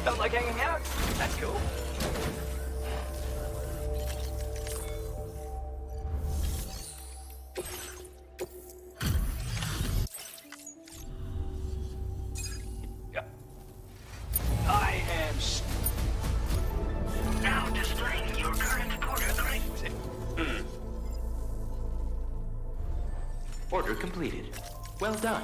Felt like hanging out? That's cool. Yeah. I am Now displaying your current order grade. Order completed. Well done.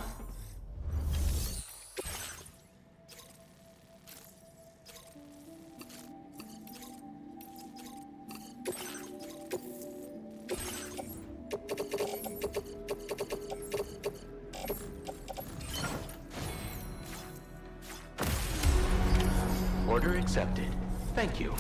Order accepted. Thank you.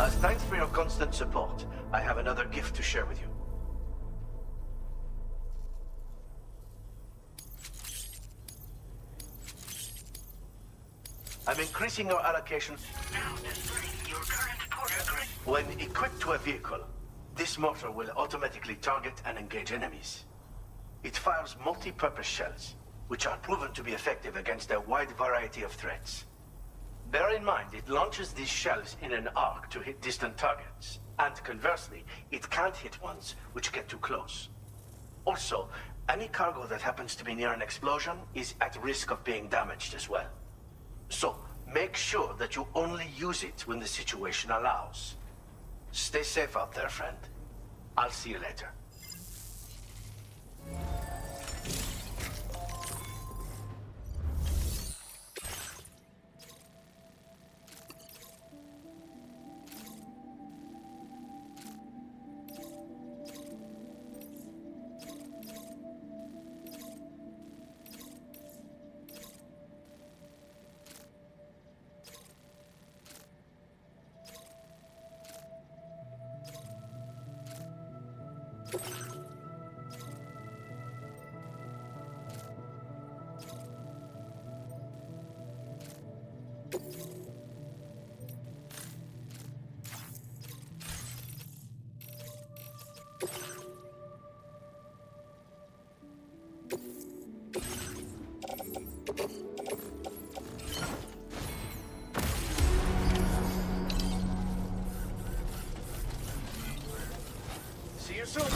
As thanks for your constant support, I have another gift to share with you. I'm increasing your allocation. Now displaying your current portal grid. When equipped to a vehicle, this mortar will automatically target and engage enemies. It fires multi-purpose shells, which are proven to be effective against a wide variety of threats. Bear in mind, it launches these shells in an arc to hit distant targets, and conversely, it can't hit ones which get too close. Also, any cargo that happens to be near an explosion is at risk of being damaged as well. So, make sure that you only use it when the situation allows. Stay safe out there, friend. I'll see you later. See you soon.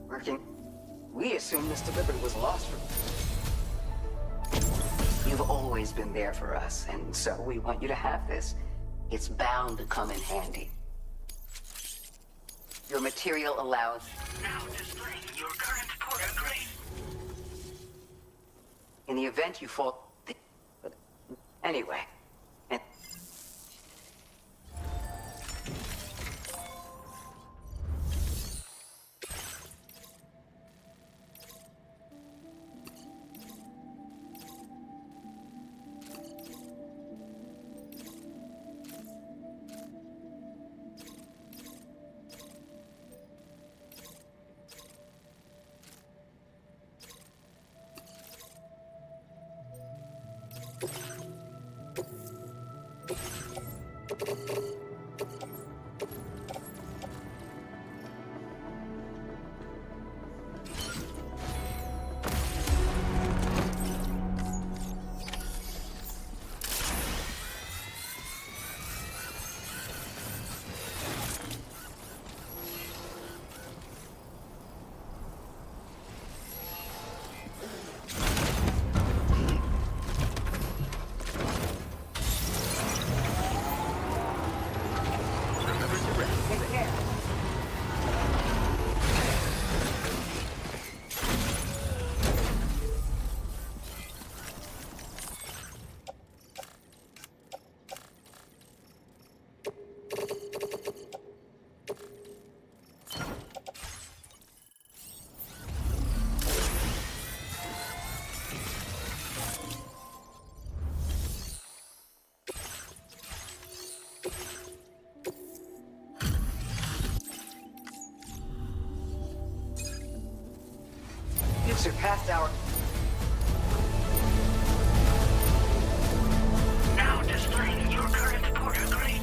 Working. We assumed this delivery was lost from you. You've always been there for us, and so we want you to have this. It's bound to come in handy. Your material allowance. Now displaying your current portal grid. In the event you fall. Anyway. And surpassed our... Now displaying your current porter grade.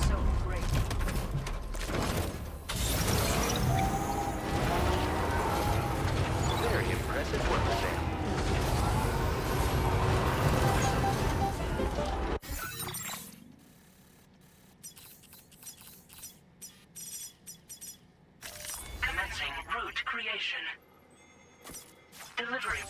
So great. Very impressive work, Sam. Commencing route creation. Delivery.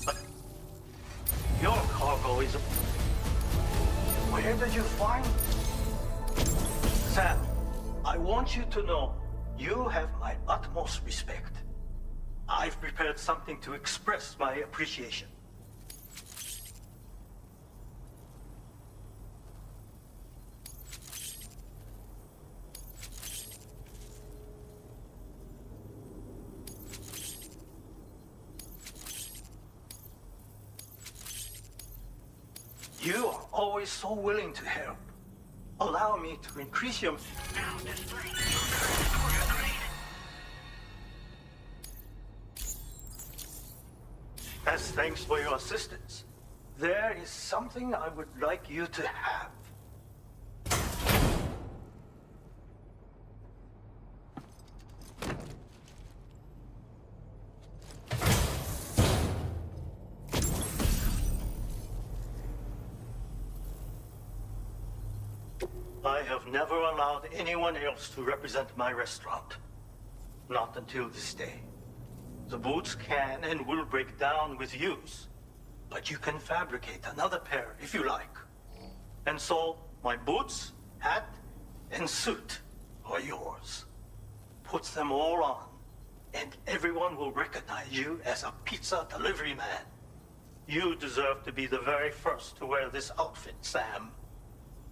But your cargo is... Where did you find... Sam, I want you to know you have my utmost respect. I've prepared something to express my appreciation. You are always so willing to help. Allow me to increase your... Now displaying your current reporter grade. As thanks for your assistance, there is something I would like you to have. I have never allowed anyone else to represent my restaurant. Not until this day. The boots can and will break down with use, but you can fabricate another pair if you like. And so, my boots, hat, and suit are yours. Put them all on, and everyone will recognize you as a pizza delivery man. You deserve to be the very first to wear this outfit, Sam.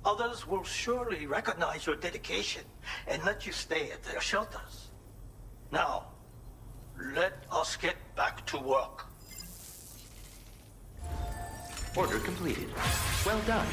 Others will surely recognize your dedication and let you stay at their shelters. Now, let us get back to work. Order completed. Well done.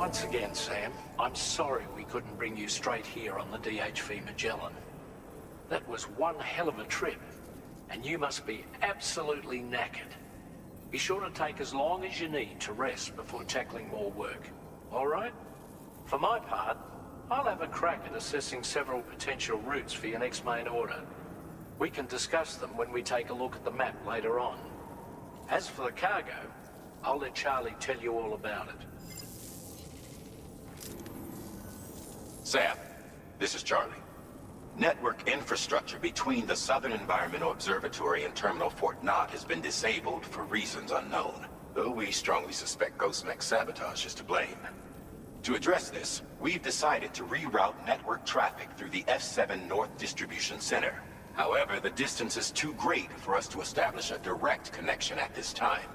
Once again, Sam, I'm sorry we couldn't bring you straight here on the DHV Magellan. That was one hell of a trip, and you must be absolutely knackered. Be sure to take as long as you need to rest before tackling more work. All right? For my part, I'll have a crack at assessing several potential routes for your next main order. We can discuss them when we take a look at the map later on. As for the cargo, I'll let Charlie tell you all about it. Sam, this is Charlie. Network infrastructure between the Southern Environmental Observatory and Terminal Fort Knott has been disabled for reasons unknown, though we strongly suspect Ghostmech's sabotage is to blame. To address this, we've decided to reroute network traffic through the F7 North Distribution Center. However, the distance is too great for us to establish a direct connection at this time.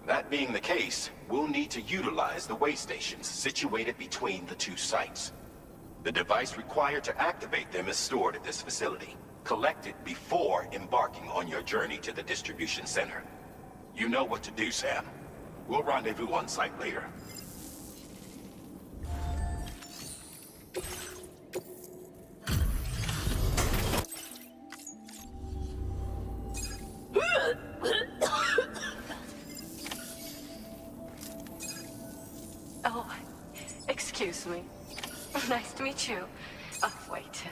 That being the case, we'll need to utilize the way stations situated between the two sites. The device required to activate them is stored at this facility. Collect it before embarking on your journey to the distribution center. You know what to do, Sam. We'll rendezvous on site later. Oh, excuse me. Nice to meet you. Oh, wait.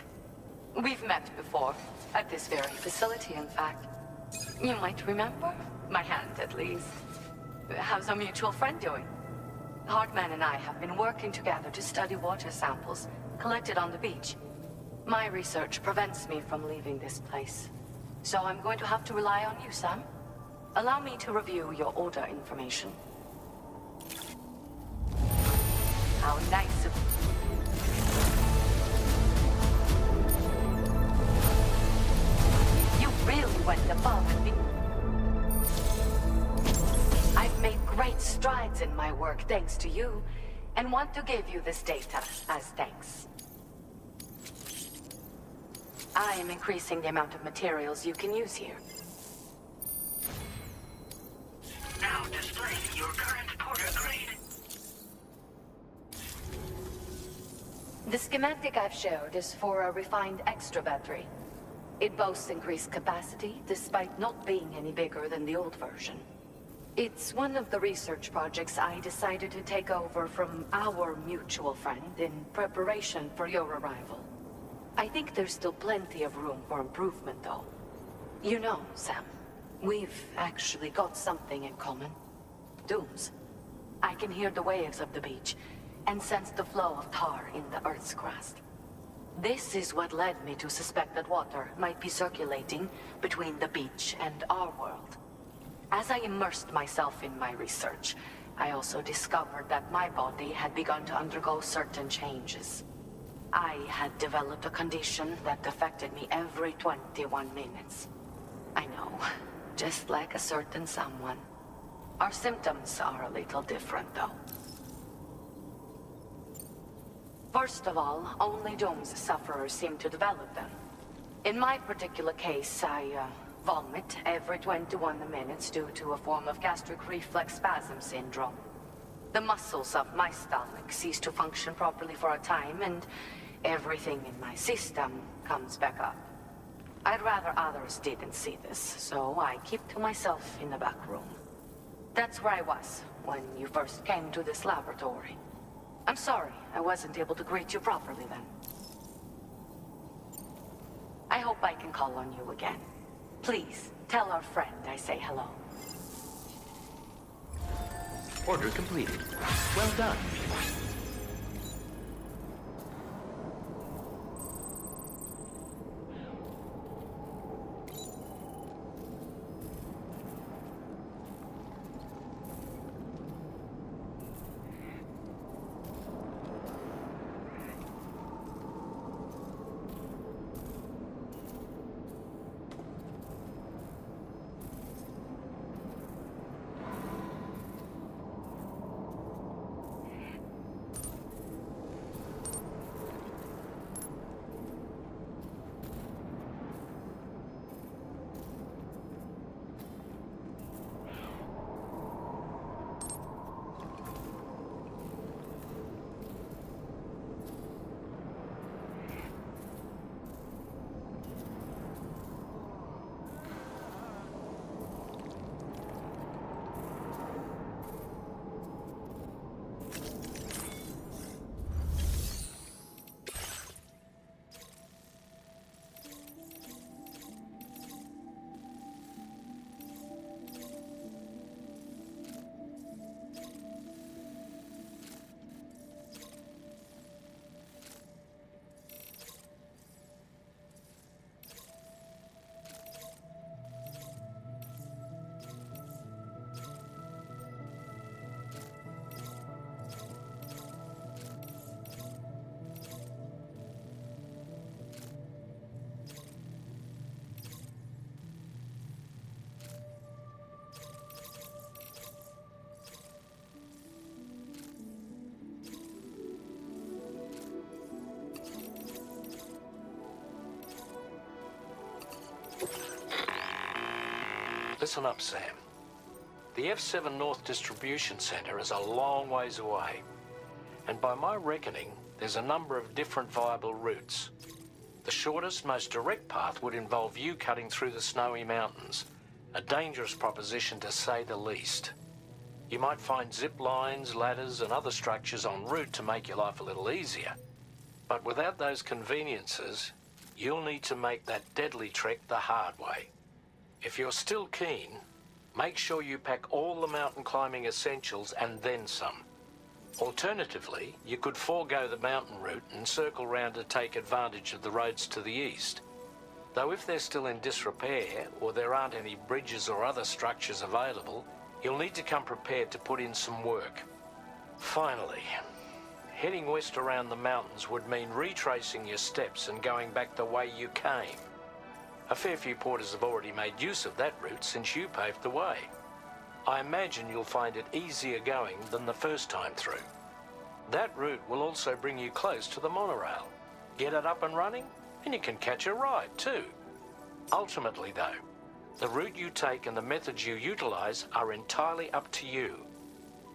We've met before. At this very facility, in fact. You might remember? My hand, at least. How's our mutual friend doing? Hartman and I have been working together to study water samples collected on the beach. My research prevents me from leaving this place. So I'm going to have to rely on you, Sam. Allow me to review your order information. How nice of you. You really went above and beyond. I've made great strides in my work thanks to you, and want to give you this data as thanks. I am increasing the amount of materials you can use here. Now displaying your current Porter grade. The schematic I've showed is for a refined extra battery. It boasts increased capacity, despite not being any bigger than the old version. It's one of the research projects I decided to take over from our mutual friend in preparation for your arrival. I think there's still plenty of room for improvement, though. You know, Sam, we've actually got something in common. Dooms. I can hear the waves of the beach, and sense the flow of tar in the Earth's crust. This is what led me to suspect that water might be circulating between the beach and our world. As I immersed myself in my research, I also discovered that my body had begun to undergo certain changes. I had developed a condition that affected me every 21 minutes. I know, just like a certain someone. Our symptoms are a little different, though. First of all, only Doom's sufferers seem to develop them. In my particular case, I vomit every 21 minutes due to a form of gastric reflex spasm syndrome. The muscles of my stomach cease to function properly for a time, and everything in my system comes back up. I'd rather others didn't see this, so I keep to myself in the back room. That's where I was when you first came to this laboratory. I'm sorry I wasn't able to greet you properly then. I hope I can call on you again. Please, tell our friend I say hello. Order completed. Well done. Listen up, Sam. The F7 North Distribution Center is a long ways away. And by my reckoning, there's a number of different viable routes. The shortest, most direct path would involve you cutting through the snowy mountains. A dangerous proposition to say the least. You might find zip lines, ladders, and other structures en route to make your life a little easier. But without those conveniences, you'll need to make that deadly trek the hard way. If you're still keen, make sure you pack all the mountain climbing essentials and then some. Alternatively, you could forego the mountain route and circle round to take advantage of the roads to the east. Though if they're still in disrepair, or there aren't any bridges or other structures available, you'll need to come prepared to put in some work. Finally, heading west around the mountains would mean retracing your steps and going back the way you came. A fair few porters have already made use of that route since you paved the way. I imagine you'll find it easier going than the first time through. That route will also bring you close to the monorail. Get it up and running, and you can catch a ride too. Ultimately though, the route you take and the methods you utilize are entirely up to you.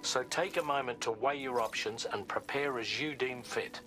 So take a moment to weigh your options and prepare as you deem fit.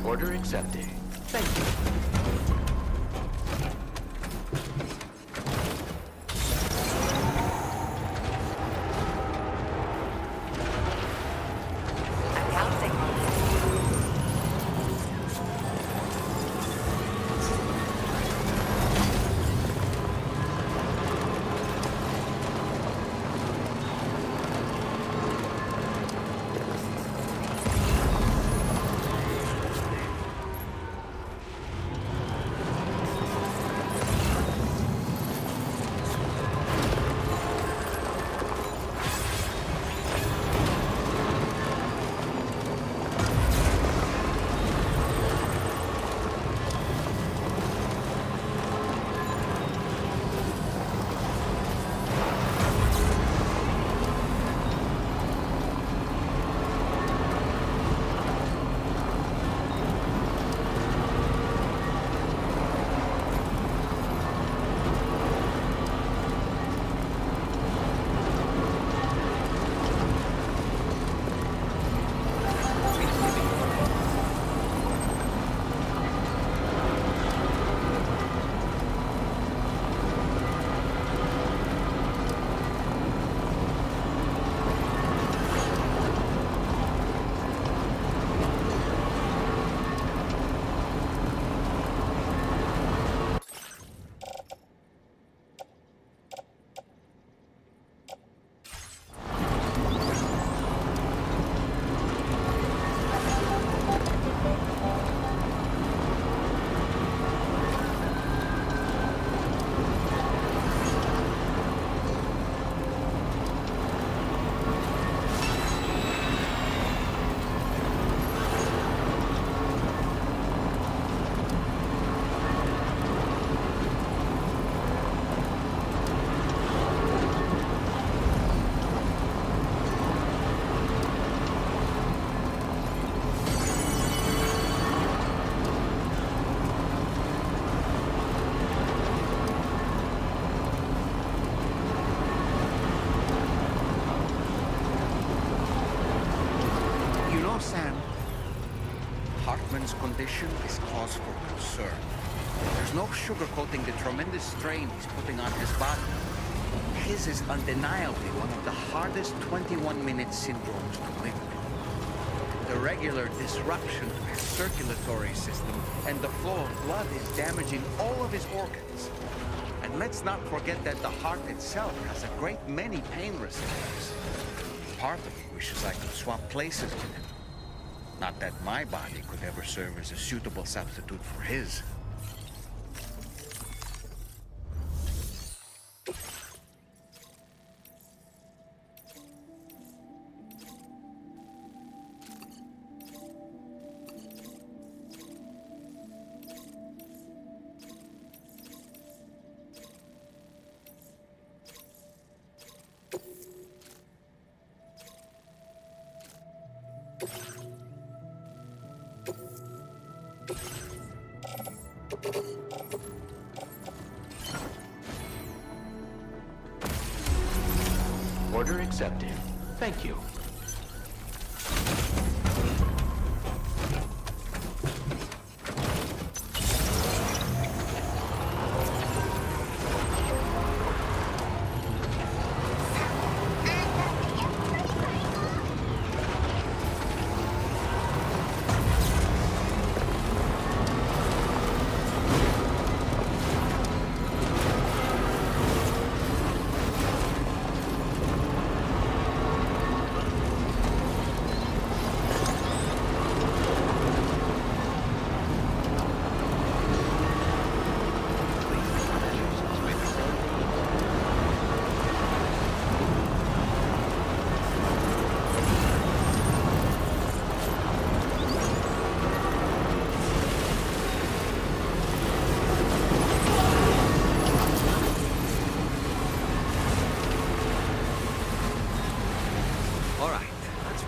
Order accepted. Thank you. Hartman's condition is cause for concern. There's no sugarcoating the tremendous strain he's putting on his body. His is undeniably one of the hardest 21-minute syndromes to live with. The regular disruption to his circulatory system and the flow of blood is damaging all of his organs. And let's not forget that the heart itself has a great many pain receptors. Part of me wishes I could swap places with him. Not that my body could ever serve as a suitable substitute for his. Order accepted. Thank you.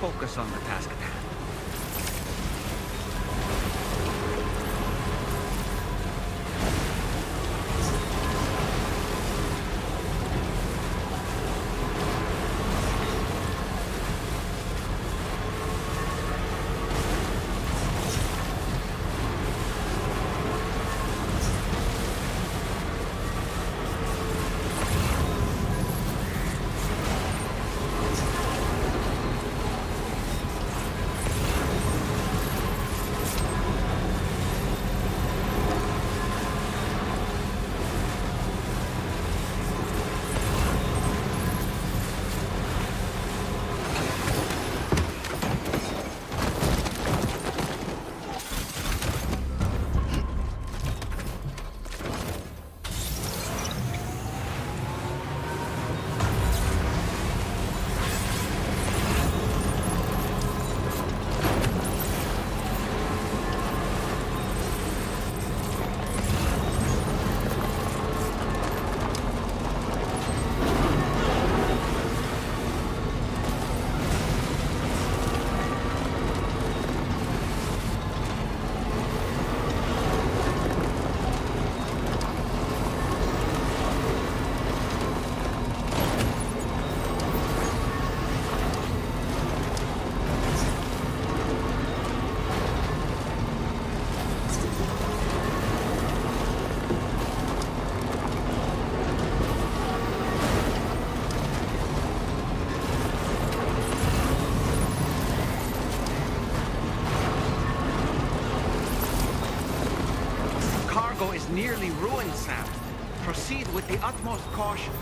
Focus on the task at hand. Is nearly ruined, Sam. Proceed with the utmost caution.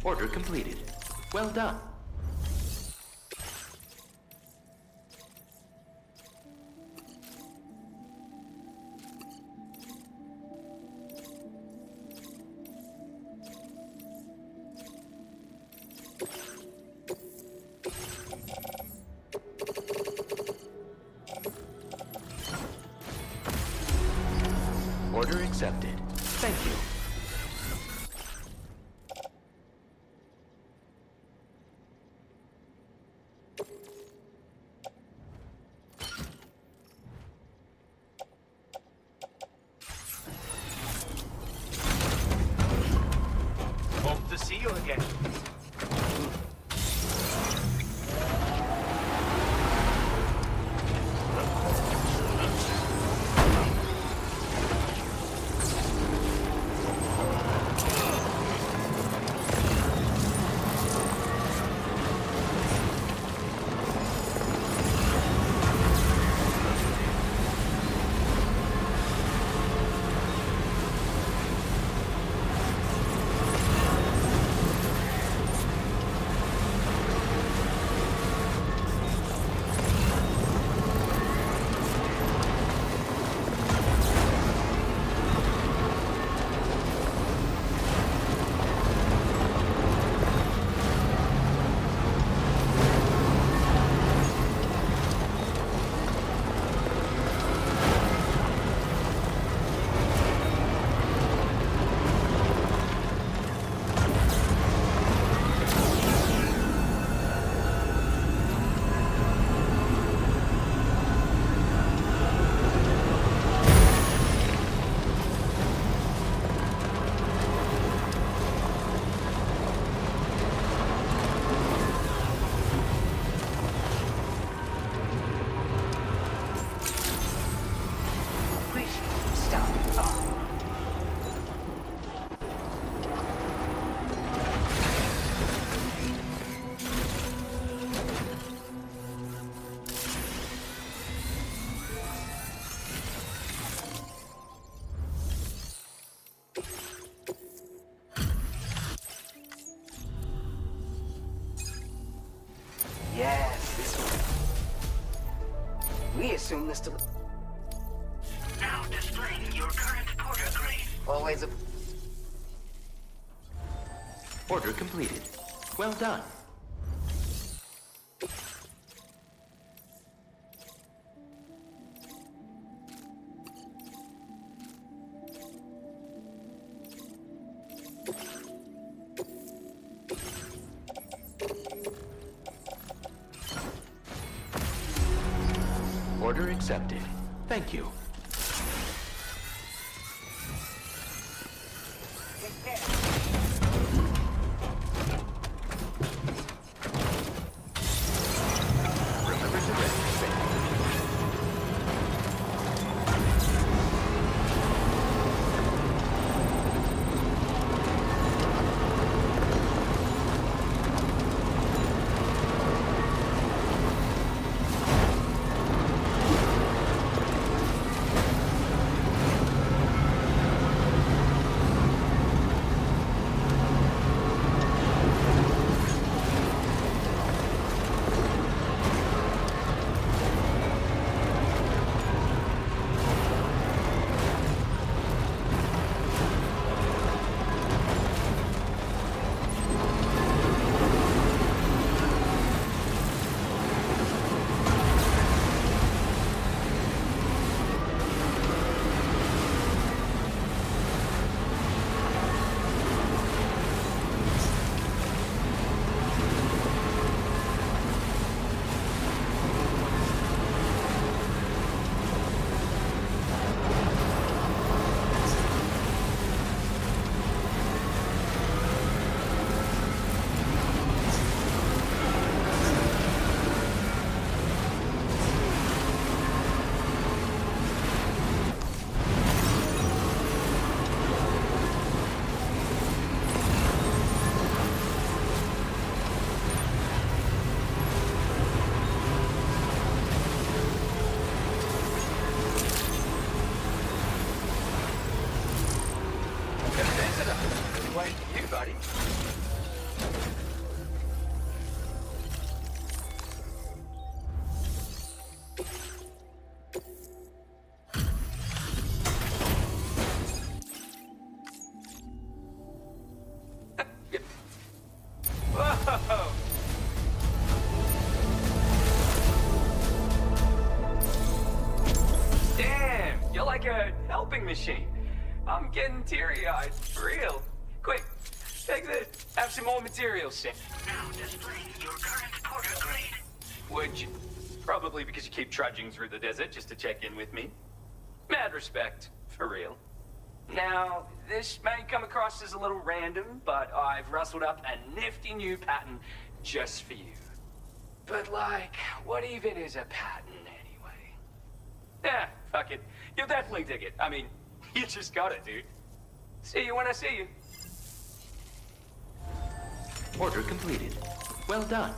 Order completed. Well done. Order accepted. Thank you. Hope to see you again. Yes, this one. We assume this Now displaying your current porter grade. always a... Order completed. Well done. Order accepted. Thank you. Remember to rest safely. machine. I'm getting teary-eyed, for real. Quick, take this. Have some more materials, Sam. Now displaying your current porter grade. Would you? Probably because you keep trudging through the desert just to check in with me. Mad respect, for real. Now, this may come across as a little random, but I've rustled up a nifty new pattern just for you. But like, what even is a pattern anyway? Yeah, fuck it. You'll definitely dig it. I mean, you just got it, dude. See you when I see you. Order completed. Well done.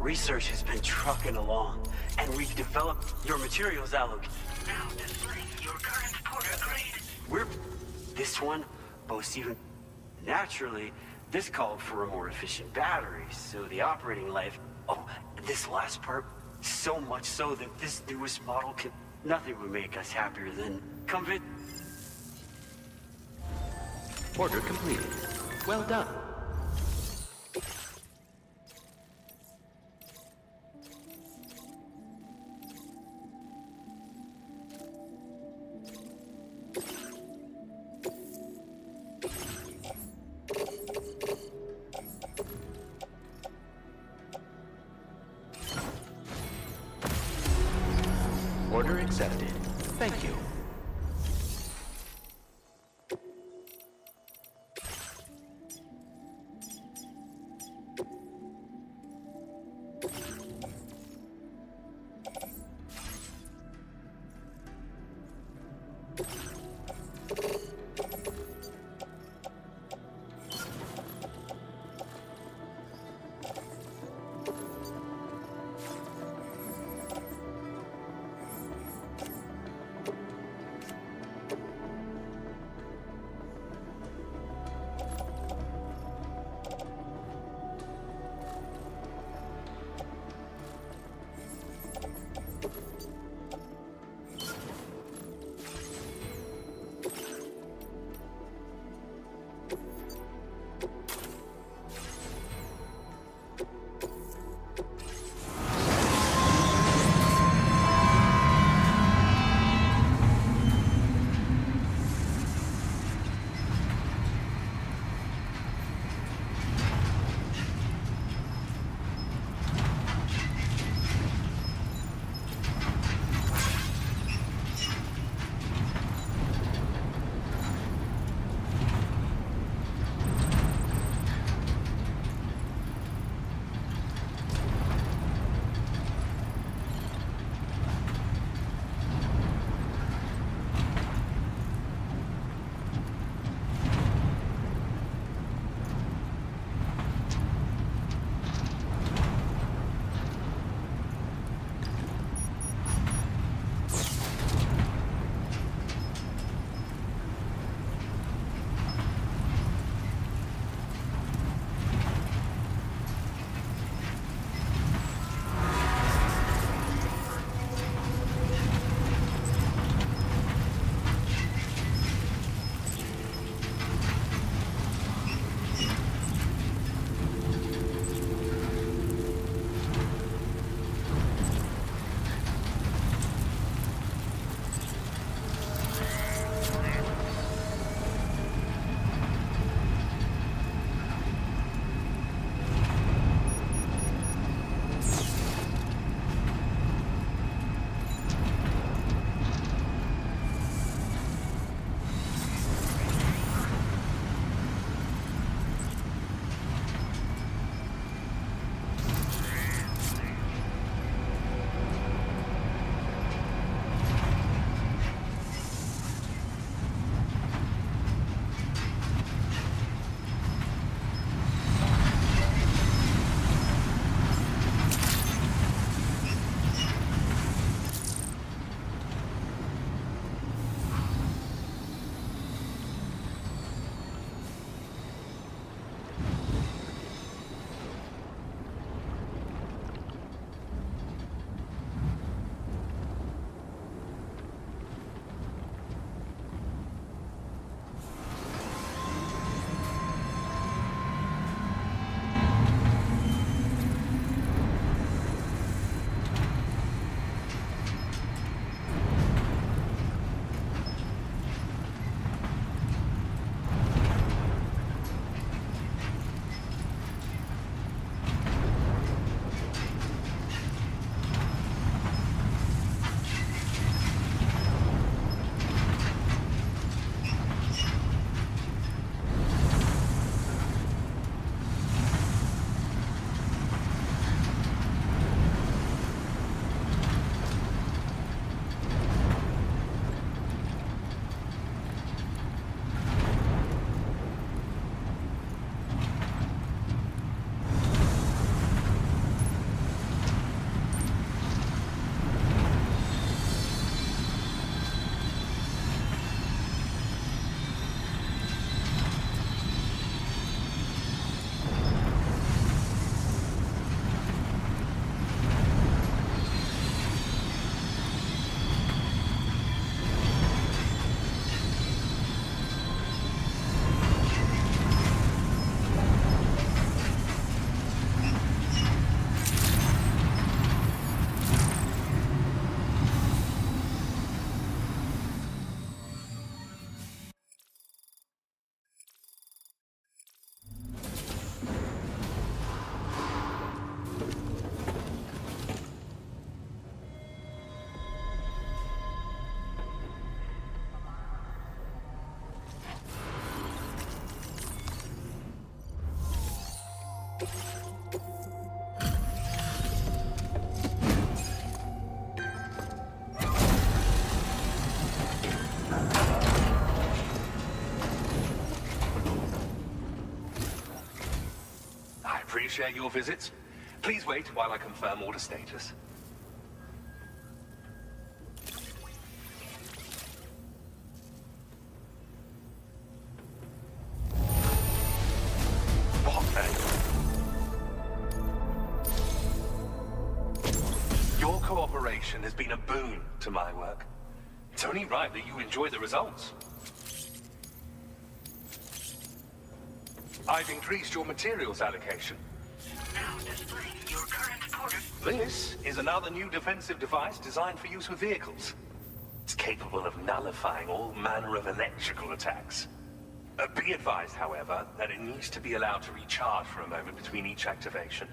research has been trucking along, and we've developed your materials allocation. Now displaying your current porter grade. This one boasts even... Naturally, this called for a more efficient battery, so the operating life... Oh, this last part, so much so that this newest model can... Nothing would make us happier than... Order completed. Well done. Order accepted. Thank you. share your visits. Please wait while I confirm order status. What then? Your cooperation has been a boon to my work. It's only right that you enjoy the results. I've increased your materials allocation. Now displaying your current porter. This is another new defensive device designed for use with vehicles. It's capable of nullifying all manner of electrical attacks. Be advised, however, that it needs to be allowed to recharge for a moment between each activation.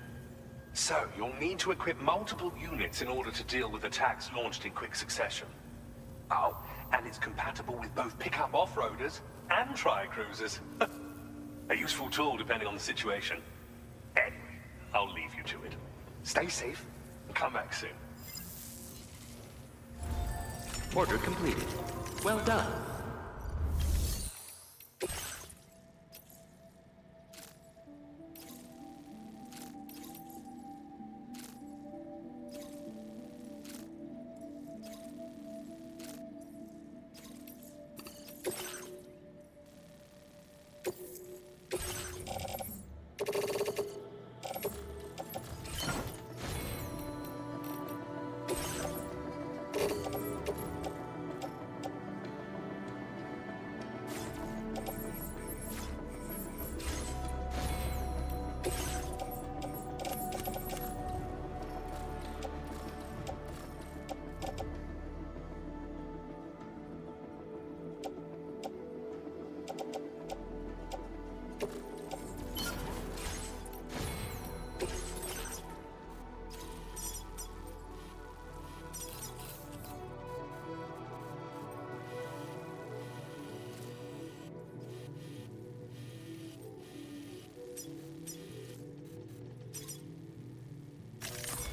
So, you'll need to equip multiple units in order to deal with attacks launched in quick succession. Oh, and it's compatible with both pickup off-roaders and tri-cruisers. A useful tool depending on the situation. Anyway, I'll leave you to it. Stay safe and come back soon. Order completed. Well done.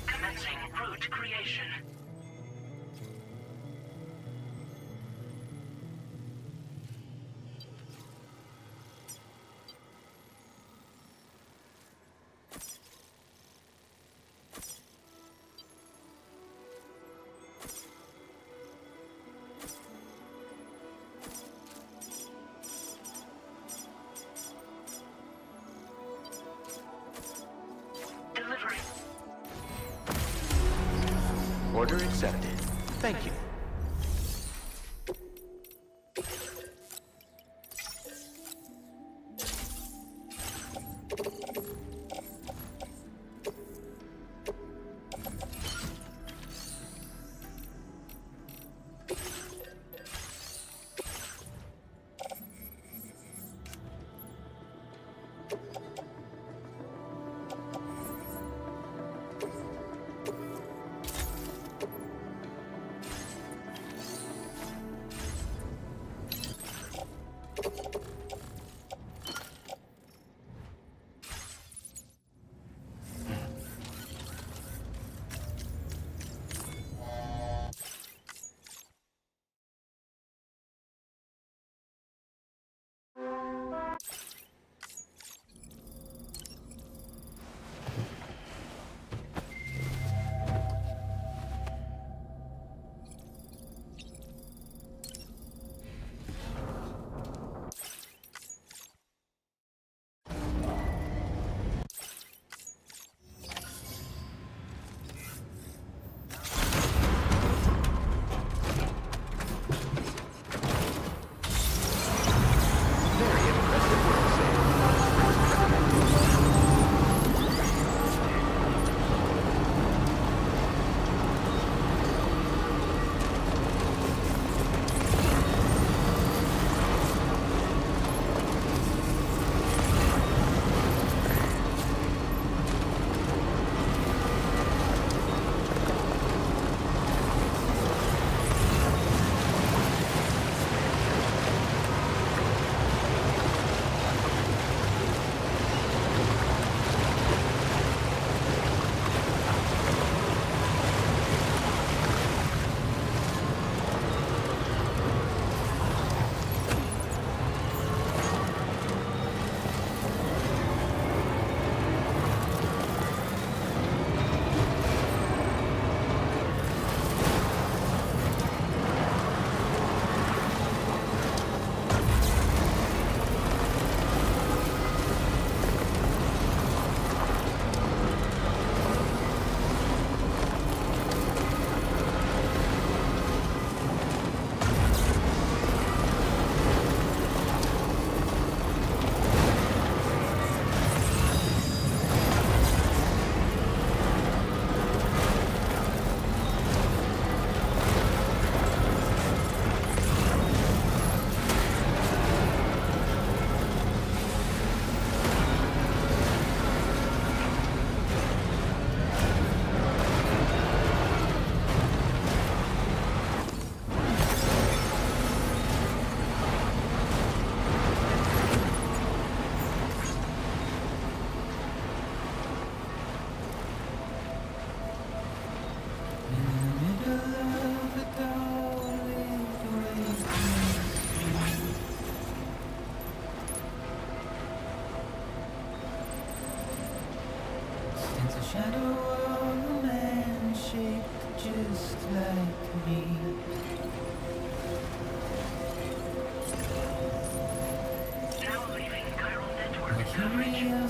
Commencing route creation. Delivery. Order accepted. Thank you.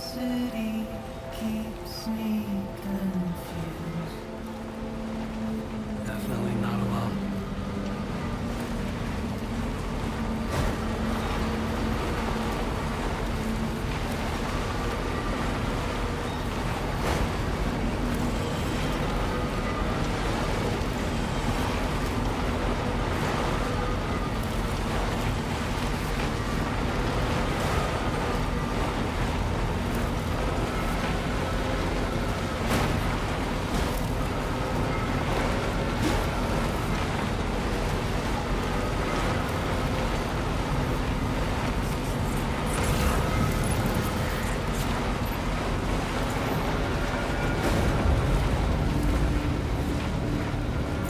curiosity keeps me confused. Definitely not alone.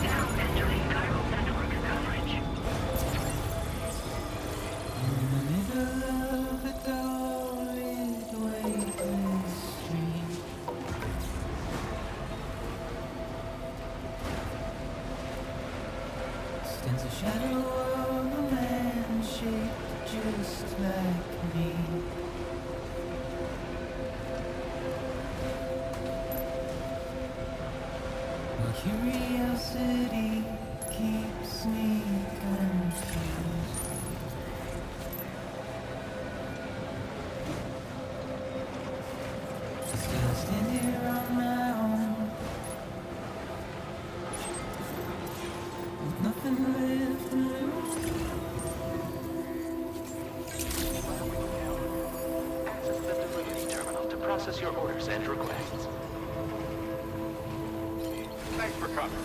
Now entering chiral network coverage. In the middle of a torrid, weightless stream, stands a shadow of a man shaped just like me. My curiosity keeps me confused. Still I stand here on my own, with nothing left to lose. Access the delivery terminal to process your orders and requests. Thanks for coming.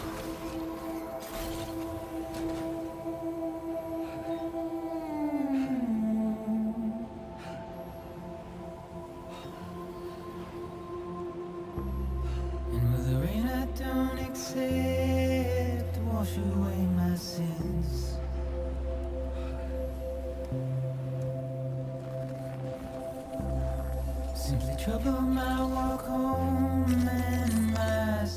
And with the rain I don't accept, wash away my sins. Simply trouble my walk home and my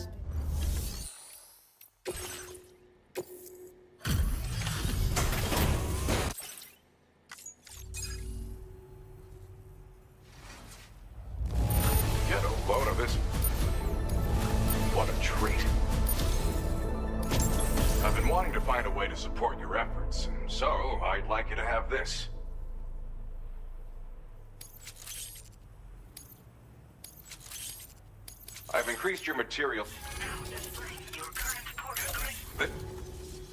Get a load of this. What a treat. I've been wanting to find a way to support your efforts, and so I'd like you to have this. I've increased your material. Now displaying your current porter grade.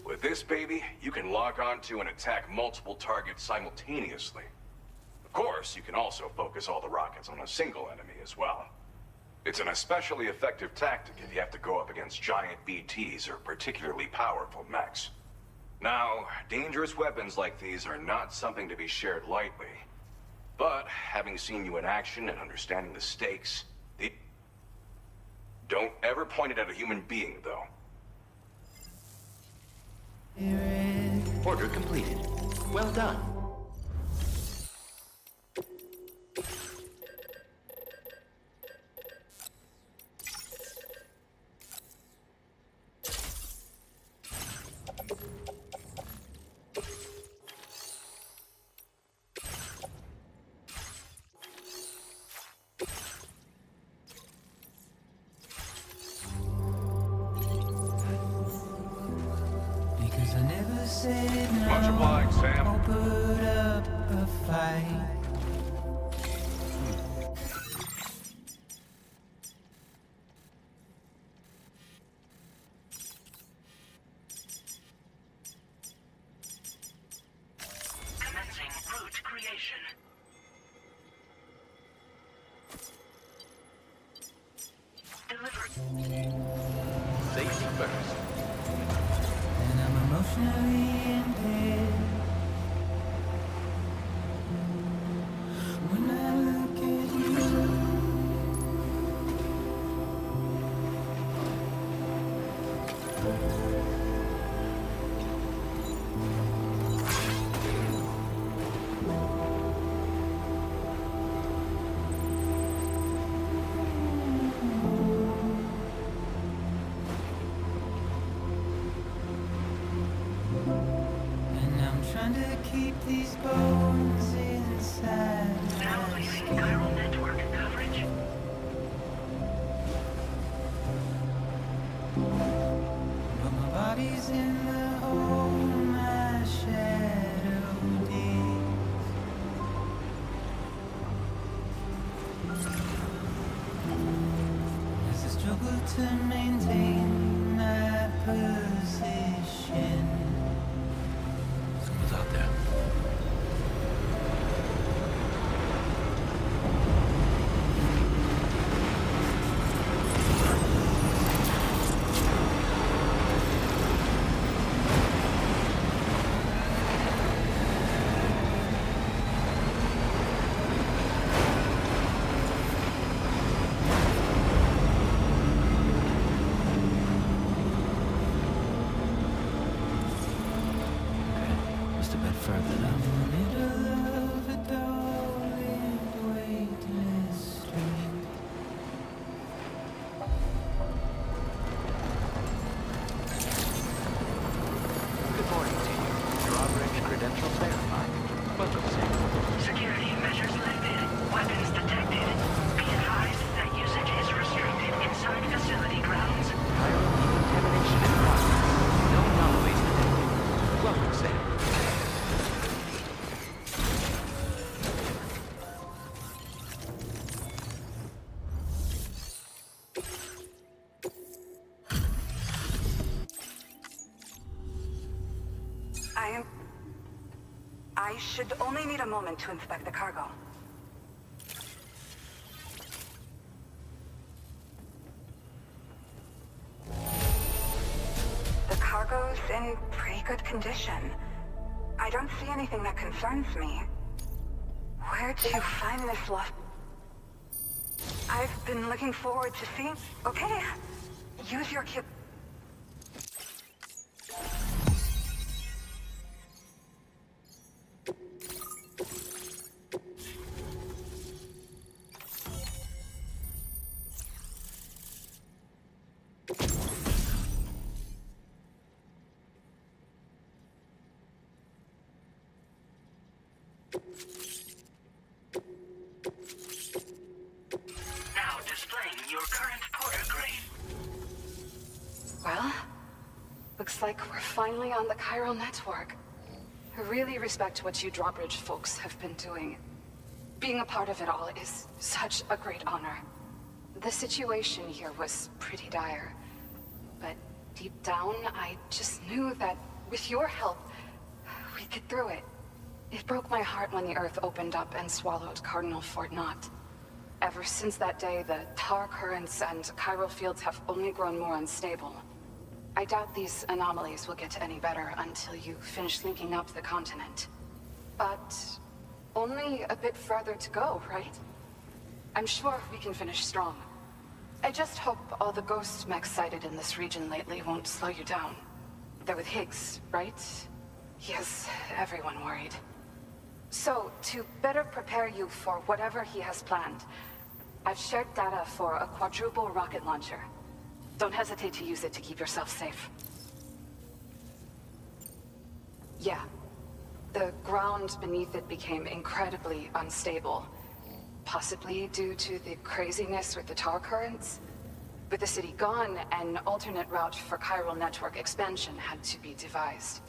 With this baby, you can log on to and attack multiple targets simultaneously. Of course, you can also focus all the rockets on a single enemy as well. It's an especially effective tactic if you have to go up against giant BTs or particularly powerful mechs. Now, dangerous weapons like these are not something to be shared lightly. But, having seen you in action and understanding the stakes, don't ever point it at a human being, though. Order completed. Well done. because I never said no. Much obliged, Sam. Or put up a fight. Commencing route creation. Delivery. Safety first. And I'm emotionally impaired. to keep these bones inside Now my leaving skin. chiral network coverage. But my body's in the hole my shadow digs. As I struggle to maintain my position. Someone's out there. Just a bit further now. Middle of a dull-lit, weightless street. Good morning to you. Drawbridge credentials verified. Welcome, Sam. Security measures lifted. Weapons detected. Be advised that usage is restricted inside facility grounds. Chiral decontamination in progress. No anomalies detected. Welcome, Sam. I should only need a moment to inspect the cargo. The cargo's in pretty good condition. I don't see anything that concerns me. Where'd you find this lost? I've been looking forward to seeing... Okay, use your cue. Now displaying your current porter grade. Well, looks like we're finally on the chiral network. I really respect what you drawbridge folks have been doing. Being a part of it all is such a great honor. The situation here was pretty dire, but deep down, I just knew that with your help, we'd get through it. It broke my heart when the Earth opened up and swallowed Cardinal Fort Knott. Ever since that day, the tar currents and chiral fields have only grown more unstable. I doubt these anomalies will get any better until you finish linking up the continent. But only a bit further to go, right? I'm sure we can finish strong. I just hope all the ghost mechs sighted in this region lately won't slow you down. They're with Higgs, right? He has everyone worried. So, to better prepare you for whatever he has planned, I've shared data for a quadruple rocket launcher. Don't hesitate to use it to keep yourself safe. Yeah. The ground beneath it became incredibly unstable. Possibly due to the craziness with the tar currents. With the city gone, an alternate route for chiral network expansion had to be devised.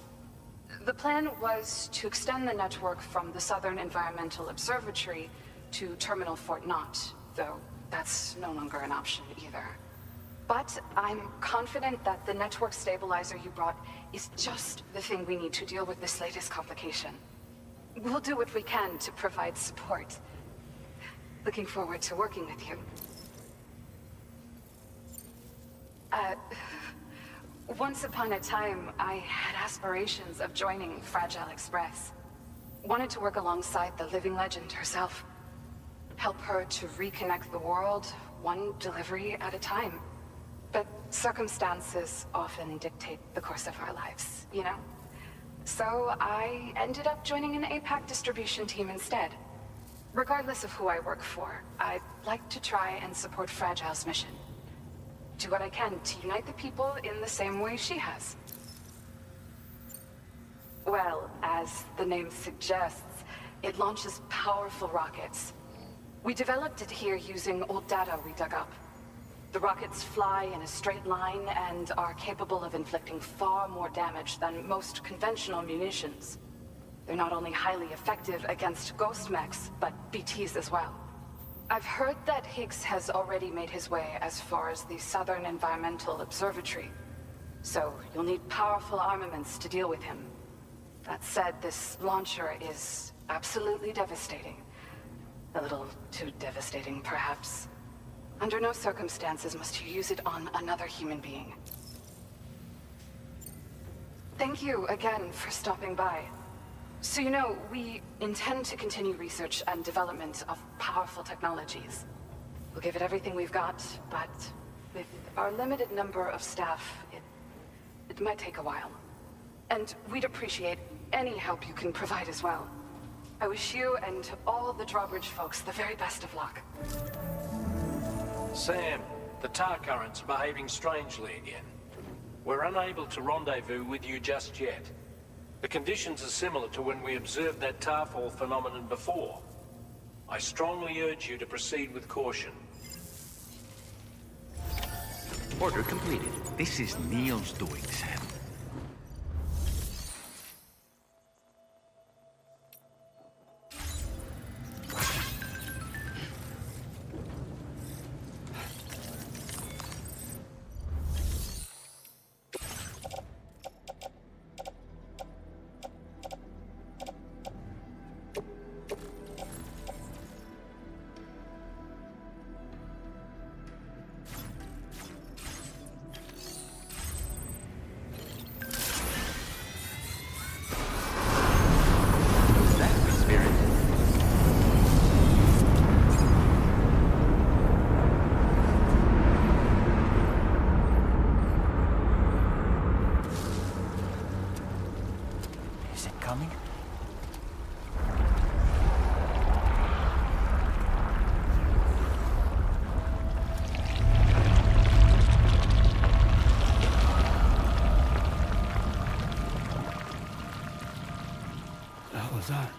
The plan was to extend the network from the Southern Environmental Observatory to Terminal Fort Knott, though that's no longer an option either. But I'm confident that the network stabilizer you brought is just the thing we need to deal with this latest complication. We'll do what we can to provide support. Looking forward to working with you. Once upon a time, I had aspirations of joining Fragile Express. Wanted to work alongside the living legend herself. Help her to reconnect the world, one delivery at a time. But circumstances often dictate the course of our lives, you know? So I ended up joining an APAC distribution team instead. Regardless of who I work for, I'd like to try and support Fragile's mission. Do what I can to unite the people in the same way she has. Well, as the name suggests, it launches powerful rockets. We developed it here using old data we dug up. The rockets fly in a straight line and are capable of inflicting far more damage than most conventional munitions. They're not only highly effective against ghost mechs, but BTs as well. I've heard that Higgs has already made his way as far as the Southern Environmental Observatory. So you'll need powerful armaments to deal with him. That said, this launcher is absolutely devastating. A little too devastating, perhaps. Under no circumstances must you use it on another human being. Thank you again for stopping by. So you know, we intend to continue research and development of powerful technologies. We'll give it everything we've got, but with our limited number of staff, it might take a while. And we'd appreciate any help you can provide as well. I wish you and all the Drawbridge folks the very best of luck. Sam, the tar current's behaving strangely again. We're unable to rendezvous with you just yet. The conditions are similar to when we observed that tarfall phenomenon before. I strongly urge you to proceed with caution. Order completed. This is Neil's doing, Sam. What was that?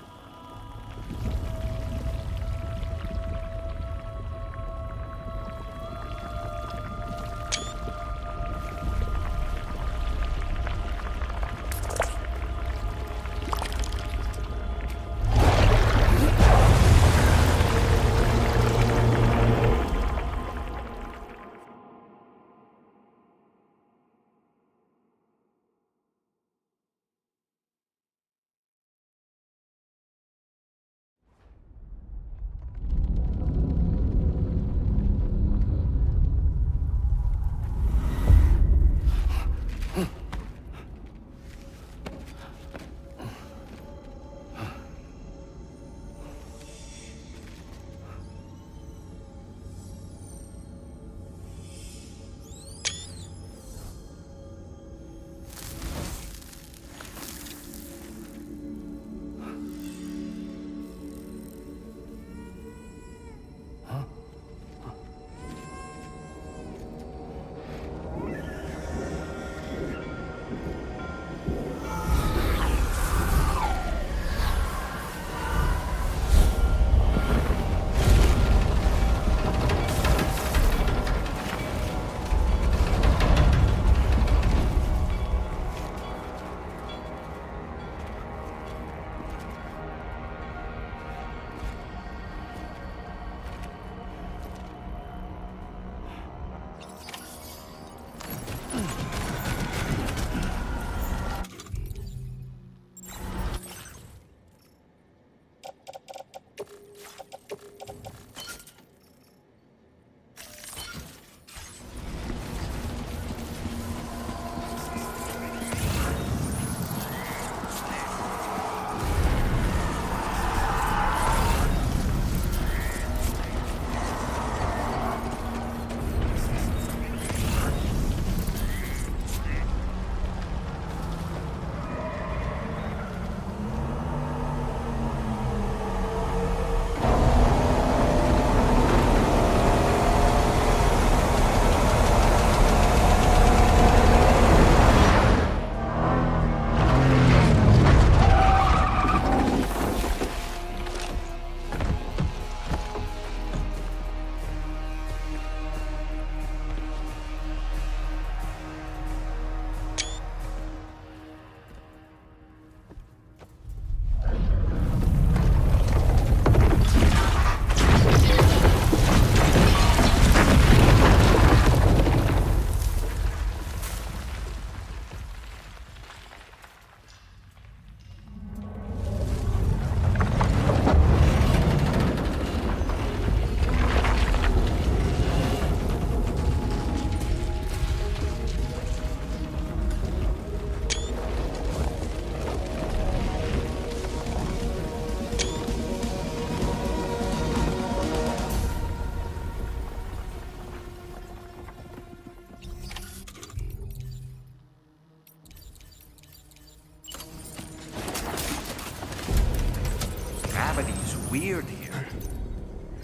weird here.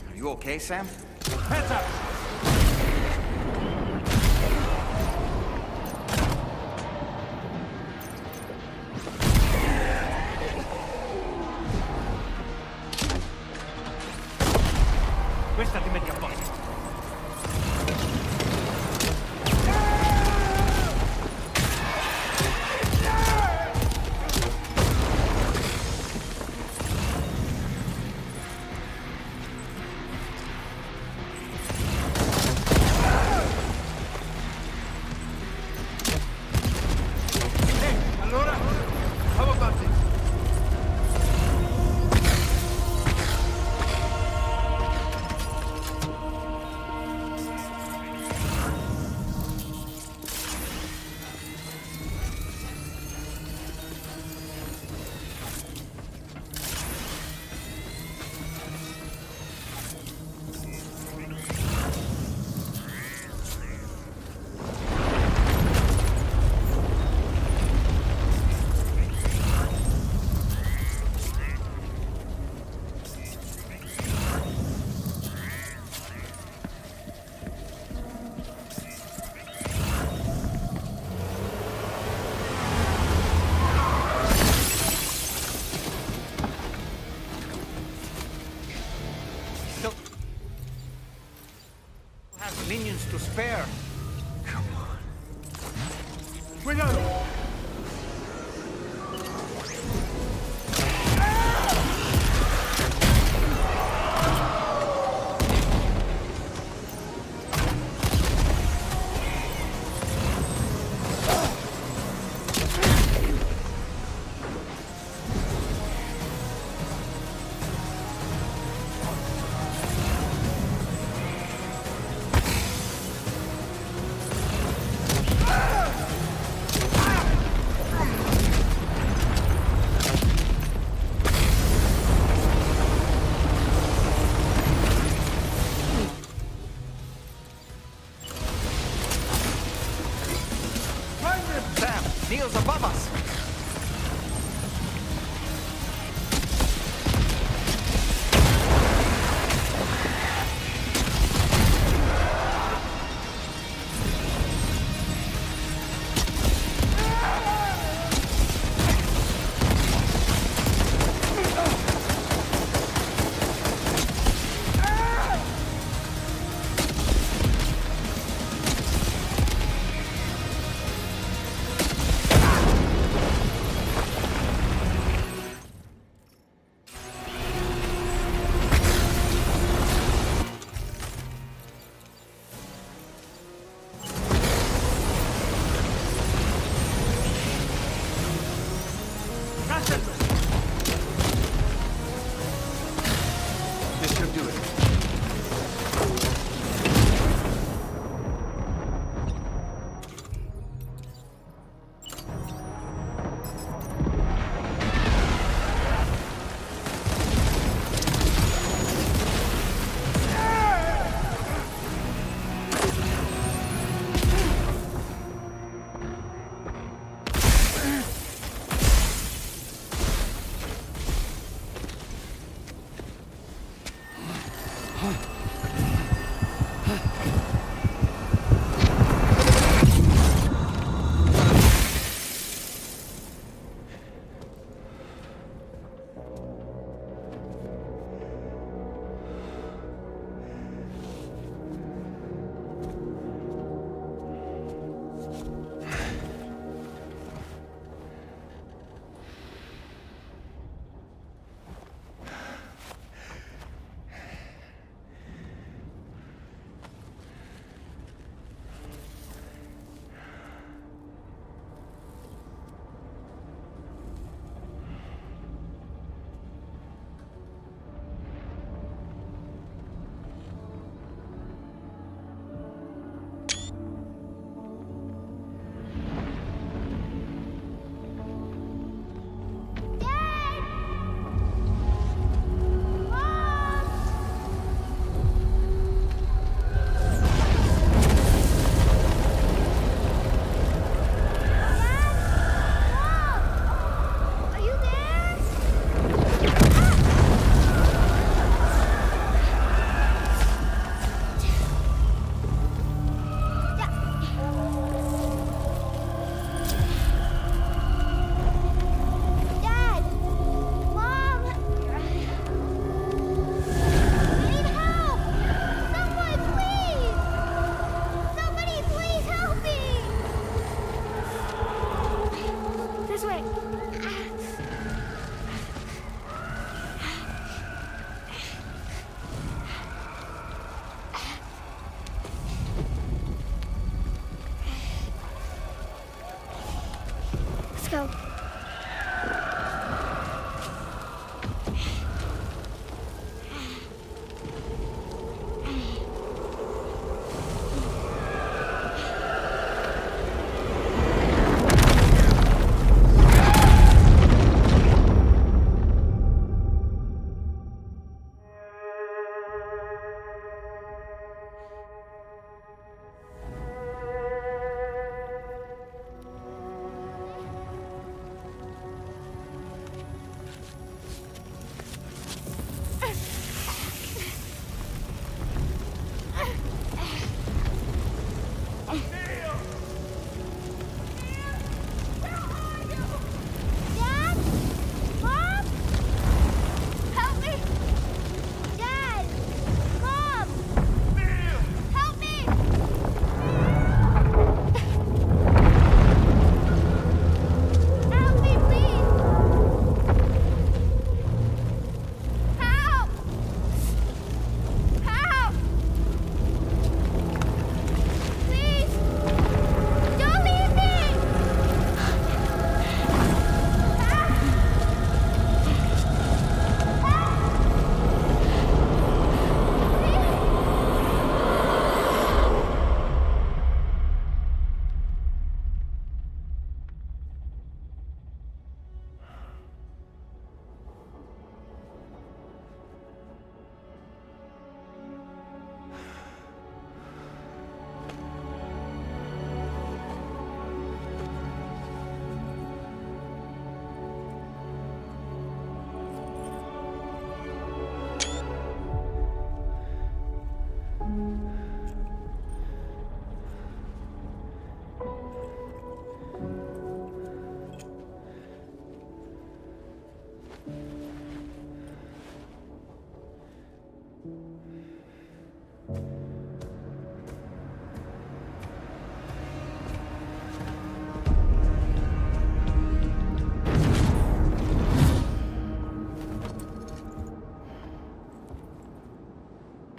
Are you okay, Sam? Heads up! Questa ti metti a posto. Allora, come fatti? Has minions to spare. Come on. Cuidado!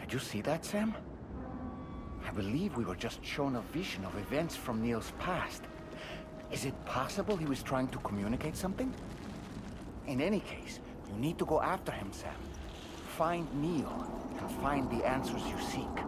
Did you see that, Sam? I believe we were just shown a vision of events from Neil's past. Is it possible he was trying to communicate something? In any case, you need to go after him, Sam. Find Neil, and find the answers you seek.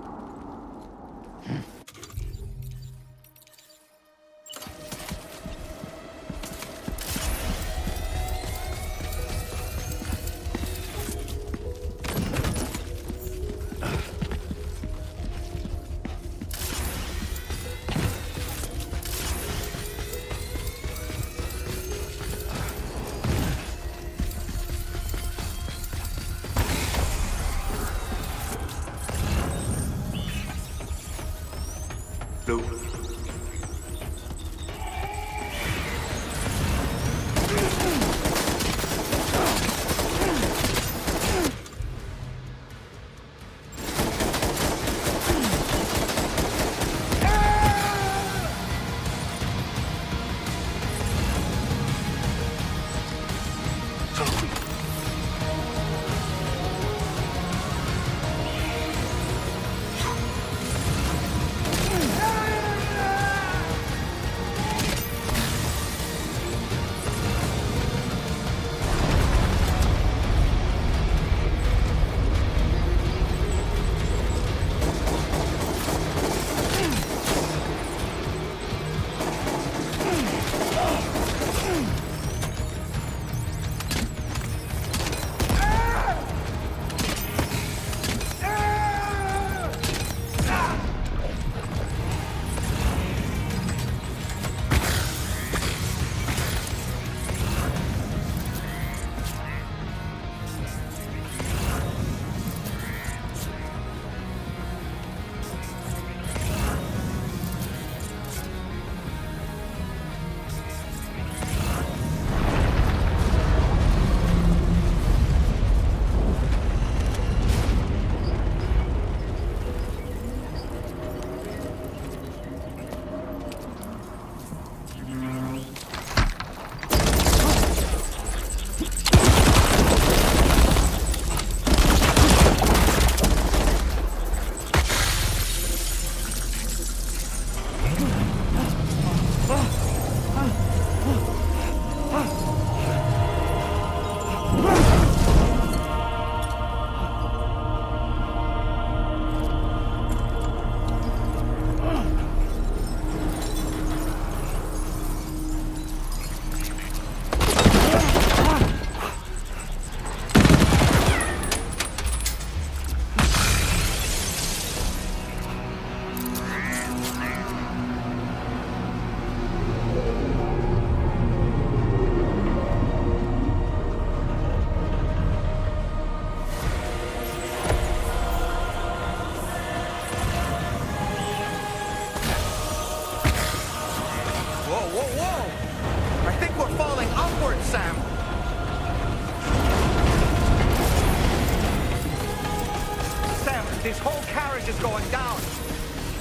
This whole carriage is going down.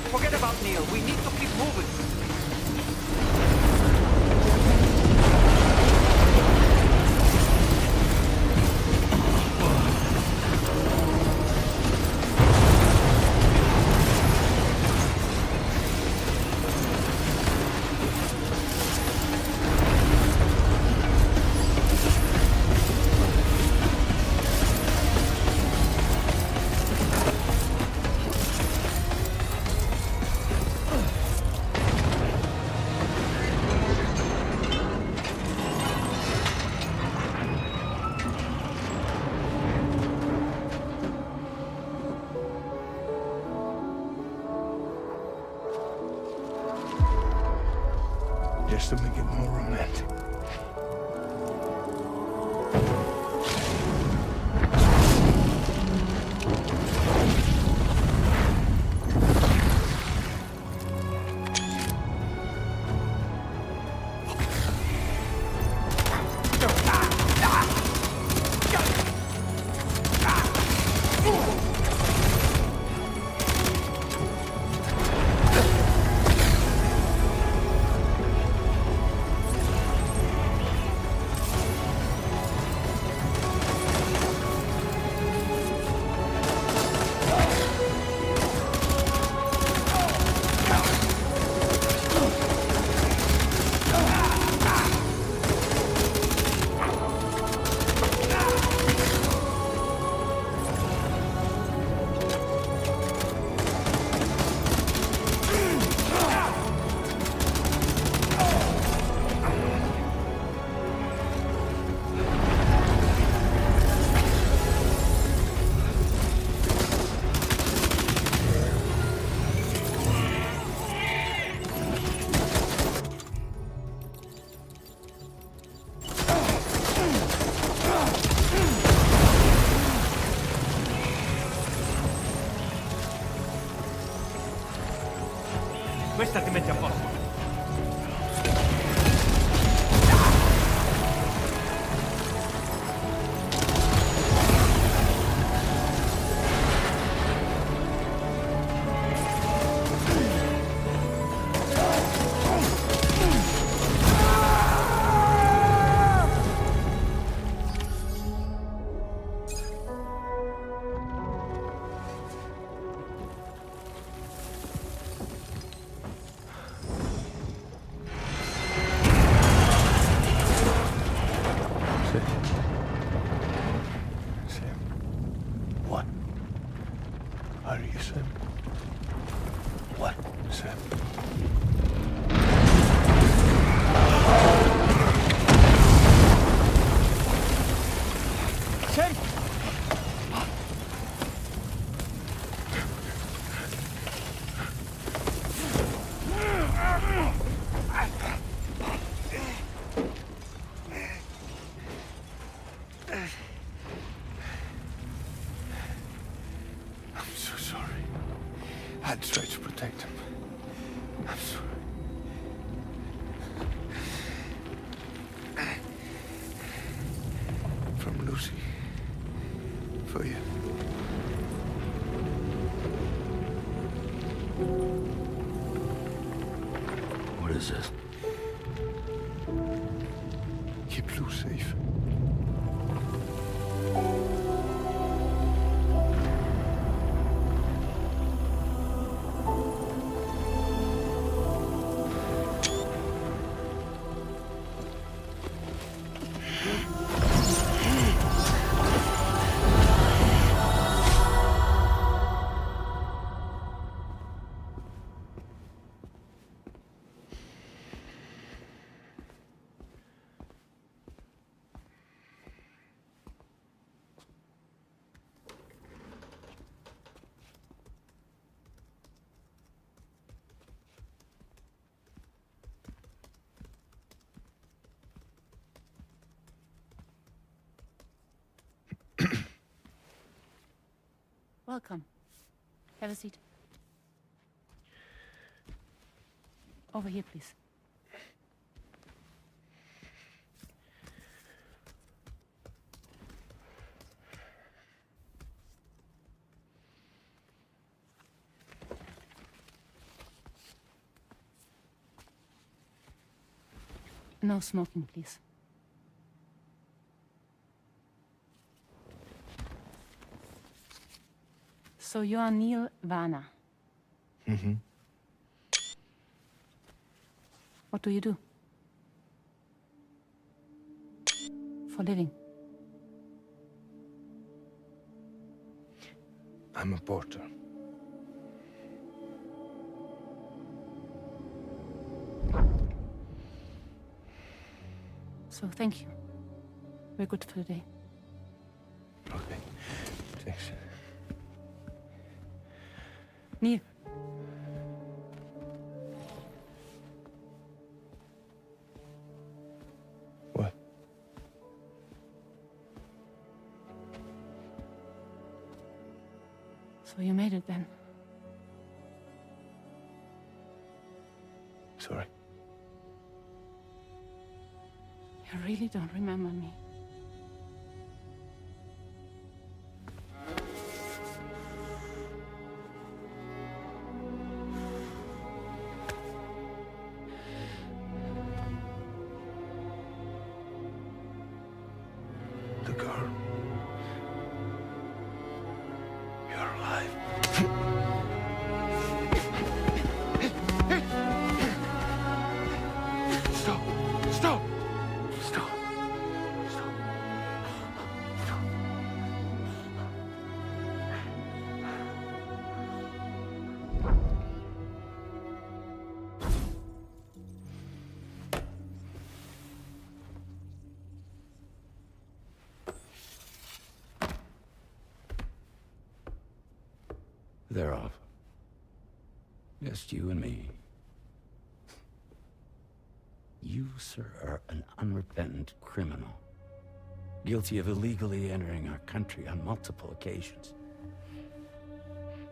Forget about Neil. We need to keep moving. Just to make it more romantic. Questa ti mette a posto. What? Are you Sam? What, Sam? Sam! I'm so sorry. I tried to protect him. I'm sorry. From Lucy. For you. What is this? Keep Lou safe. Welcome. Have a seat. Over here, please. No smoking, please. So you are Neil Varner. Mm-hmm. What do you do? For living? I'm a porter. So thank you. We're good for the day. Okay. Thanks. Neil. What? So you made it then? Sorry. You really don't remember me. The girl. You're alive. Stop! Stop! Stop! Stop! Stop! They're off. Just you and me. You, sir, are an unrepentant criminal. Guilty of illegally entering our country on multiple occasions.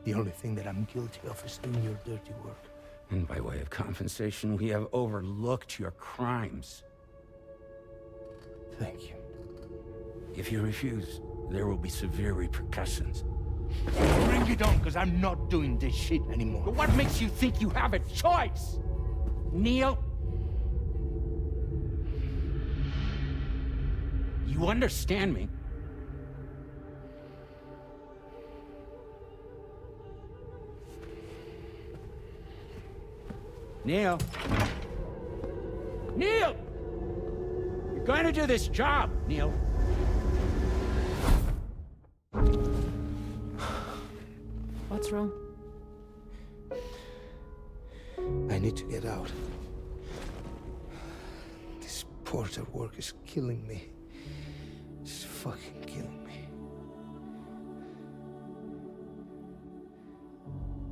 The only thing that I'm guilty of is doing your dirty work. And by way of compensation, we have overlooked your crimes. Thank you. If you refuse, there will be severe repercussions. Bring it on, because I'm not doing this shit anymore. But what makes you think you have a choice? Neil? You understand me? Neil? Neil! You're going to do this job, Neil. What's wrong? I need to get out. This porter work is killing me. It's fucking killing me.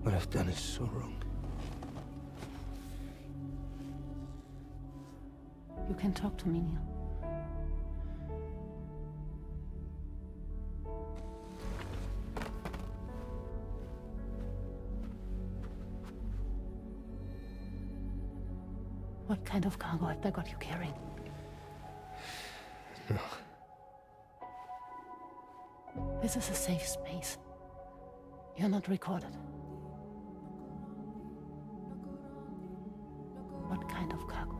What I've done is so wrong. You can talk to me, Neil. What kind of cargo have they got you carrying? No. This is a safe space. You're not recorded. What kind of cargo?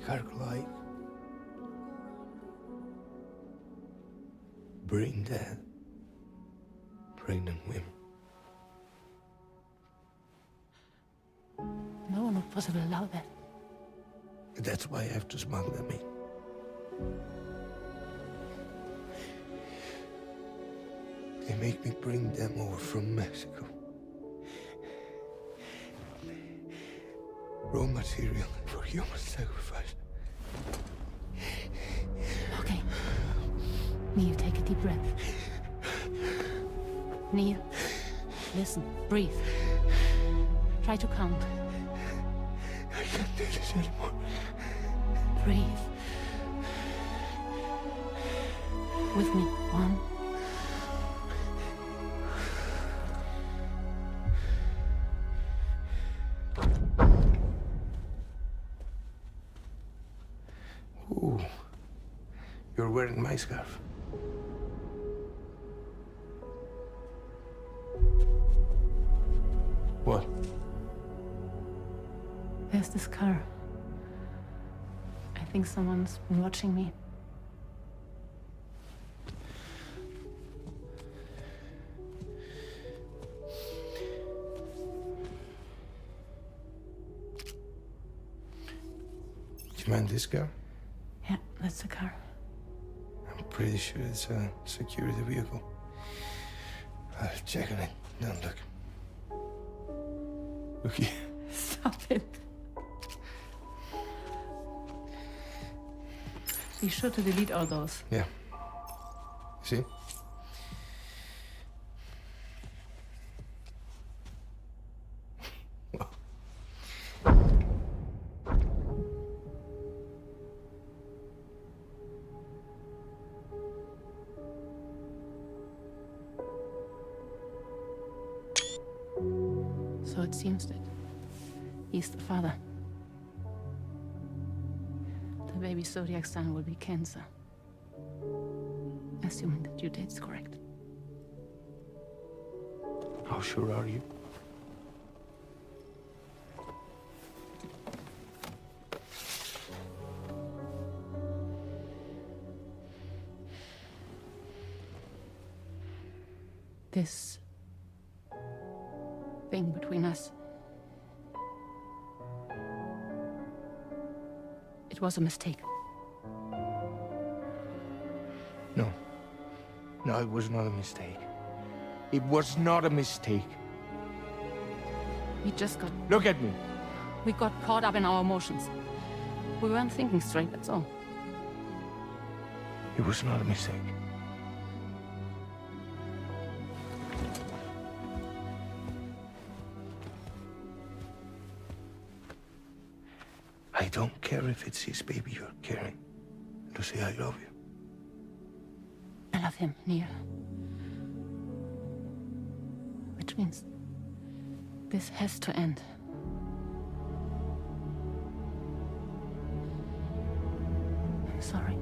Cargo like brain dead, pregnant women. No one would possibly allow that. That's why I have to smuggle them in. They make me bring them over from Mexico. Raw material for human sacrifice. Okay. Neil, take a deep breath. Neil, listen, breathe. Try to count. I can't do this anymore. Breathe. With me. 1. Ooh, you're wearing my scarf. What? There's this car. I think someone's been watching me. Do you mind this car? Yeah, that's the car. I'm pretty sure it's a security vehicle. I'll check on it. Don't look. Look here. Stop it. Be sure to delete all those. Yeah. See? So it seems that he's the father. The baby zodiac sign will be Cancer. Assuming the due date's correct. How sure are you? This thing between us. It was a mistake. No. No, it was not a mistake. It was not a mistake. We just got... Look at me. We got caught up in our emotions. We weren't thinking straight, that's all. It was not a mistake. I don't care if it's his baby you're carrying. Lucy, I love you. I love him, Neil. Vince, this has to end. I'm sorry.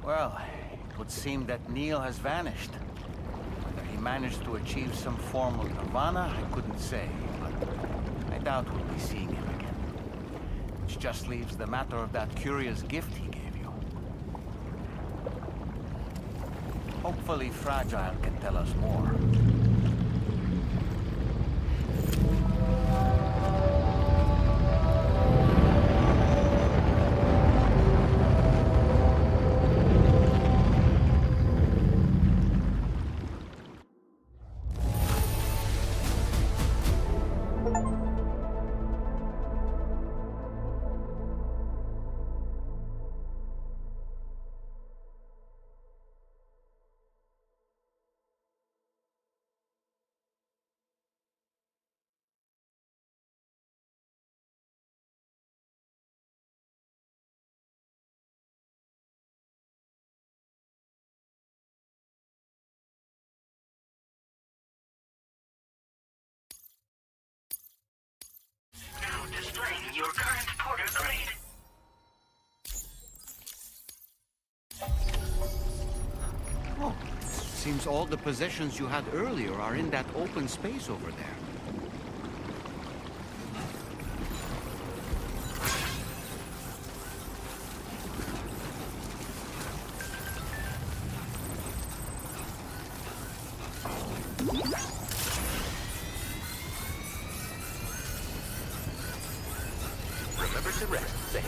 Well, it would seem that Neil has vanished. Whether he managed to achieve some form of nirvana, I couldn't say, but I doubt we'll be seeing him again. Which just leaves the matter of that curious gift he gave you. Hopefully Fragile can tell us more. Now displaying your current porter grade. Oh, seems all the positions you had earlier are in that open space over there. Remember to rest, Sam.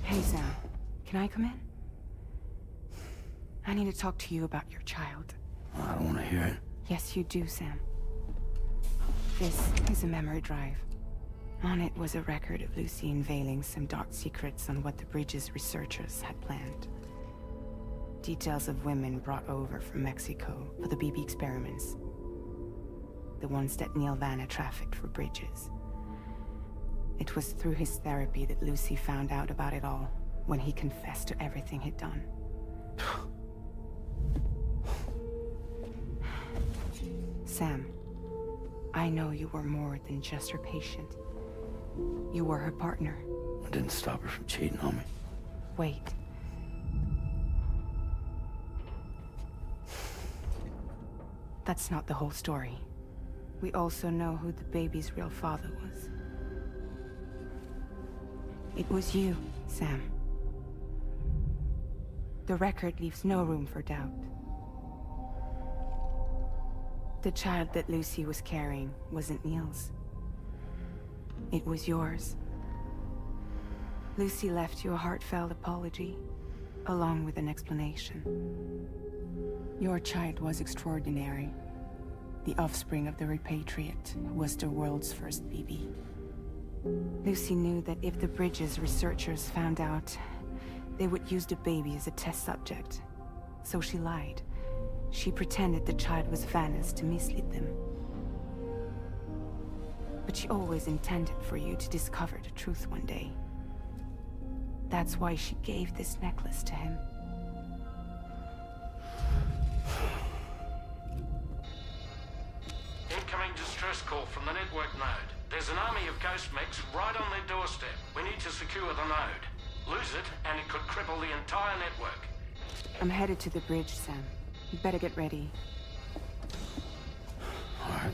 Hey, Sam. Can I come in? I need to talk to you about your child. I don't want to hear it. Yes, you do, Sam. This is a memory drive. On it was a record of Lucy unveiling some dark secrets on what the Bridges researchers had planned. Details of women brought over from Mexico for the BB experiments. The ones that Neil Vanna trafficked for Bridges. It was through his therapy that Lucy found out about it all, when he confessed to everything he'd done. Sam, I know you were more than just her patient. You were her partner. I didn't stop her from cheating on me. Wait. That's not the whole story. We also know who the baby's real father was. It was you, Sam. The record leaves no room for doubt. The child that Lucy was carrying wasn't Neil's. It was yours. Lucy left you a heartfelt apology, along with an explanation. Your child was extraordinary. The offspring of the repatriate, who was the world's first BB. Lucy knew that if the Bridges researchers found out, they would use the baby as a test subject. So she lied. She pretended the child was Vanna's to mislead them. But she always intended for you to discover the truth one day. That's why she gave this necklace to him. Incoming distress call from the network node. There's an army of ghost mechs right on their doorstep. We need to secure the node. Lose it, and it could cripple the entire network. I'm headed to the bridge, Sam. You better get ready. All right.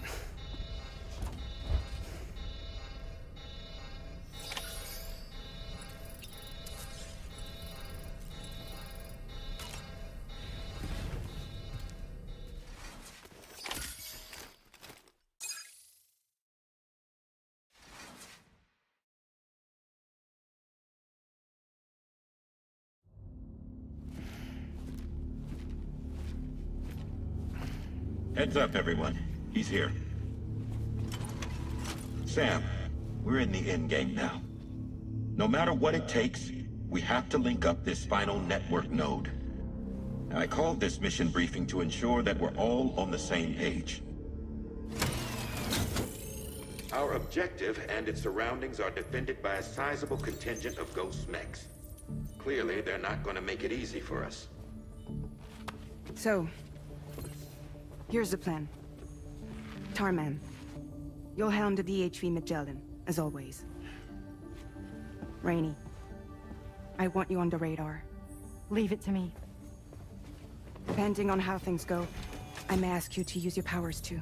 Heads up, everyone. He's here. Sam, we're in the endgame now. No matter what it takes, we have to link up this final network node. I called this mission briefing to ensure that we're all on the same page. Our objective and its surroundings are defended by a sizable contingent of ghost mechs. Clearly, they're not going to make it easy for us. So, here's the plan. Tarman, you'll helm the DHV Magellan, as always. Rainey, I want you on the radar. Leave it to me. Depending on how things go, I may ask you to use your powers too.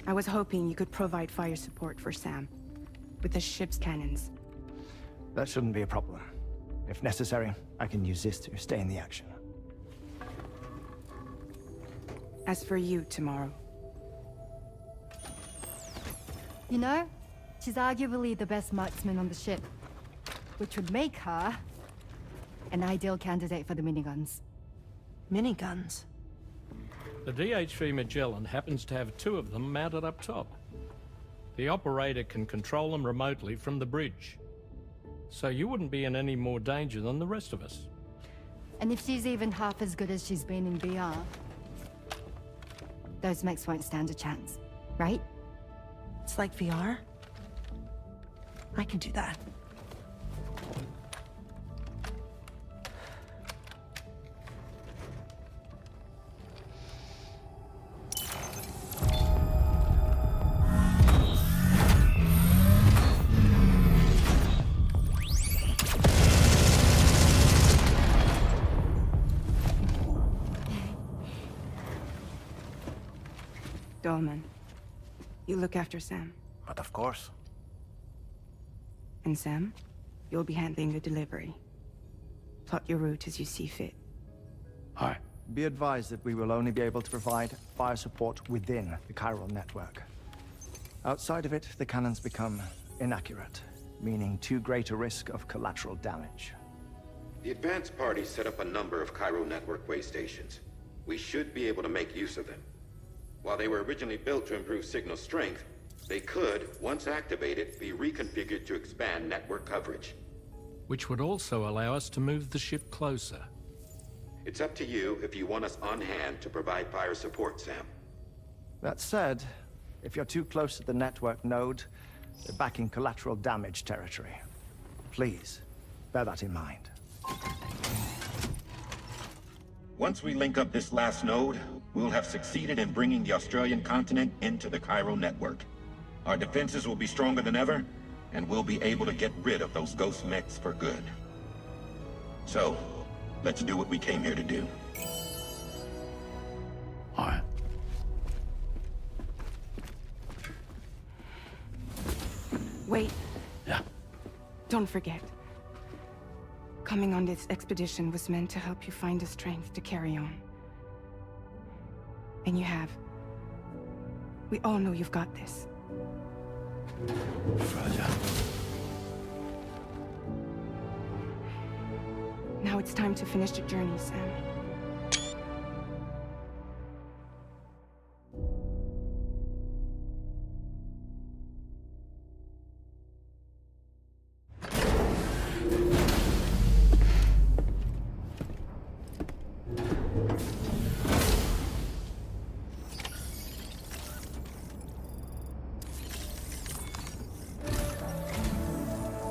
I was hoping you could provide fire support for Sam, with the ship's cannons. That shouldn't be a problem. If necessary, I can use this to stay in the action. As for you, tomorrow. You know, she's arguably the best marksman on the ship, which would make her an ideal candidate for the miniguns. Miniguns? The DHV Magellan happens to have 2 of them mounted up top. The operator can control them remotely from the bridge. So you wouldn't be in any more danger than the rest of us. And if she's even half as good as she's been in VR, those mechs won't stand a chance, right? It's like VR? I can do that. Dolman, you look after Sam. But of course. And Sam, you'll be handling the delivery. Plot your route as you see fit. Hi. Be advised that we will only be able to provide fire support within the chiral network. Outside of it, the cannons become inaccurate, meaning too great a risk of collateral damage. The advanced party set up a number of chiral network way stations. We should be able to make use of them. While they were originally built to improve signal strength, they could, once activated, be reconfigured to expand network coverage. Which would also allow us to move the ship closer. It's up to you if you want us on hand to provide fire support, Sam. That said, if you're too close to the network node, they're back in collateral damage territory. Please, bear that in mind. Once we link up this last node, we'll have succeeded in bringing the Australian continent into the chiral network. Our defenses will be stronger than ever, and we'll be able to get rid of those ghost mechs for good. So, let's do what we came here to do. All right. Wait. Yeah. Don't forget. Coming on this expedition was meant to help you find the strength to carry on. And you have. We all know you've got this. Fragile. Now it's time to finish the journey, Sam.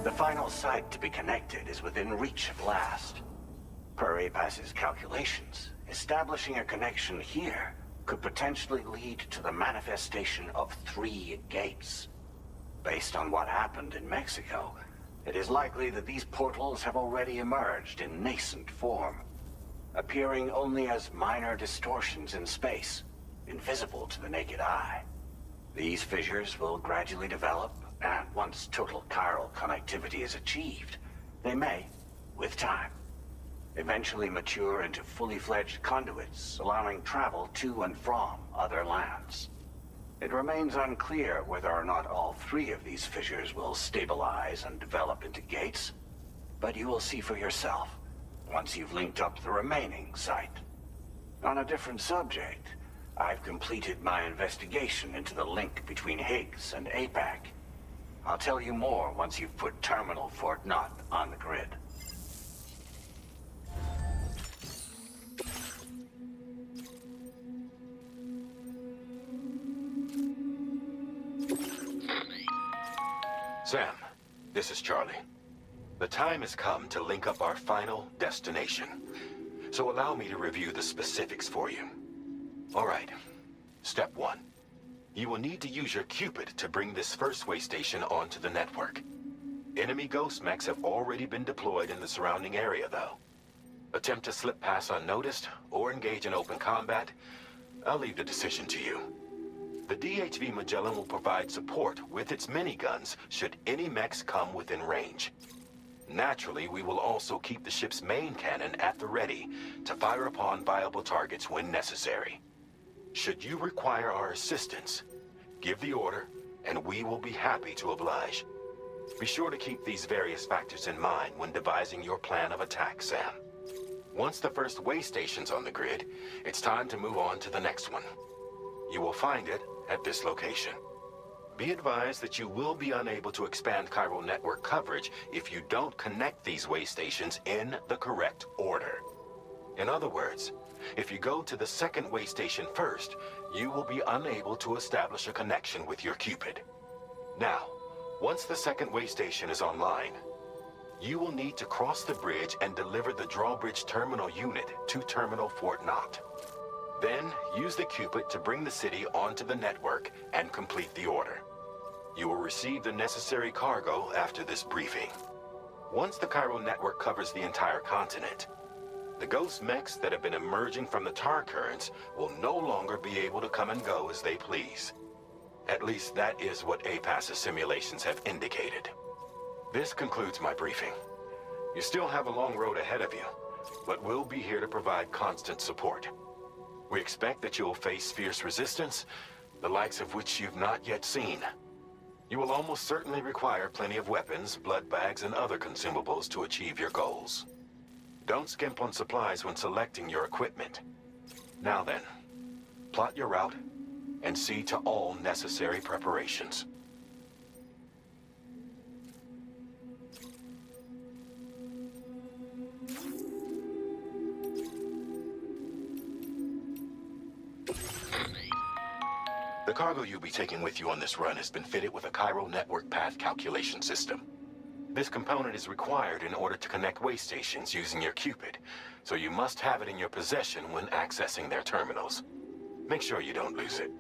The final site to be connected is within reach of last. Per APAS's calculations, establishing a connection here could potentially lead to the manifestation of 3 gates. Based on what happened in Mexico, it is likely that these portals have already emerged in nascent form, appearing only as minor distortions in space, invisible to the naked eye. These fissures will gradually develop, and once total chiral connectivity is achieved, they may, with time, eventually mature into fully fledged conduits, allowing travel to and from other lands. It remains unclear whether or not all 3 of these fissures will stabilize and develop into gates, but you will see for yourself once you've linked up the remaining site. On a different subject, I've completed my investigation into the link between Higgs and APAC. I'll tell you more once you've put Terminal Fort Knott on the grid. Sam, this is Charlie. The time has come to link up our final destination. So allow me to review the specifics for you. All right. Step 1. You will need to use your Cupid to bring this first way station onto the network. Enemy ghost mechs have already been deployed in the surrounding area, though. Attempt to slip past unnoticed or engage in open combat, I'll leave the decision to you. The DHV Magellan will provide support with its miniguns should any mechs come within range. Naturally, we will also keep the ship's main cannon at the ready to fire upon viable targets when necessary. Should you require our assistance, give the order, and we will be happy to oblige. Be sure to keep these various factors in mind when devising your plan of attack, Sam. Once the first way station's on the grid, it's time to move on to the next one. You will find it at this location. Be advised that you will be unable to expand chiral network coverage if you don't connect these way stations in the correct order. In other words, if you go to the second way station first, you will be unable to establish a connection with your Cupid. Now, once the second way station is online, you will need to cross the bridge and deliver the drawbridge terminal unit to Terminal Fort Knott. Then, use the Cupid to bring the city onto the network and complete the order. You will receive the necessary cargo after this briefing. Once the chiral network covers the entire continent, the ghost mechs that have been emerging from the tar currents will no longer be able to come and go as they please. At least that is what APAS's simulations have indicated. This concludes my briefing. You still have a long road ahead of you, but we'll be here to provide constant support. We expect that you will face fierce resistance, the likes of which you've not yet seen. You will almost certainly require plenty of weapons, blood bags, and other consumables to achieve your goals. Don't skimp on supplies when selecting your equipment. Now then, plot your route and see to all necessary preparations. The cargo you'll be taking with you on this run has been fitted with a chiral network path calculation system. This component is required in order to connect way stations using your Cupid, so you must have it in your possession when accessing their terminals. Make sure you don't lose it.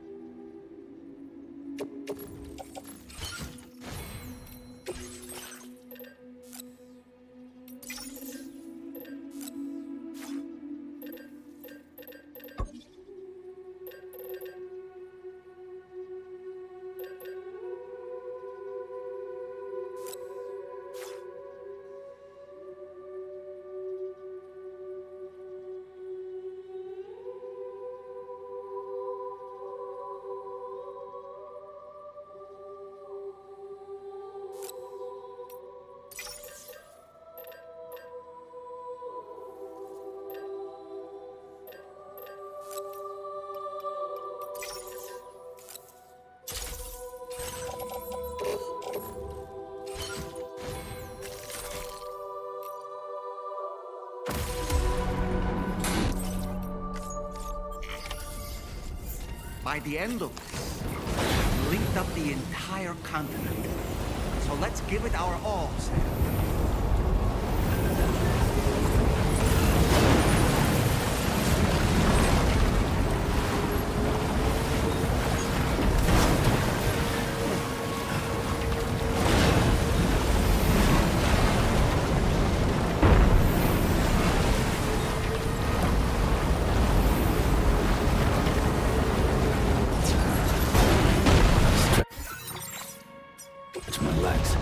By the end of this, we've linked up the entire continent. So let's give it our all, Sam. It's my legs.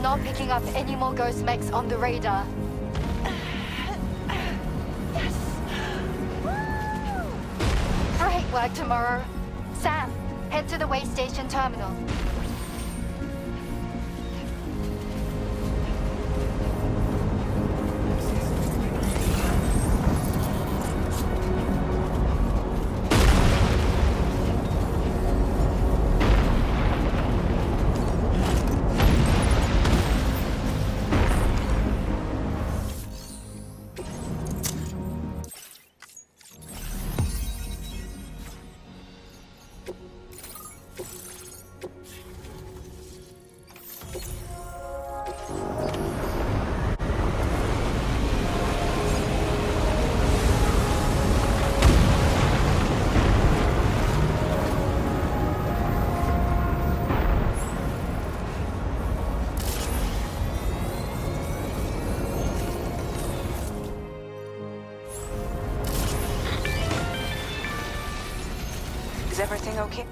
Not picking up any more ghost mechs on the radar. Yes! Great work tomorrow. Sam, head to the way station terminal. Is everything okay?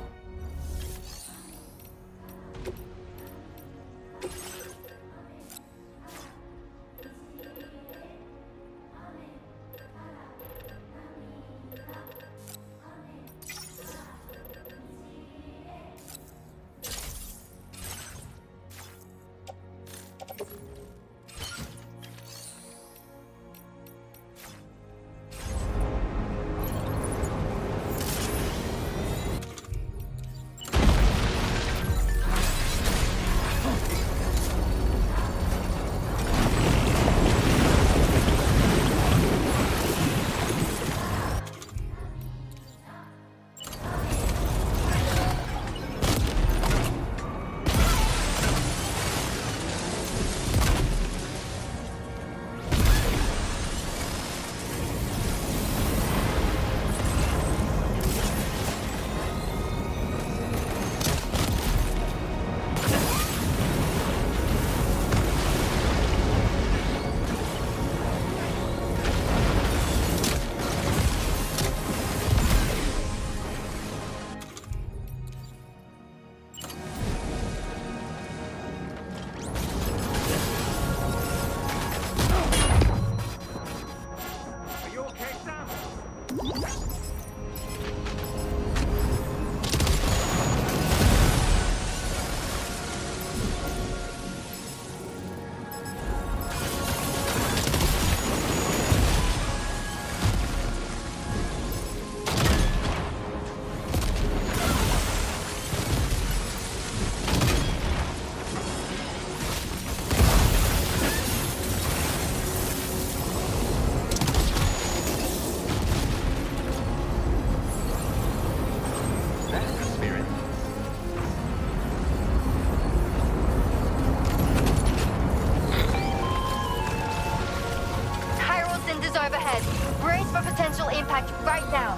bridges overhead. Brace for potential impact right now.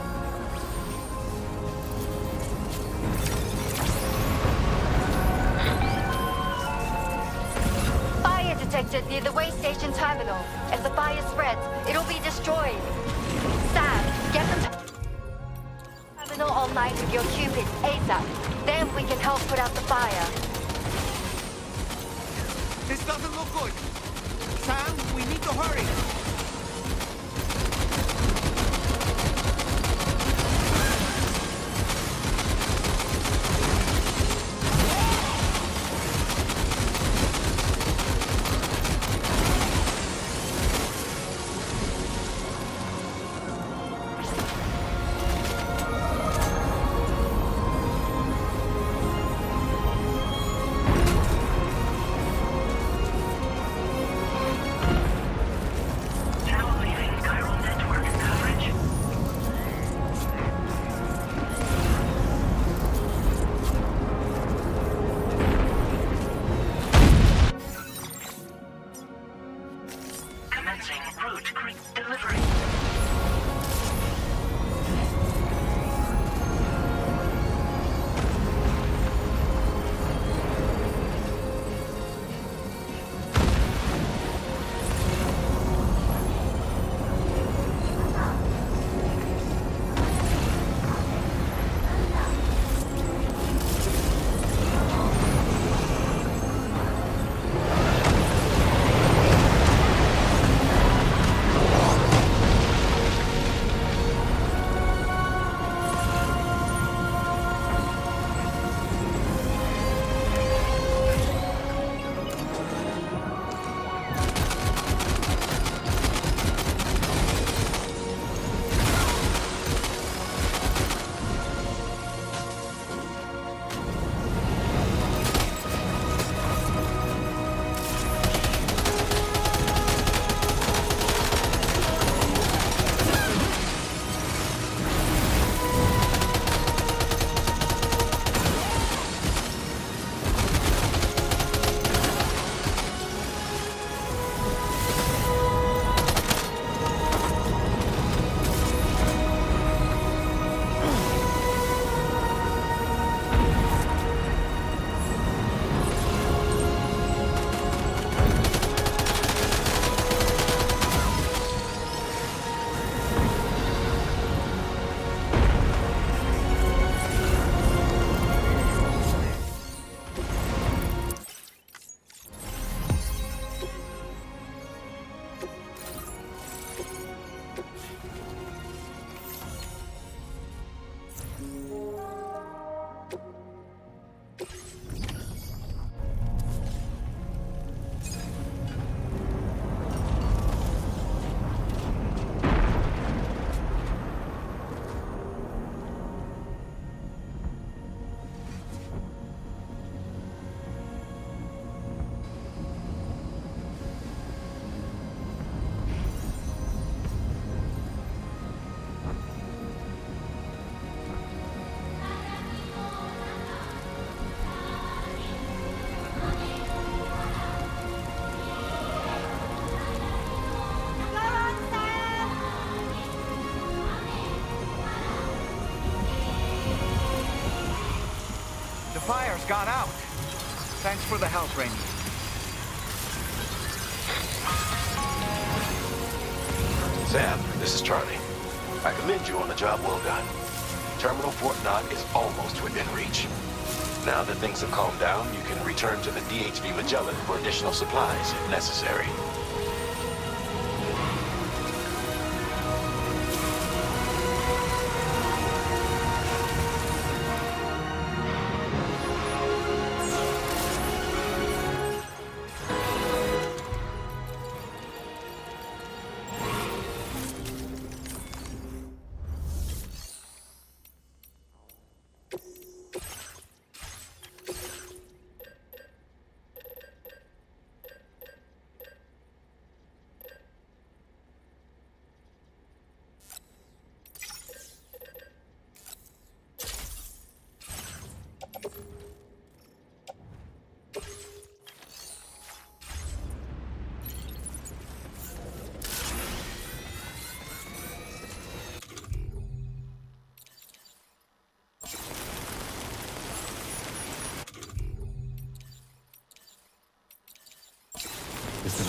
Fire detected near the way station terminal. As the fire spreads, it'll be destroyed. Sam, get them terminal online with your Cupid ASAP. Then we can help put out the fire. This doesn't look good. Sam, we need to hurry. fire's gone out. Thanks for the help, Rainy. Sam, this is Charlie. I commend you on a job well done. Terminal Fort Knott is almost within reach. Now that things have calmed down, you can return to the DHV Magellan for additional supplies if necessary.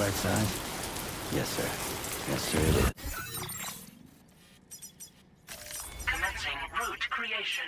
right side? Yes, sir. Yes, sir, it is. Commencing route creation.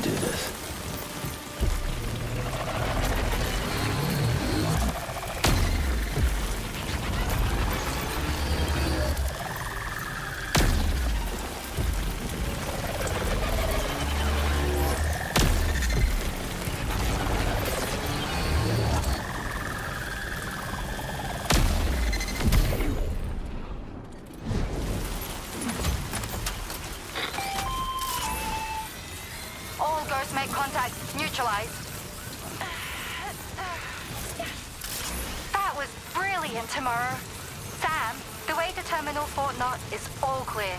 do this. All Ghost make contact. Neutralize. That was brilliant, Tomorrow. Sam, the way to Terminal Fort Knot is all clear.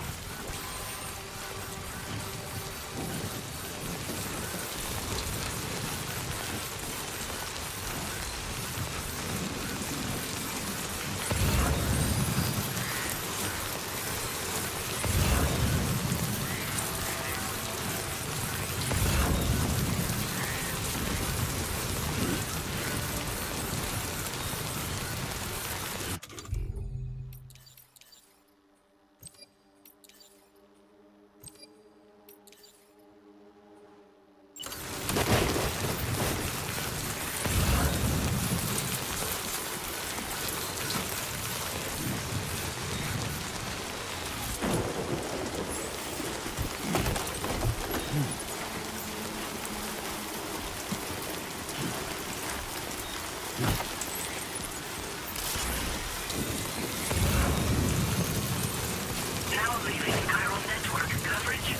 Now leaving chiral network coverage.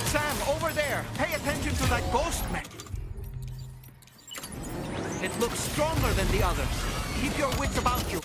Sam, over there! Pay attention to that ghost man! It looks stronger than the others. Keep your wits about you.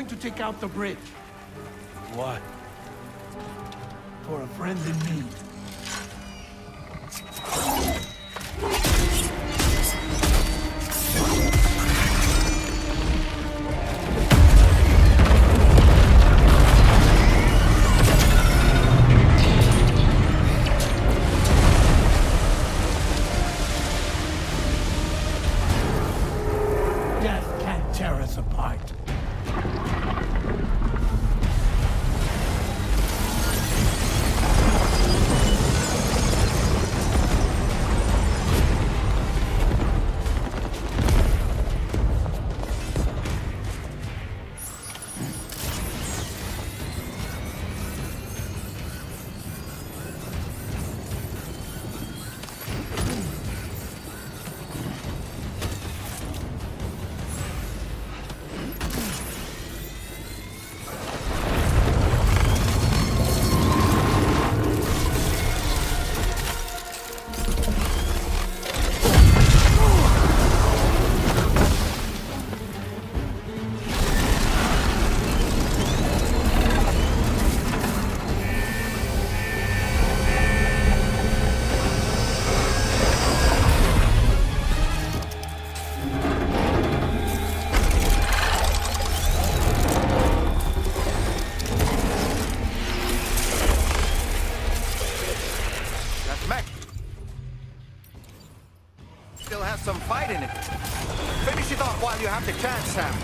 to take out the bridge. Why? For a friend in need. Death can't tear us apart. That mech still has some fight in it. Finish it off while you have the chance, Sam.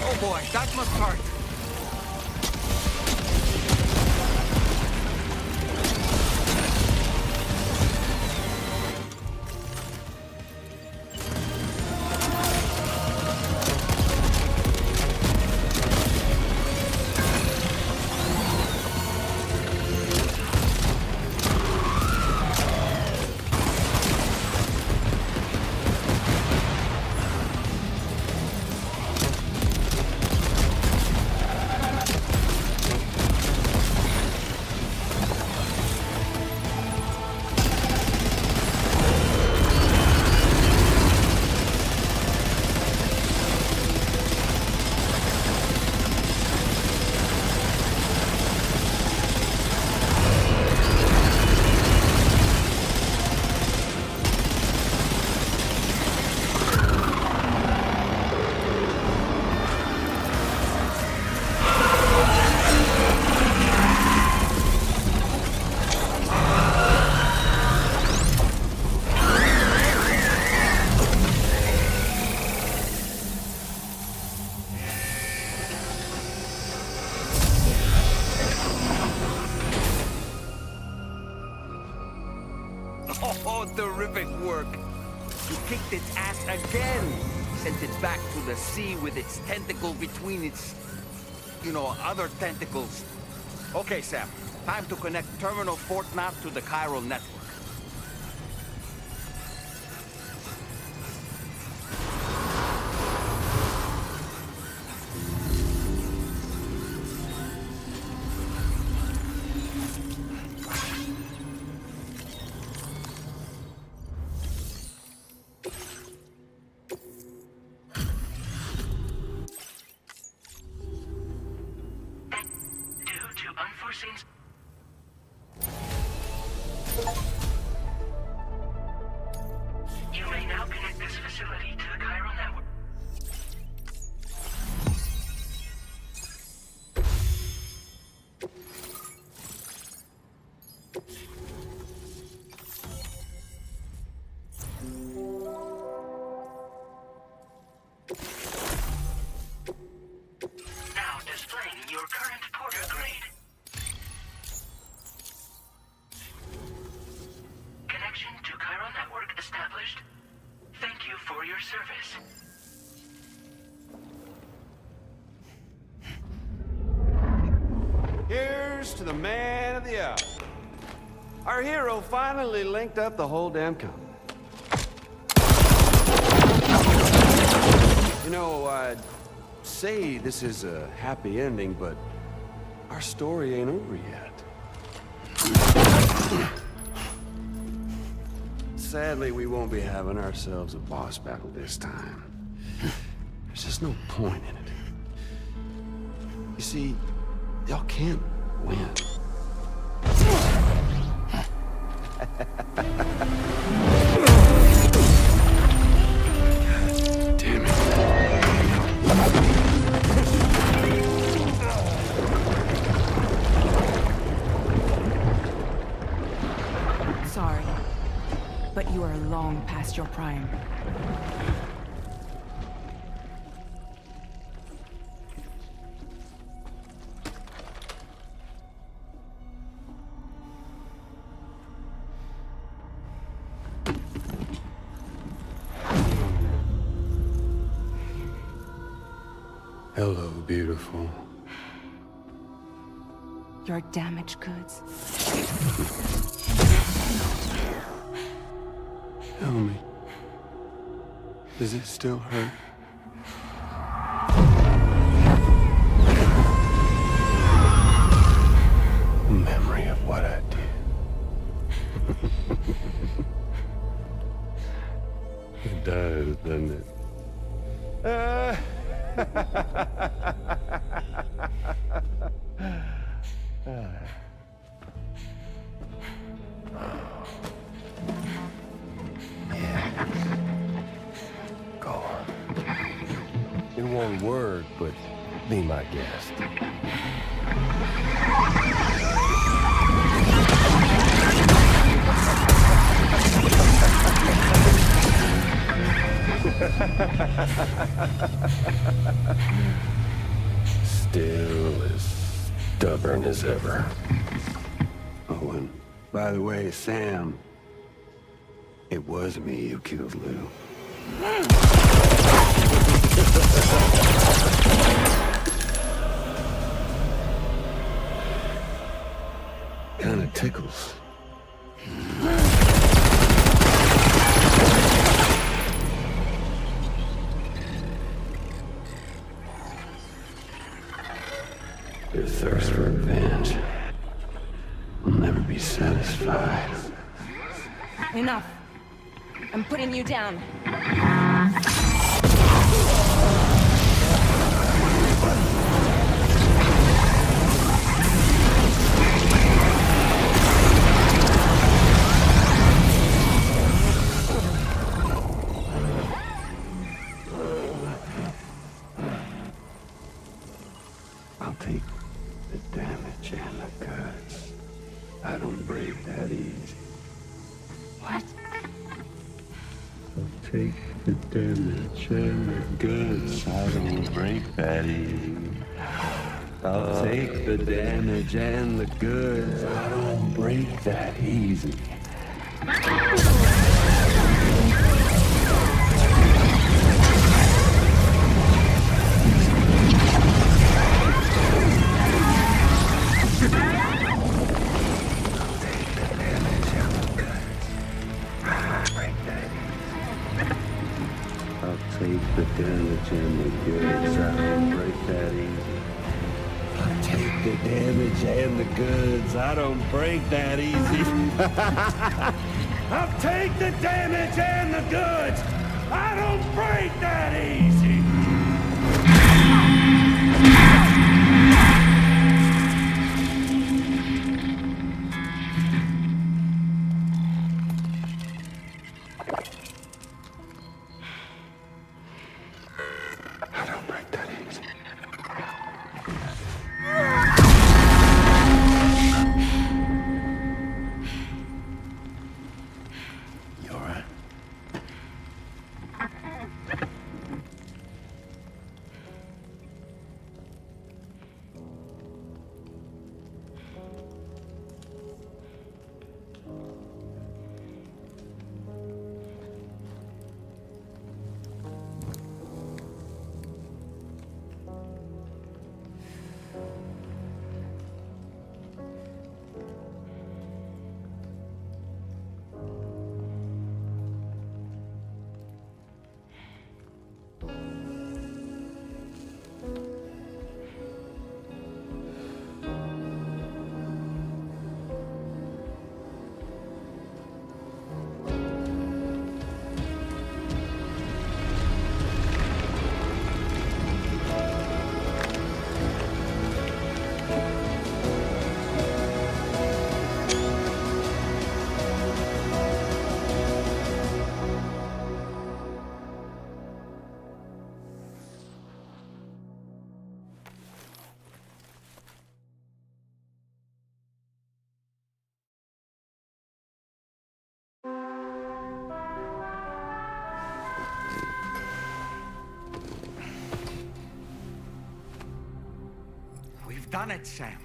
Oh boy, that must hurt. Oh, terrific work. You kicked its ass again. Sent it back to the sea with its tentacle between its, other tentacles. Okay, Sam. Time to connect Terminal Fort Nav to the chiral network. Due to unforeseen... You may now connect this facility to the chiral network. Now displaying your Cheers to the man of the hour. Our hero finally linked up the whole damn company. You know, I'd say this is a happy ending, but our story ain't over yet. Sadly, we won't be having ourselves a boss battle this time. There's just no point in it. You see, y'all can't win. Damn it. Sorry, but you are long past your prime. Hello, beautiful. Your damaged goods. Tell me, does it still hurt? Memory of what I did. It does, doesn't it? Go on. In one word, but be my guest. Still as stubborn as ever. Oh, and by the way, Sam, it was me who killed Lou. Kinda tickles. Your thirst for revenge will never be satisfied. Enough. I'm putting you down. I'll take the damage and the goods. I don't break that easy. What? I'll take the damage and the goods. I don't break that easy. I'll take the damage and the goods. I don't break that easy. Take the damage and the goods. I don't break that easy. I'll take the damage and the goods. I don't break that easy. I'll take the damage and the goods. I don't break that easy. done it, Sam.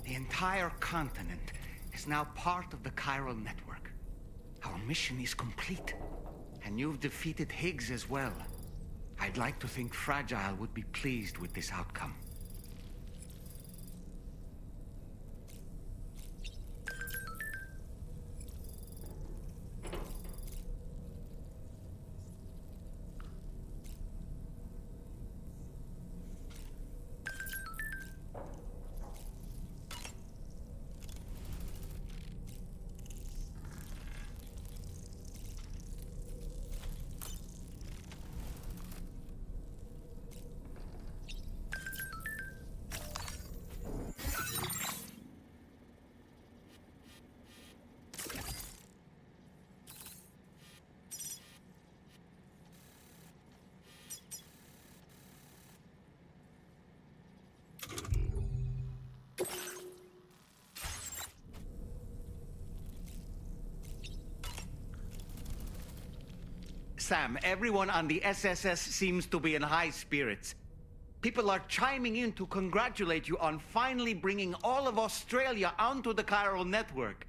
The entire continent is now part of the chiral network. Our mission is complete. And you've defeated Higgs as well. I'd like to think Fragile would be pleased with this outcome. Sam, everyone on the SSS seems to be in high spirits. People are chiming in to congratulate you on finally bringing all of Australia onto the chiral network.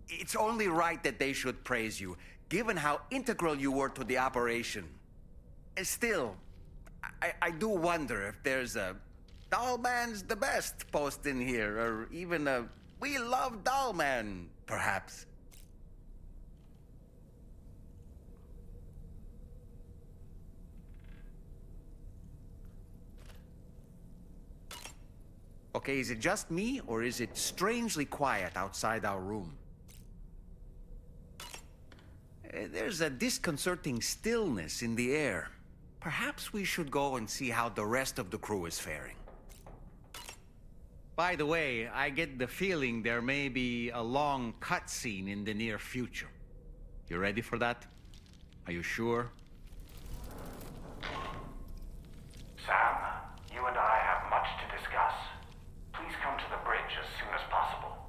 It's only right that they should praise you, given how integral you were to the operation. Still, I do wonder if there's a Dollman's the best post in here, or even a We Love Dollman, perhaps. Okay, is it just me, or is it strangely quiet outside our room? There's a disconcerting stillness in the air. Perhaps we should go and see how the rest of the crew is faring. By the way, I get the feeling there may be a long cutscene in the near future. You ready for that? Are you sure? Sam, you and I have much to discuss. Please come to the bridge as soon as possible.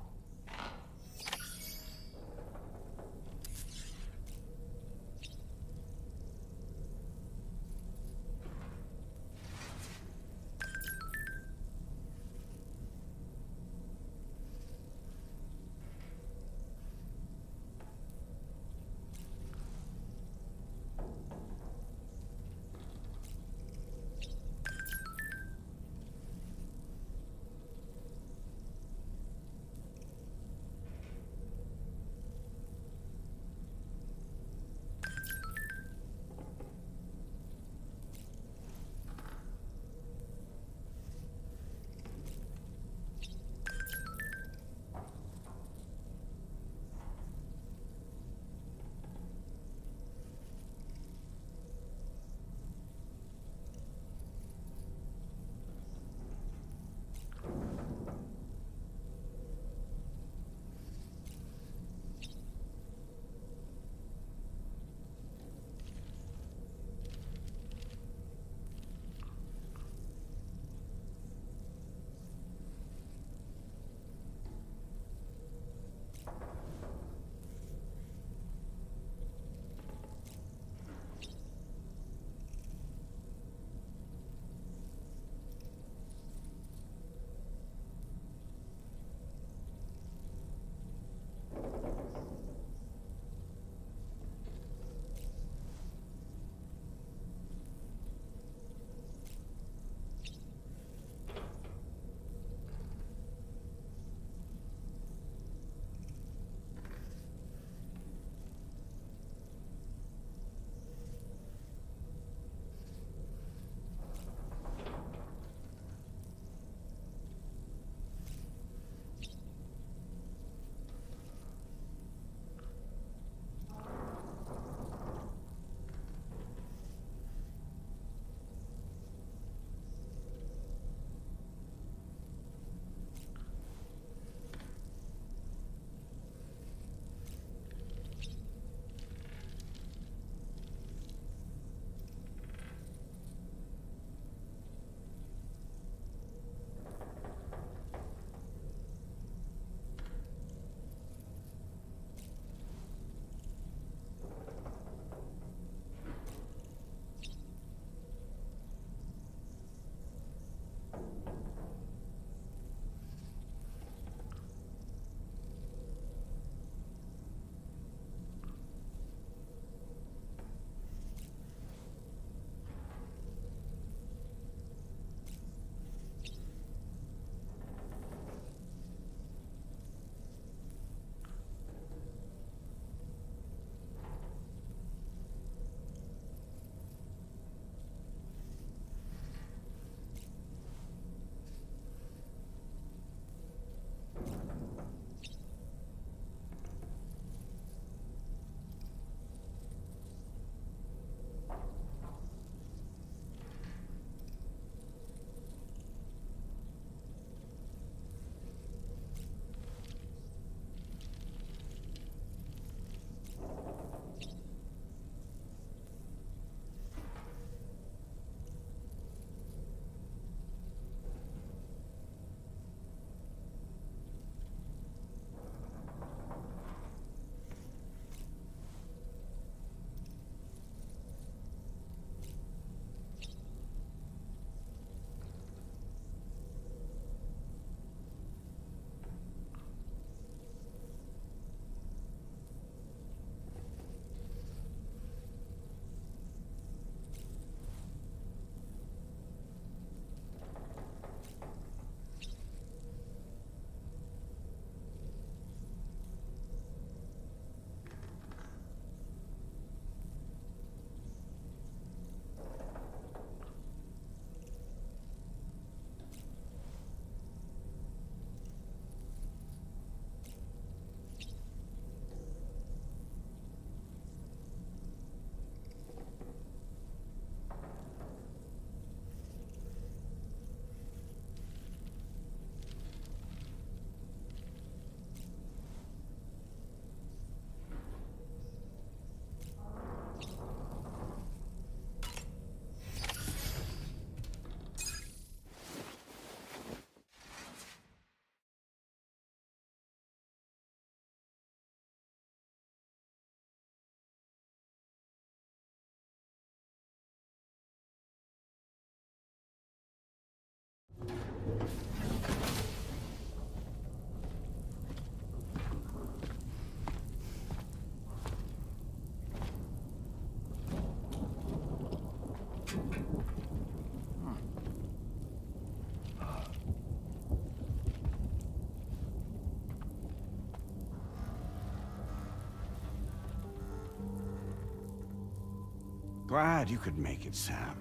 Glad you could make it, Sam.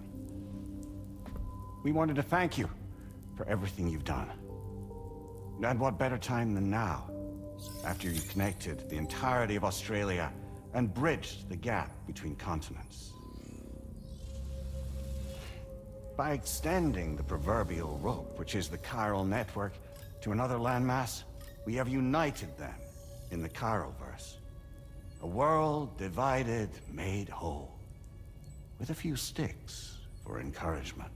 We wanted to thank you for everything you've done. And what better time than now, after you connected the entirety of Australia and bridged the gap between continents. By extending the proverbial rope, which is the chiral network, to another landmass, we have united them in the Chiralverse. A world divided, made whole. With a few sticks for encouragement.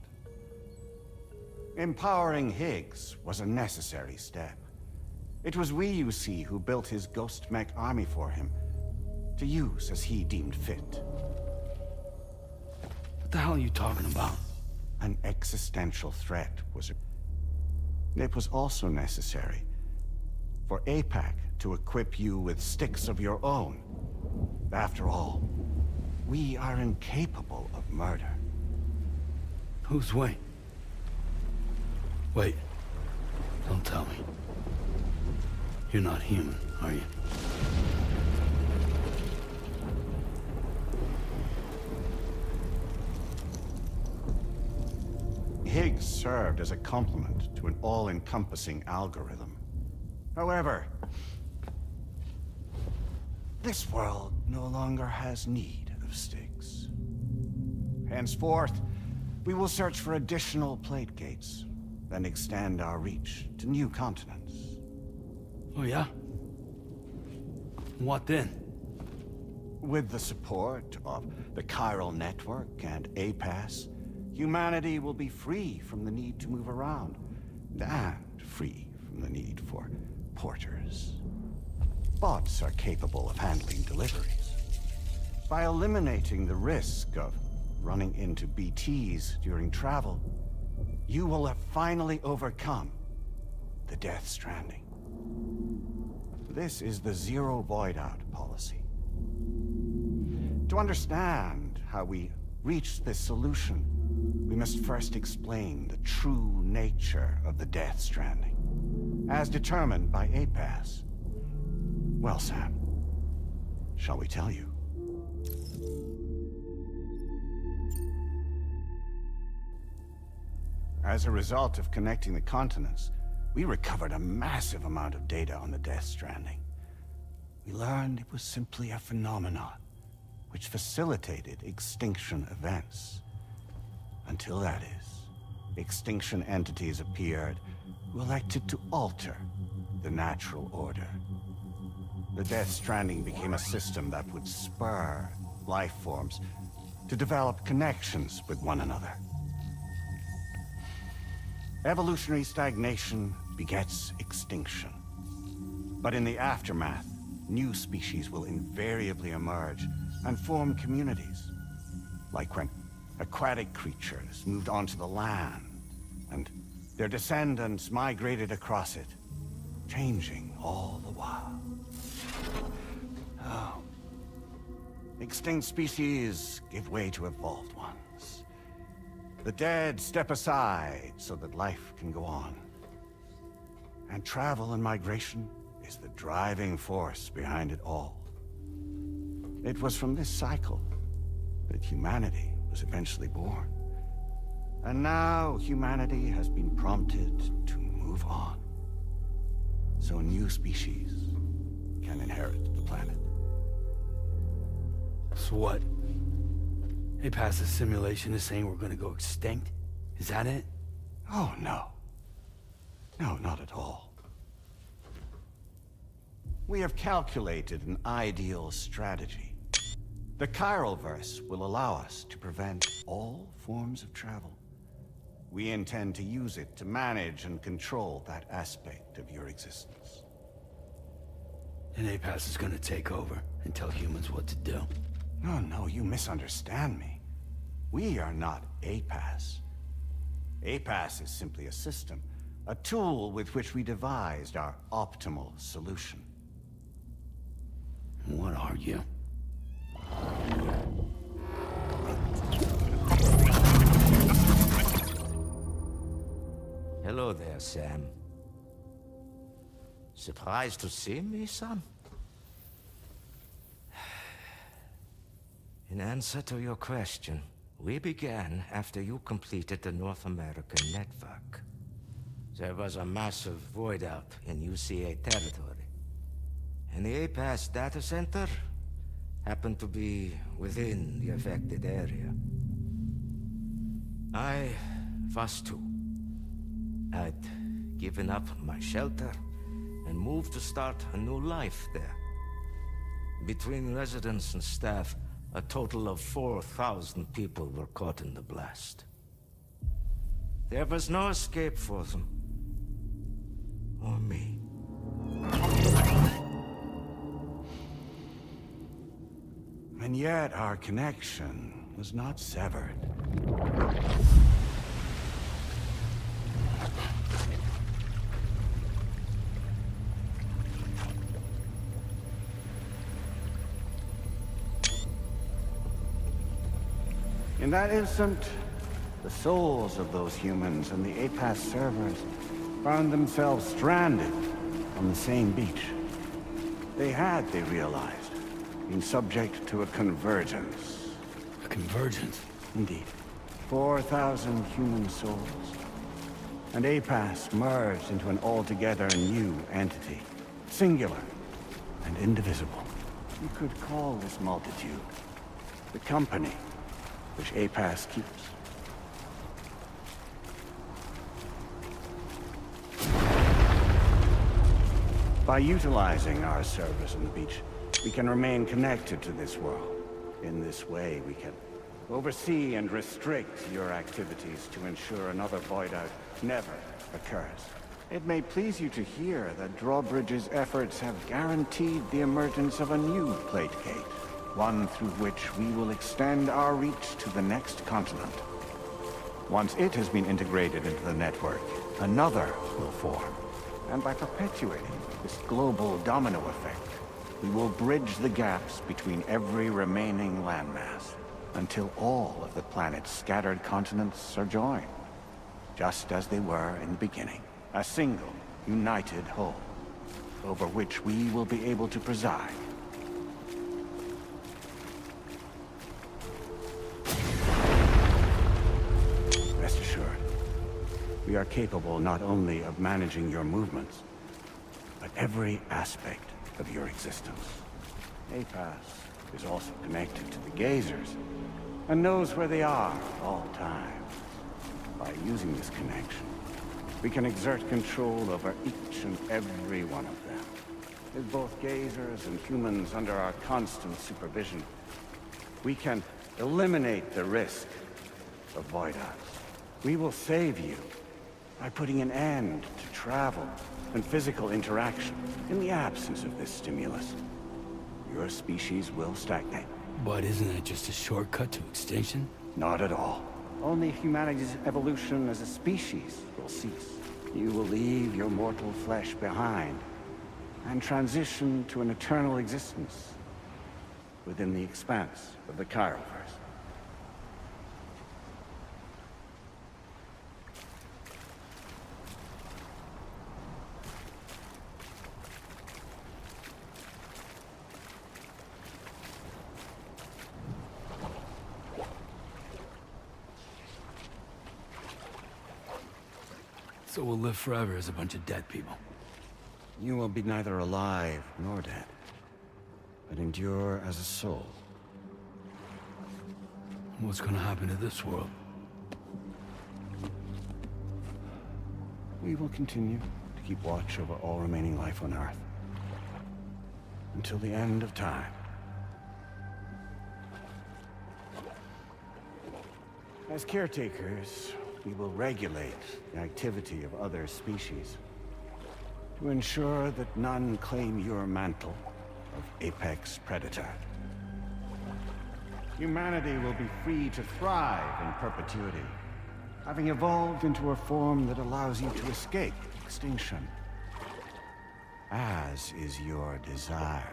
Empowering Higgs was a necessary step. It was we, you see, who built his ghost mech army for him, to use as he deemed fit. What the hell are you talking about? An existential threat was... It was also necessary for APAC to equip you with sticks of your own. After all, we are incapable of murder. Who's Wayne? Wait. Don't tell me. You're not human, are you? Higgs served as a complement to an all-encompassing algorithm. However, this world no longer has need of sticks. Henceforth, we will search for additional plate gates, then extend our reach to new continents. Oh yeah? What then? With the support of the chiral network and APAS, humanity will be free from the need to move around, and free from the need for porters. Bots are capable of handling deliveries. By eliminating the risk of running into BTs during travel, you will have finally overcome the Death Stranding. This is the Zero Void-Out policy. To understand how we reached this solution, we must first explain the true nature of the Death Stranding, as determined by APAS. Well, Sam, shall we tell you? As a result of connecting the continents, we recovered a massive amount of data on the Death Stranding. We learned it was simply a phenomenon which facilitated extinction events. Until that is, extinction entities appeared who elected to alter the natural order. The Death Stranding became a system that would spur life forms to develop connections with one another. Evolutionary stagnation begets extinction. But in the aftermath, new species will invariably emerge and form communities. Like when aquatic creatures moved onto the land, and their descendants migrated across it, changing all the while. Oh. Extinct species give way to evolved ones. The dead step aside so that life can go on. And travel and migration is the driving force behind it all. It was from this cycle that humanity was eventually born. And now humanity has been prompted to move on. So new species can inherit the planet. So what? They passed a simulation is saying we're gonna go extinct? Is that it? Oh, no. No, not at all. We have calculated an ideal strategy. The Chiralverse will allow us to prevent all forms of travel. We intend to use it to manage and control that aspect of your existence. And APAS is gonna take over and tell humans what to do. No, no, you misunderstand me. We are not APAS. APAS is simply a system A tool with which we devised our optimal solution. What are you? Hello there, Sam. Surprised to see me, son? In answer to your question, we began after you completed the North American network. There was a massive void out in UCA territory. And the APAS data center happened to be within the affected area. I was too. I'd given up my shelter and moved to start a new life there. Between residents and staff, a total of 4,000 people were caught in the blast. There was no escape for them. Or me. And yet our connection was not severed. In that instant, the souls of those humans and the APAS servers found themselves stranded on the same beach. They had, they realized, been subject to a convergence. A convergence? Indeed. 4,000 human souls. And APAS merged into an altogether new entity. Singular and indivisible. You could call this multitude the company which APAS keeps. By utilizing our service on the beach, we can remain connected to this world. In this way, we can oversee and restrict your activities to ensure another void out never occurs. It may please you to hear that Drawbridge's efforts have guaranteed the emergence of a new plate gate, one through which we will extend our reach to the next continent. Once it has been integrated into the network, another will form. And by perpetuating this global domino effect, we will bridge the gaps between every remaining landmass until all of the planet's scattered continents are joined, just as they were in the beginning. A single, united whole, over which we will be able to preside. Rest assured, we are capable not only of managing your movements, but every aspect of your existence. APAS is also connected to the Gazers, and knows where they are at all times. By using this connection, we can exert control over each and every one of them. With both Gazers and humans under our constant supervision, we can eliminate the risk of void outs. We will save you by putting an end to travel and physical interaction. In the absence of this stimulus, your species will stagnate. But isn't that just a shortcut to extinction? Not at all. Only humanity's evolution as a species will cease. You will leave your mortal flesh behind and transition to an eternal existence within the expanse of the Chiroverse. So we'll live forever as a bunch of dead people. You will be neither alive nor dead, but endure as a soul. What's gonna happen to this world? We will continue to keep watch over all remaining life on Earth. Until the end of time. As caretakers, we will regulate the activity of other species to ensure that none claim your mantle of apex predator. Humanity will be free to thrive in perpetuity, having evolved into a form that allows you to escape extinction. As is your desire.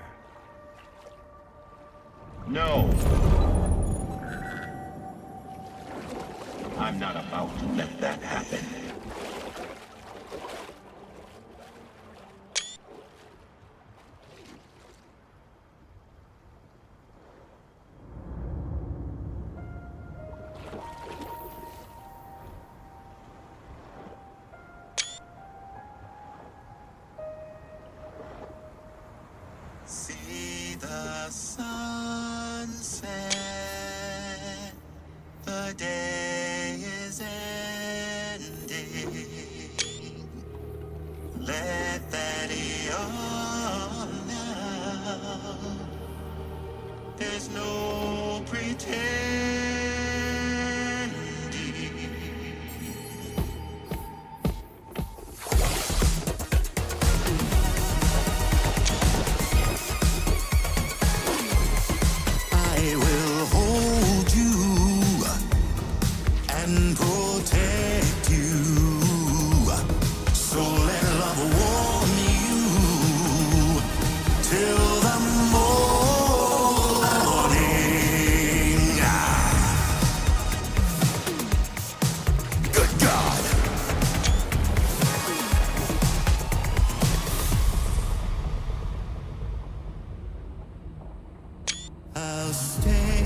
No! I'm not about to let that happen. See the sunset, the day is ending. Let that yawn now. There's no pretending. I will hold you and protect you. So let love warm you till the morning. Good God. I'll stay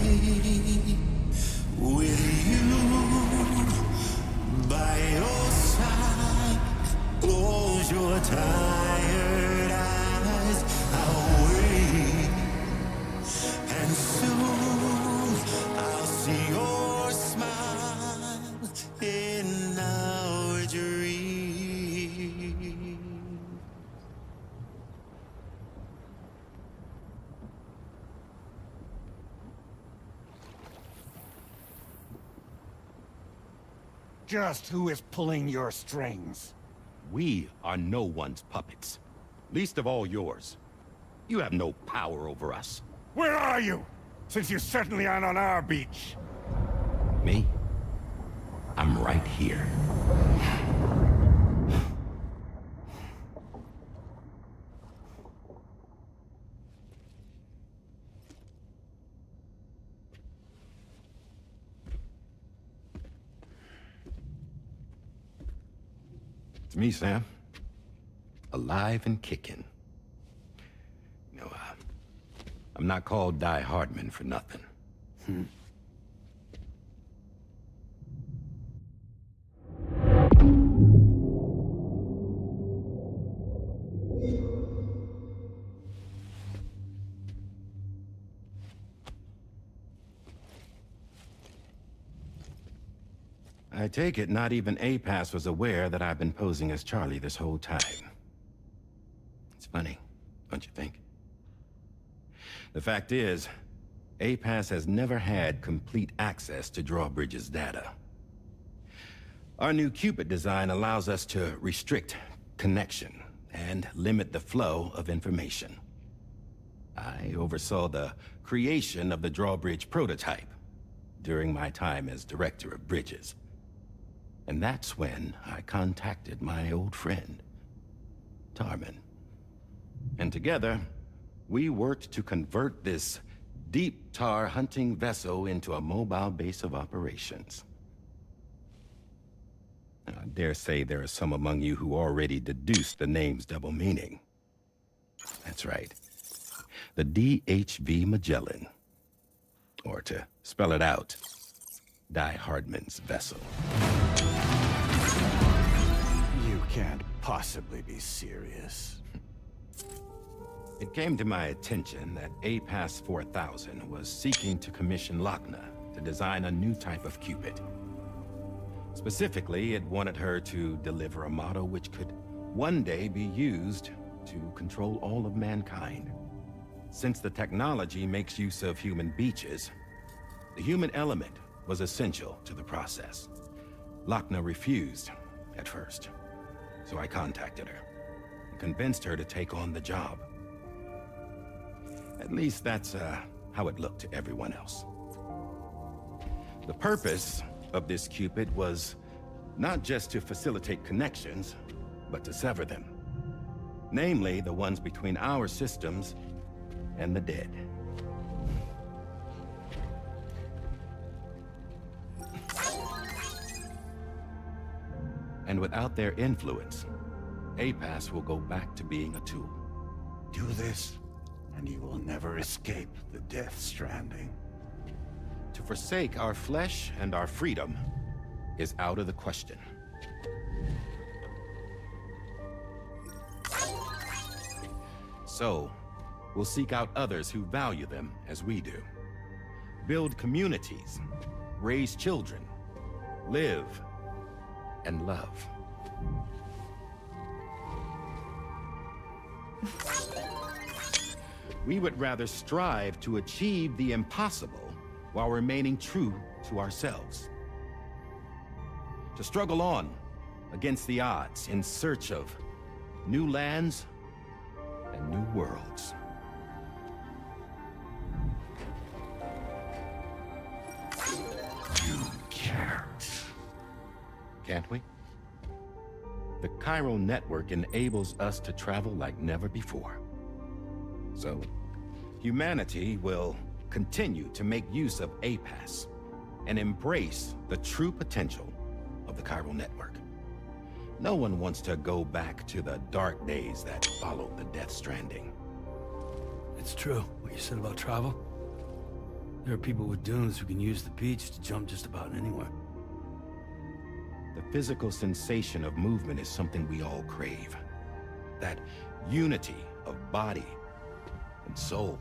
with you by your side. Close your tired eyes. I'll wait, and soon I'll see your smile in our dream. Just who is pulling your strings? We are no one's puppets. Least of all yours. You have no power over us. Where are you? Since you certainly aren't on our beach. Me? I'm right here. It's me, Sam. Alive and kicking. No, I'm not called Die Hardman for nothing. I take it not even APAS was aware that I've been posing as Charlie this whole time. It's funny, don't you think? The fact is, APAS has never had complete access to Drawbridge's data. Our new Cupid design allows us to restrict connection and limit the flow of information. I oversaw the creation of the Drawbridge prototype during my time as Director of Bridges. And that's when I contacted my old friend, Tarman. And together, we worked to convert this deep tar hunting vessel into a mobile base of operations. I dare say there are some among you who already deduced the name's double meaning. That's right. The DHV Magellan. Or to spell it out, Die Hardman's vessel. You can't possibly be serious. It came to my attention that APAS 4000 was seeking to commission Lochna to design a new type of Cupid. Specifically, it wanted her to deliver a model which could one day be used to control all of mankind. Since the technology makes use of human beaches, the human element was essential to the process. Lochna refused at first, so I contacted her and convinced her to take on the job. At least that's how it looked to everyone else. The purpose of this Cupid was Not just to facilitate connections, but to sever them. Namely, the ones between our systems and the dead. And without their influence, APAS will go back to being a tool. Do this, and you will never escape the Death Stranding. To forsake our flesh and our freedom is out of the question. So, we'll seek out others who value them as we do. Build communities, raise children, live, and love. We would rather strive to achieve the impossible while remaining true to ourselves. To struggle on against the odds in search of new lands and new worlds. You can't. Can't we? The chiral network enables us to travel like never before. So, humanity will continue to make use of APAS and embrace the true potential of the chiral network. No one wants to go back to the dark days that followed the Death Stranding. It's true, what you said about travel. There are people with dunes who can use the beach to jump just about anywhere. The physical sensation of movement is something we all crave. That unity of body and soul.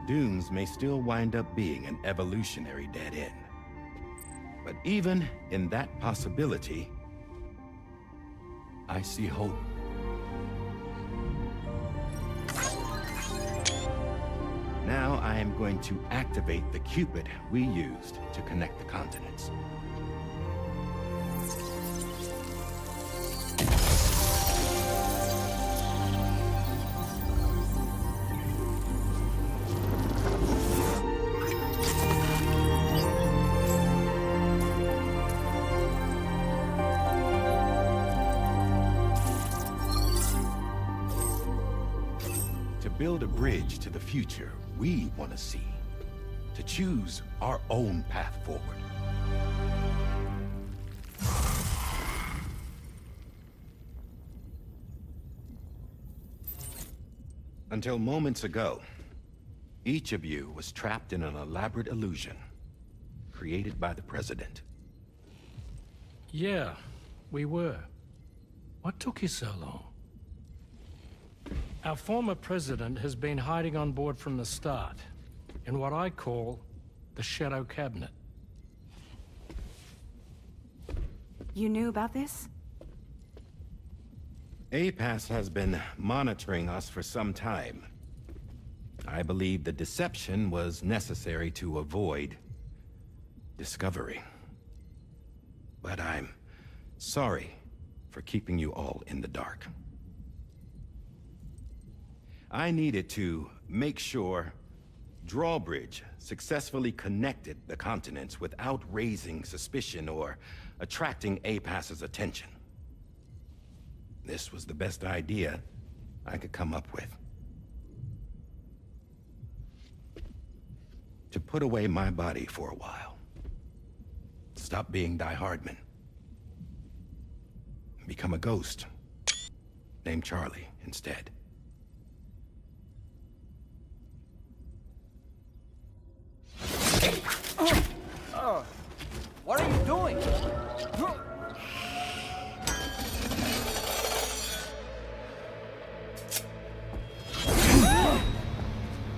Dunes may still wind up being an evolutionary dead end. But even in that possibility, I see hope. Now I am going to activate the Cupid we used to connect the continents. To build a bridge to the future we want to see. To choose our own path forward. Until moments ago, each of you was trapped in an elaborate illusion created by the President. Yeah, we were. What took you so long? Our former president has been hiding on board from the start, in what I call the Shadow Cabinet. You knew about this? APAS has been monitoring us for some time. I believe the deception was necessary to avoid discovery. But I'm sorry for keeping you all in the dark. I needed to make sure Drawbridge successfully connected the continents without raising suspicion or attracting APAS's attention. This was the best idea I could come up with. To put away my body for a while. Stop being Die Hardman. Become a ghost. Named Charlie instead. What are you doing?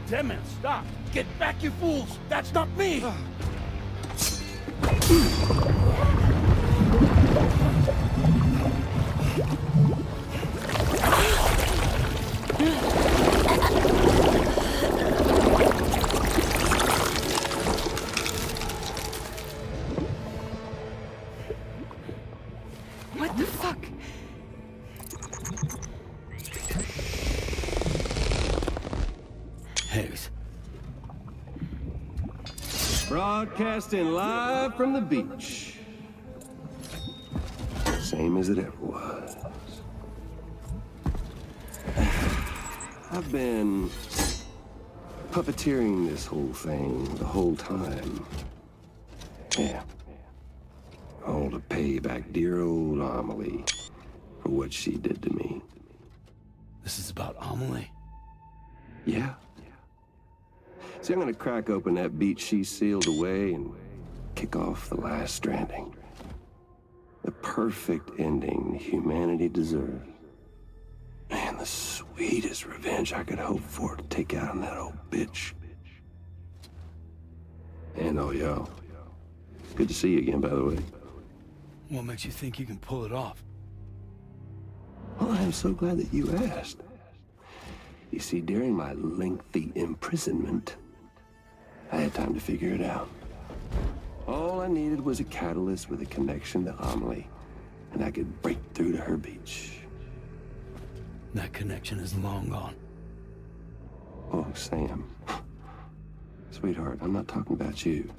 Damn it, stop! Get back, you fools! That's not me! What the fuck? Higgs. Broadcasting live from the beach. Same as it ever was. I've been puppeteering this whole thing the whole time. Yeah. All to pay back dear old Amelie for what she did to me. This is about Amelie? Yeah. See, I'm gonna crack open that beach she sealed away and kick off the last stranding. The perfect ending humanity deserves. Man, the sweetest revenge I could hope for to take out on that old bitch. And oh, y'all. Good to see you again, by the way. What makes you think you can pull it off? Well, I'm so glad that you asked. You see, during my lengthy imprisonment, I had time to figure it out. All I needed was a catalyst with a connection to Amelie, and I could break through to her beach. That connection is long gone. Oh, Sam. Sweetheart, I'm not talking about you.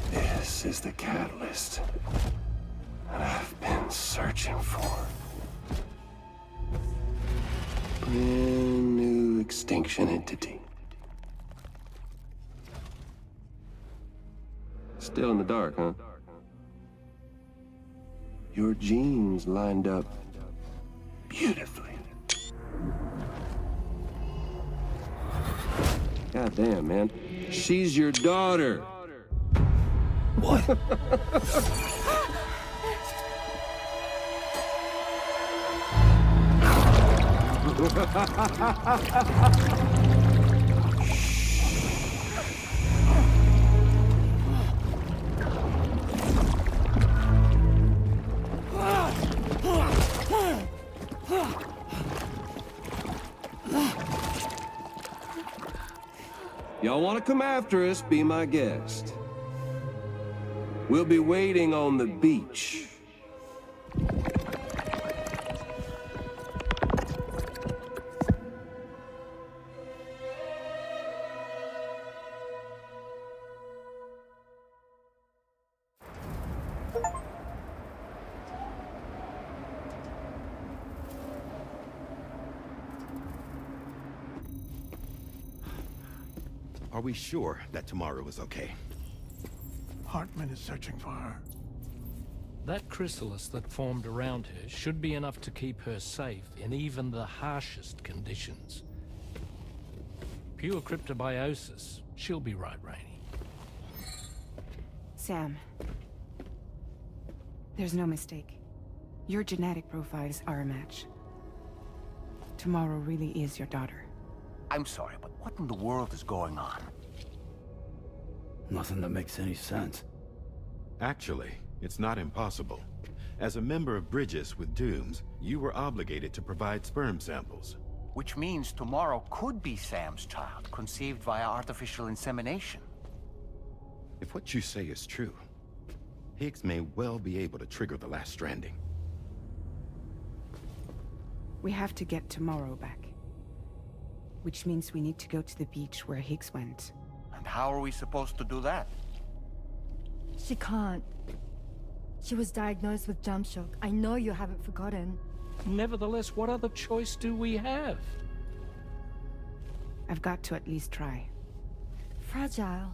This is the catalyst that I've been searching for. Brand new extinction entity. Still in the dark, huh? Your genes lined up beautifully. God damn, man. She's your daughter. What? Y'all want to come after us, be my guest. We'll be waiting on the beach. Are we sure that tomorrow is okay? Hartman is searching for her. That chrysalis that formed around her should be enough to keep her safe in even the harshest conditions. Pure cryptobiosis. She'll be right, Rainey. Sam. There's no mistake. Your genetic profiles are a match. Tomorrow really is your daughter. I'm sorry, but what in the world is going on? Nothing that makes any sense. Actually, it's not impossible. As a member of Bridges with Dooms, you were obligated to provide sperm samples. Which means tomorrow could be Sam's child, conceived via artificial insemination. If what you say is true, Higgs may well be able to trigger the last stranding. We have to get tomorrow back. Which means we need to go to the beach where Higgs went. And how are we supposed to do that? She can't. She was diagnosed with jump shock. I know you haven't forgotten. Nevertheless, what other choice do we have? I've got to at least try. Fragile.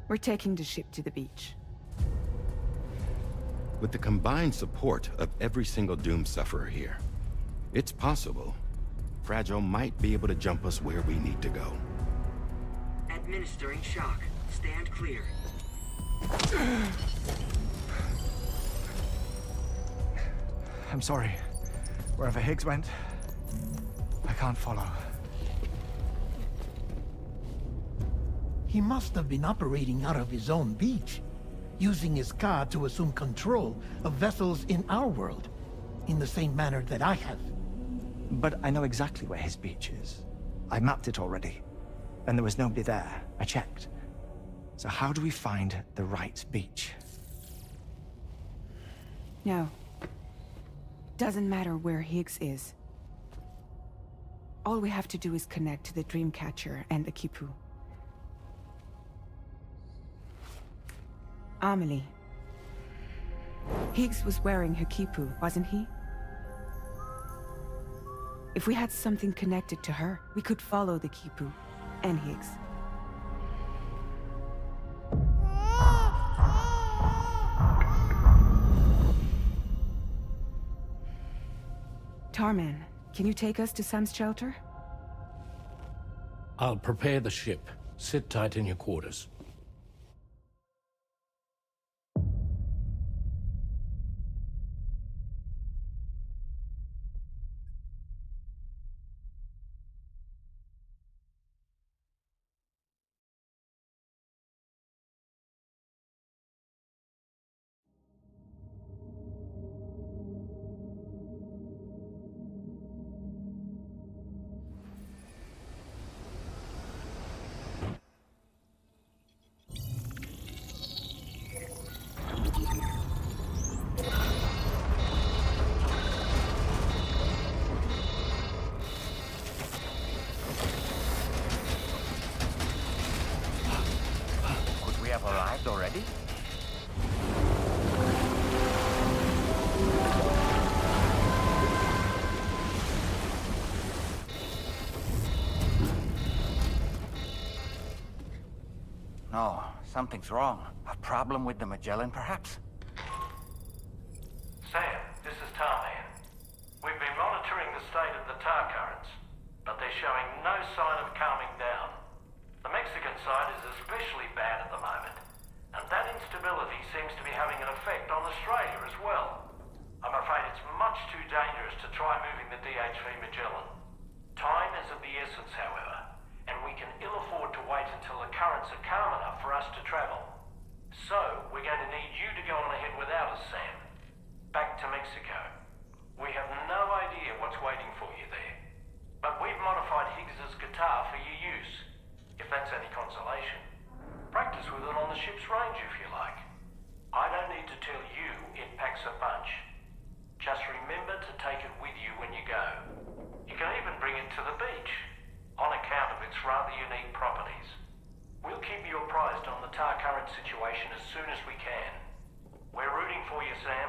We're taking the ship to the beach. With the combined support of every single Doom sufferer here, it's possible Fragile might be able to jump us where we need to go. Administering shock. Stand clear. I'm sorry. Wherever Higgs went, I can't follow. He must have been operating out of his own beach, using his car to assume control of vessels in our world, in the same manner that I have. But I know exactly where his beach is. I mapped it already. and there was nobody there. I checked. So how do we find the right beach? No. Doesn't matter where Higgs is. All we have to do is connect to the Dreamcatcher and the Kipu. Amelie. Higgs was wearing her Kipu, wasn't he? If we had something connected to her, we could follow the Kipu and Higgs. Tarman, can you take us to Sam's shelter? I'll prepare the ship. Sit tight in your quarters. Could we have arrived already? No, something's wrong. A problem with the Magellan, perhaps? Sam, this is Tarman. We've been monitoring the state of the tar currents, but they're showing no sign of calming down. The Mexican side is especially bad at the moment, and that instability seems to be having an effect on Australia as well. I'm afraid it's much too dangerous to try moving the DHV Magellan. Time is of the essence, however, and we can ill afford to wait until the currents are calm enough for us to travel. So, we're going to need you to go on ahead without us, Sam. Back to Mexico. We have no idea what's waiting for you there. But we've modified Higgs's guitar for your use, if that's any consolation. Practice with it on the ship's range if you like. I don't need to tell you it packs a punch. Just remember to take it with you when you go. You can even bring it to the beach, on account of its rather unique properties. We'll keep you apprised on the tar current situation as soon as we can. We're rooting for you, Sam.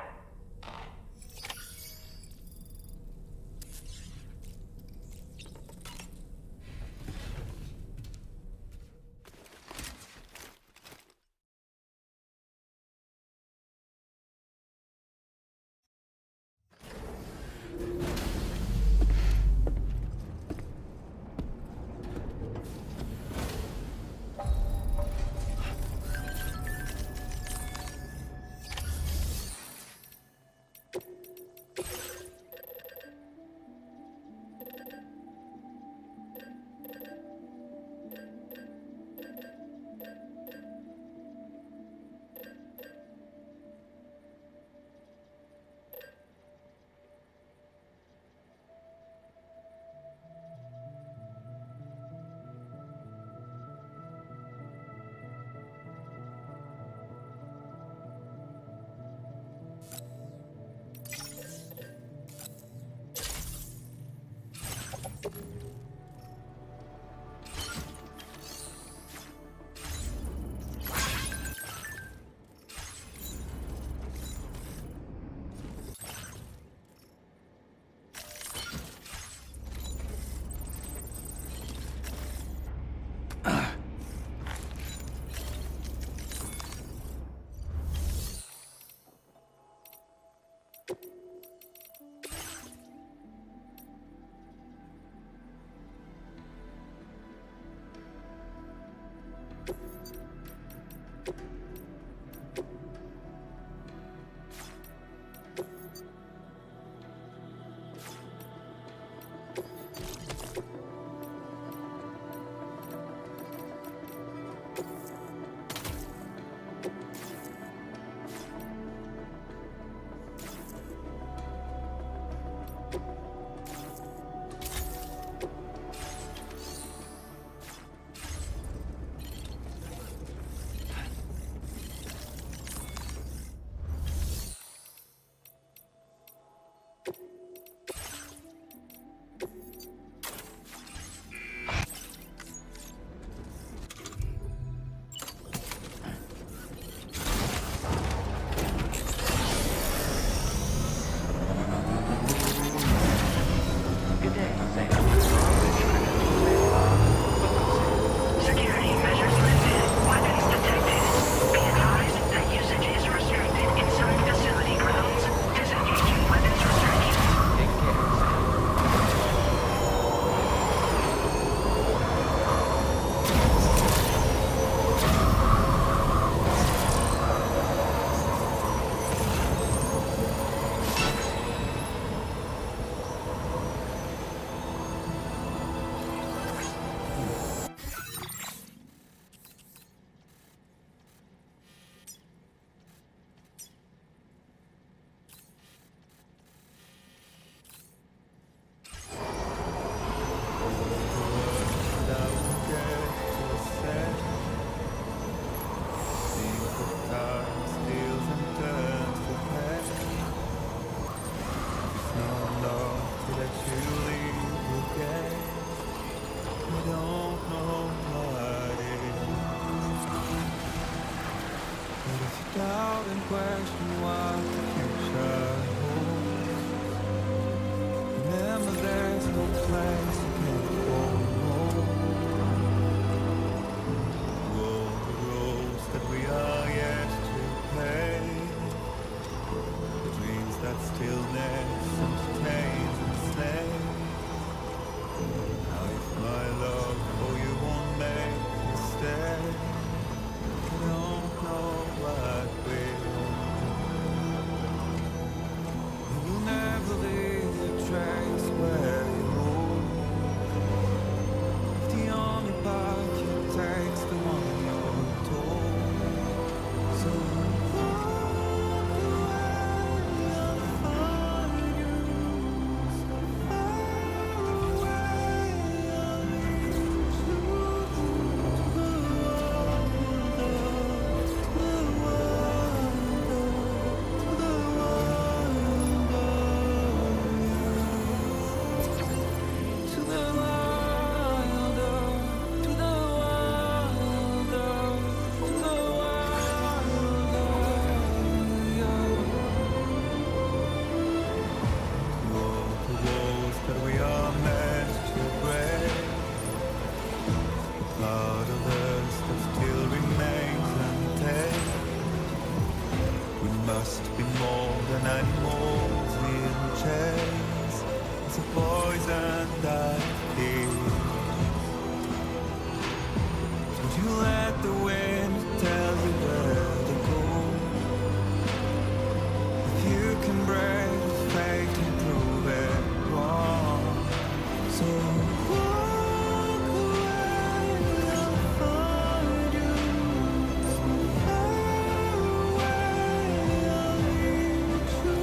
doubt and question what the future holds. Remember, there's no place you can go. All the roles that we are yet to play, the dreams that stillness entertains and slays. Now if my love for you won't make you stay, I don't know what will. You will never leave a trace where you move. If the only path you take's the one you're told. So walk away, I'll find you. So far away, I'll lead you to the that we are meant to break, part of us that still remains untamed. We must be more than animals in chains. It's a poison that feeds. Don't you let the wind tell you where to go. If you can break fate and prove it wrong, so walk away, I'll find you. So far away, I'll lead you to the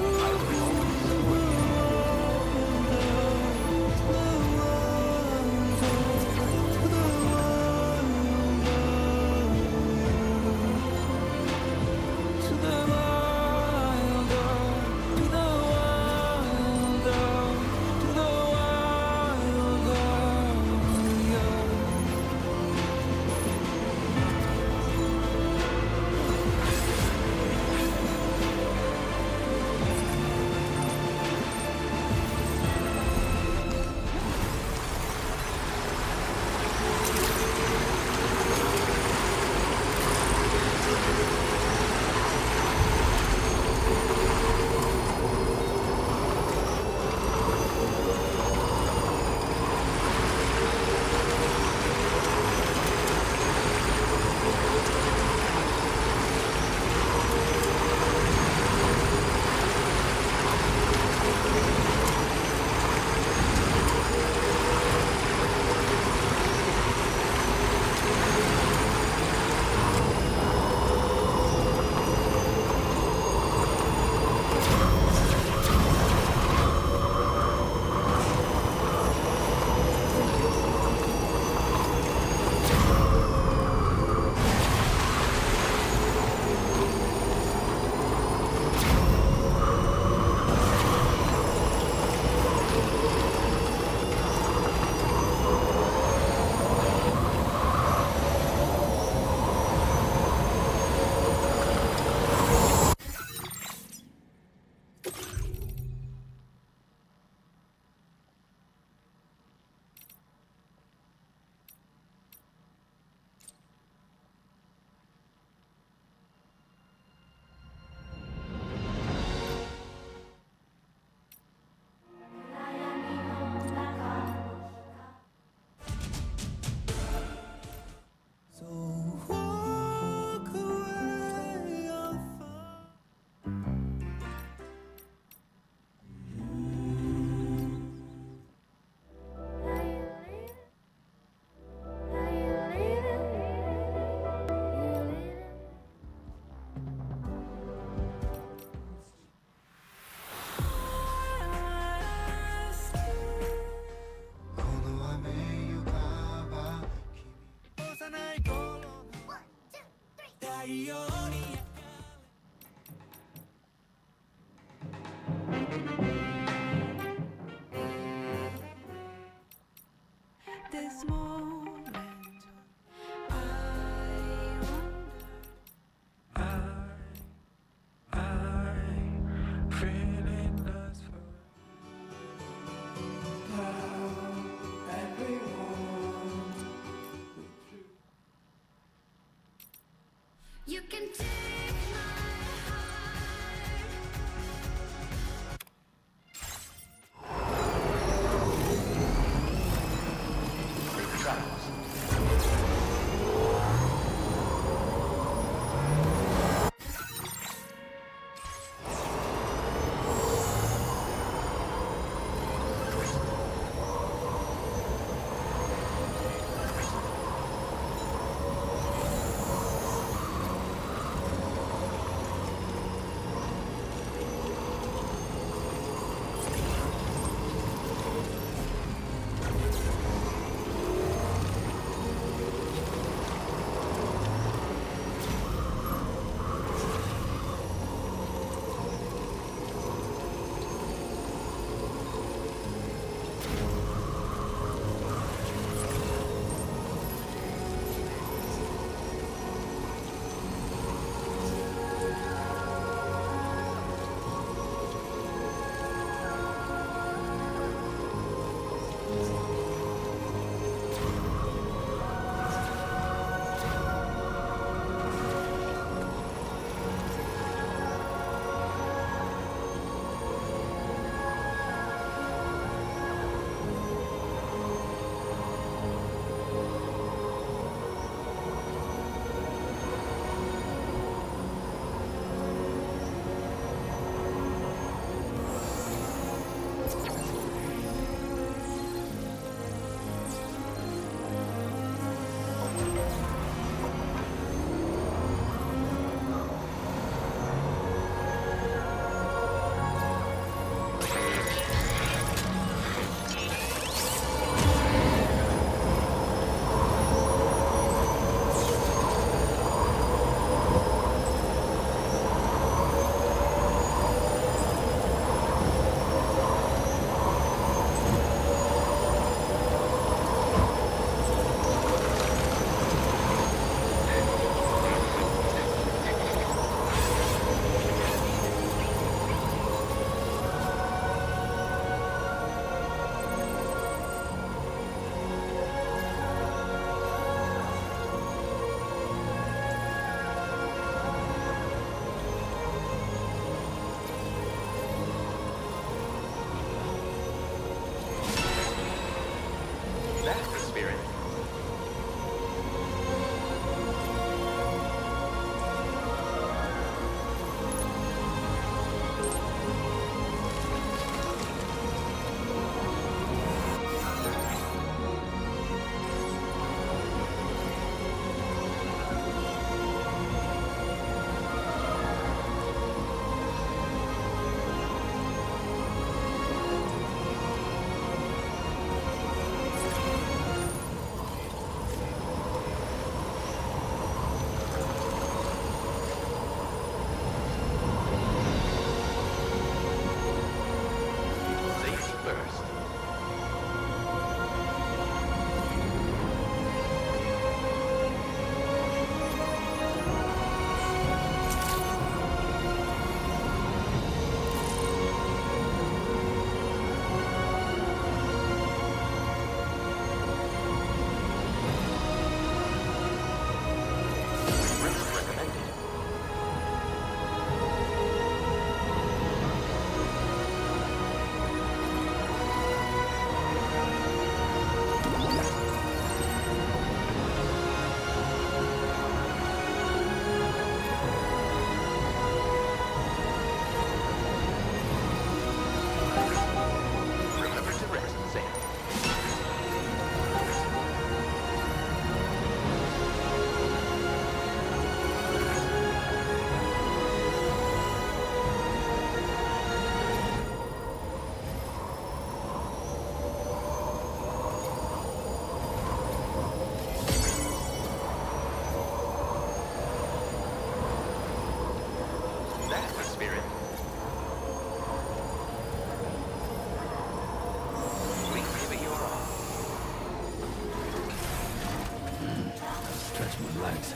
spirit. Sweet baby, you're on. Stretch my legs.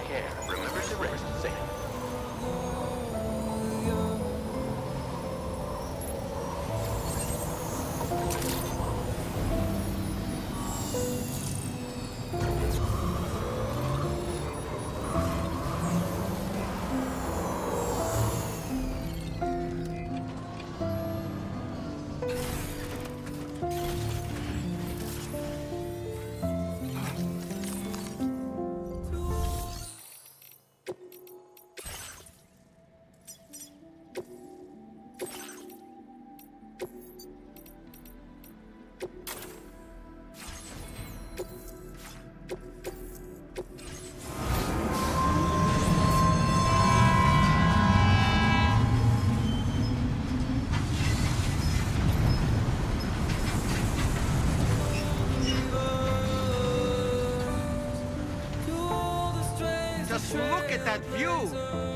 care. Remember to rest, Sam. Just look at that view!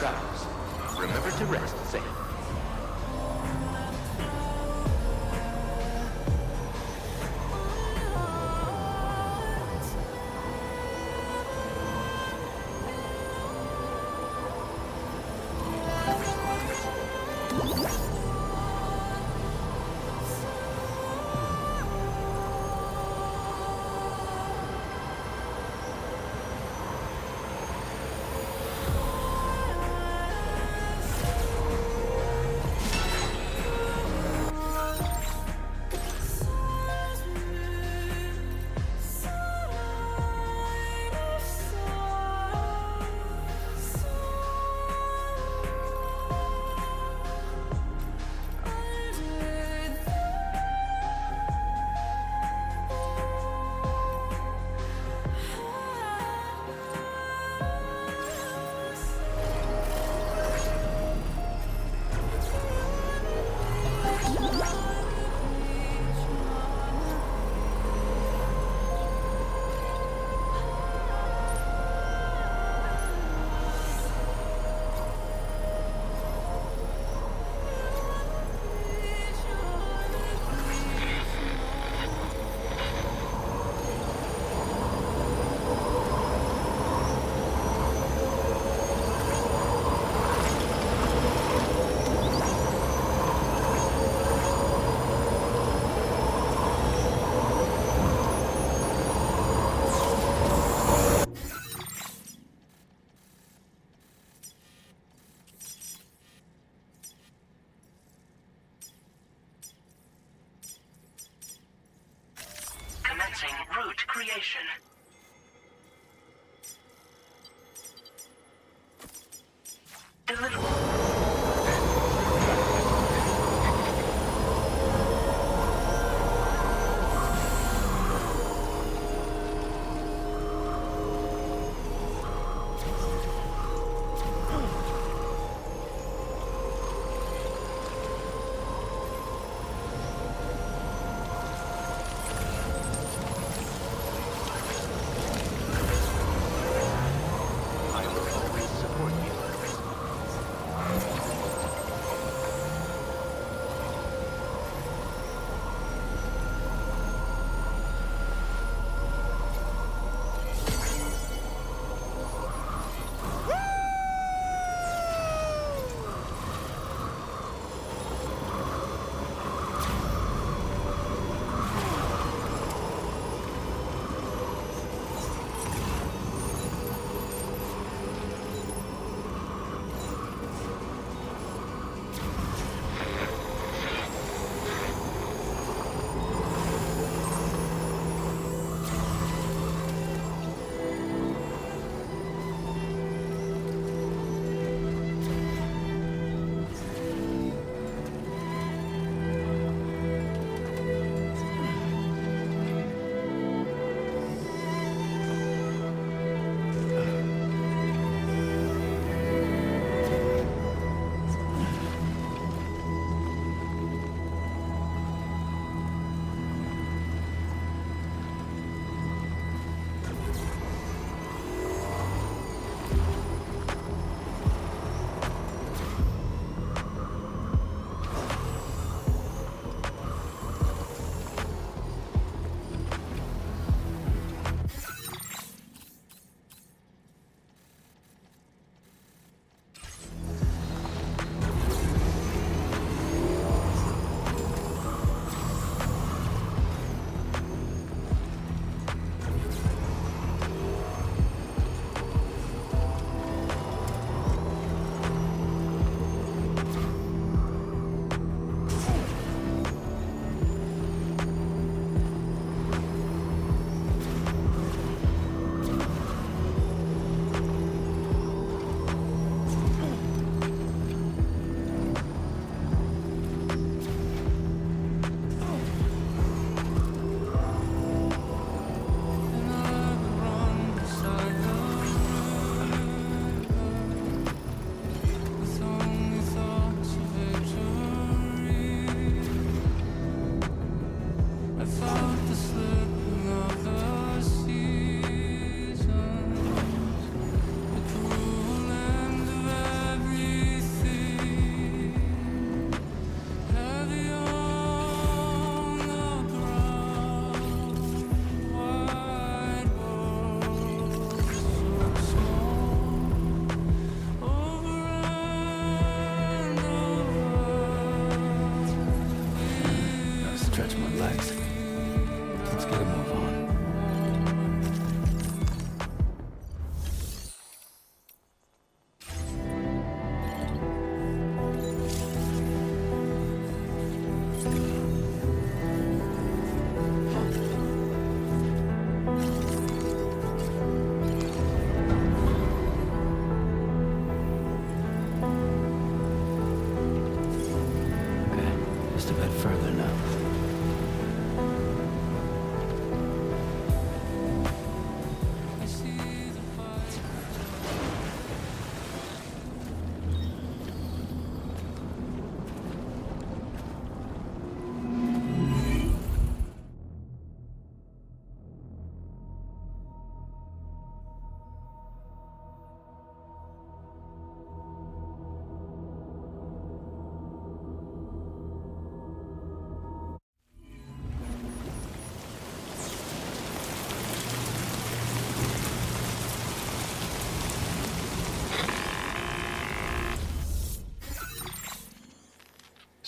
travels. Remember to rest, Sam. Commencing route creation.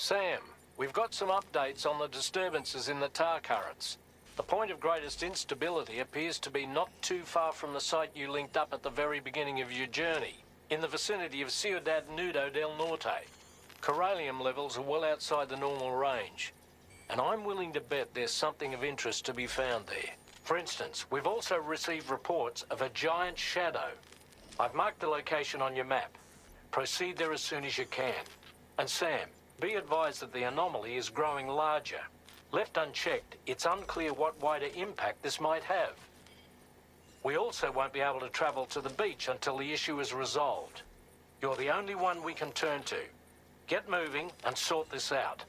Sam, we've got some updates on the disturbances in the tar currents. The point of greatest instability appears to be not too far from the site you linked up at the very beginning of your journey, in the vicinity of Ciudad Nudo del Norte. Corallium levels are well outside the normal range, and I'm willing to bet there's something of interest to be found there. For instance, we've also received reports of a giant shadow. I've marked the location on your map. Proceed there as soon as you can. And Sam, be advised that the anomaly is growing larger. Left unchecked, it's unclear what wider impact this might have. We also won't be able to travel to the beach until the issue is resolved. You're the only one we can turn to. Get moving and sort this out.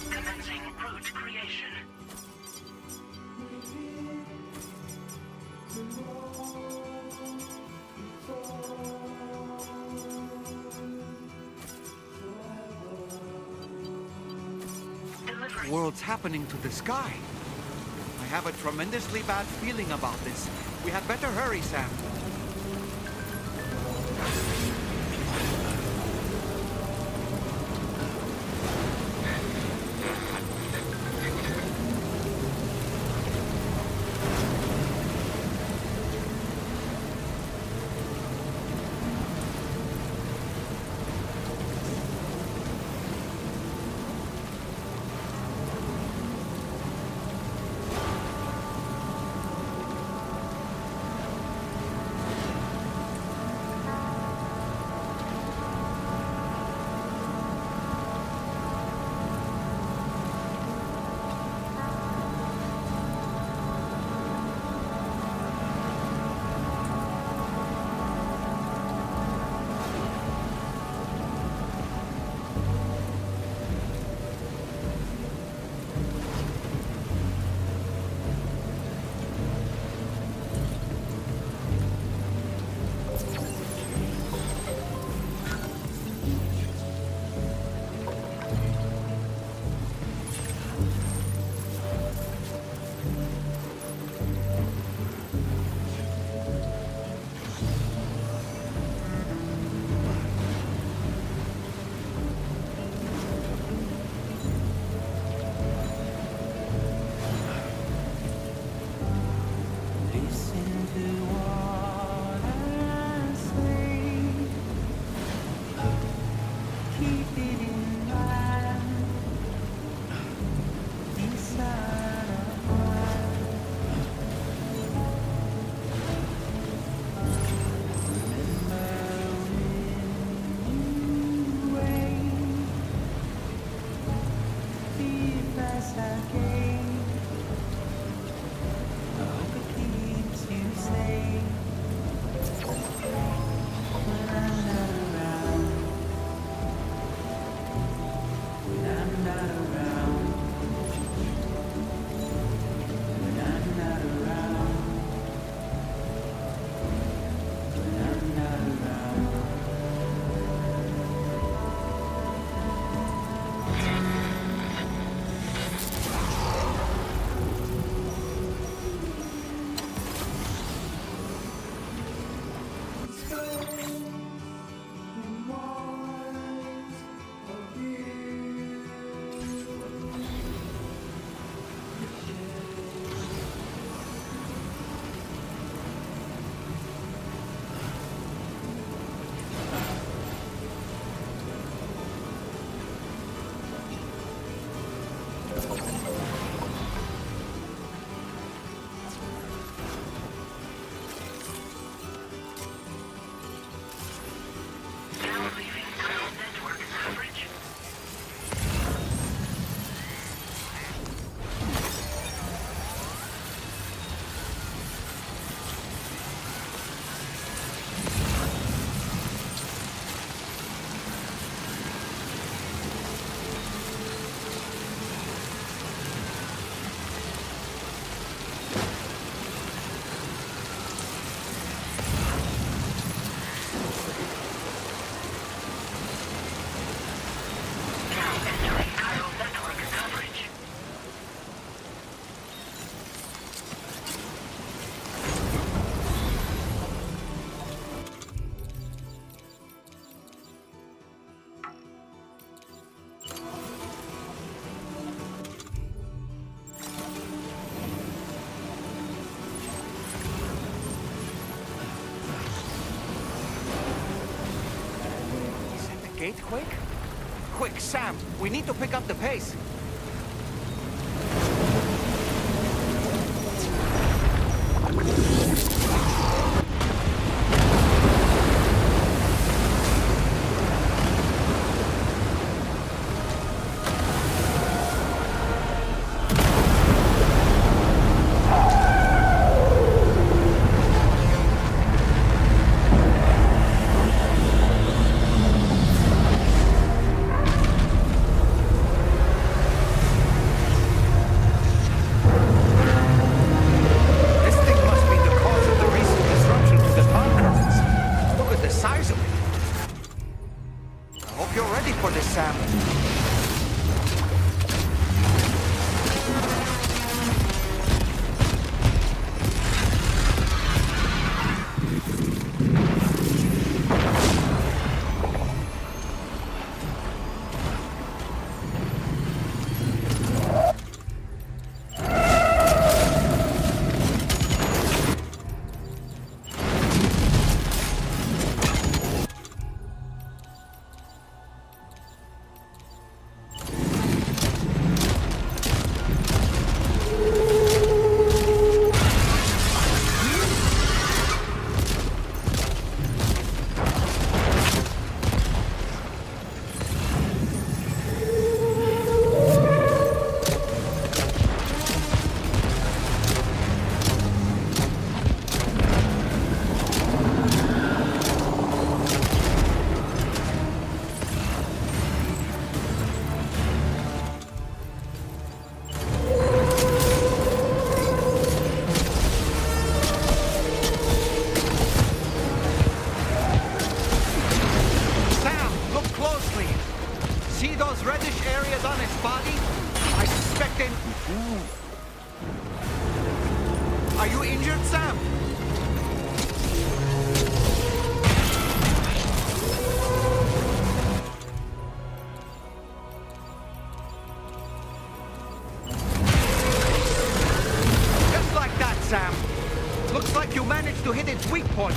Commencing route creation. The world's happening to the sky. I have a tremendously bad feeling about this. We had better hurry, Sam. gatequake? Quick, Sam, we need to pick up the pace. Are you injured, Sam? Just like that, Sam. Looks like you managed to hit its weak point.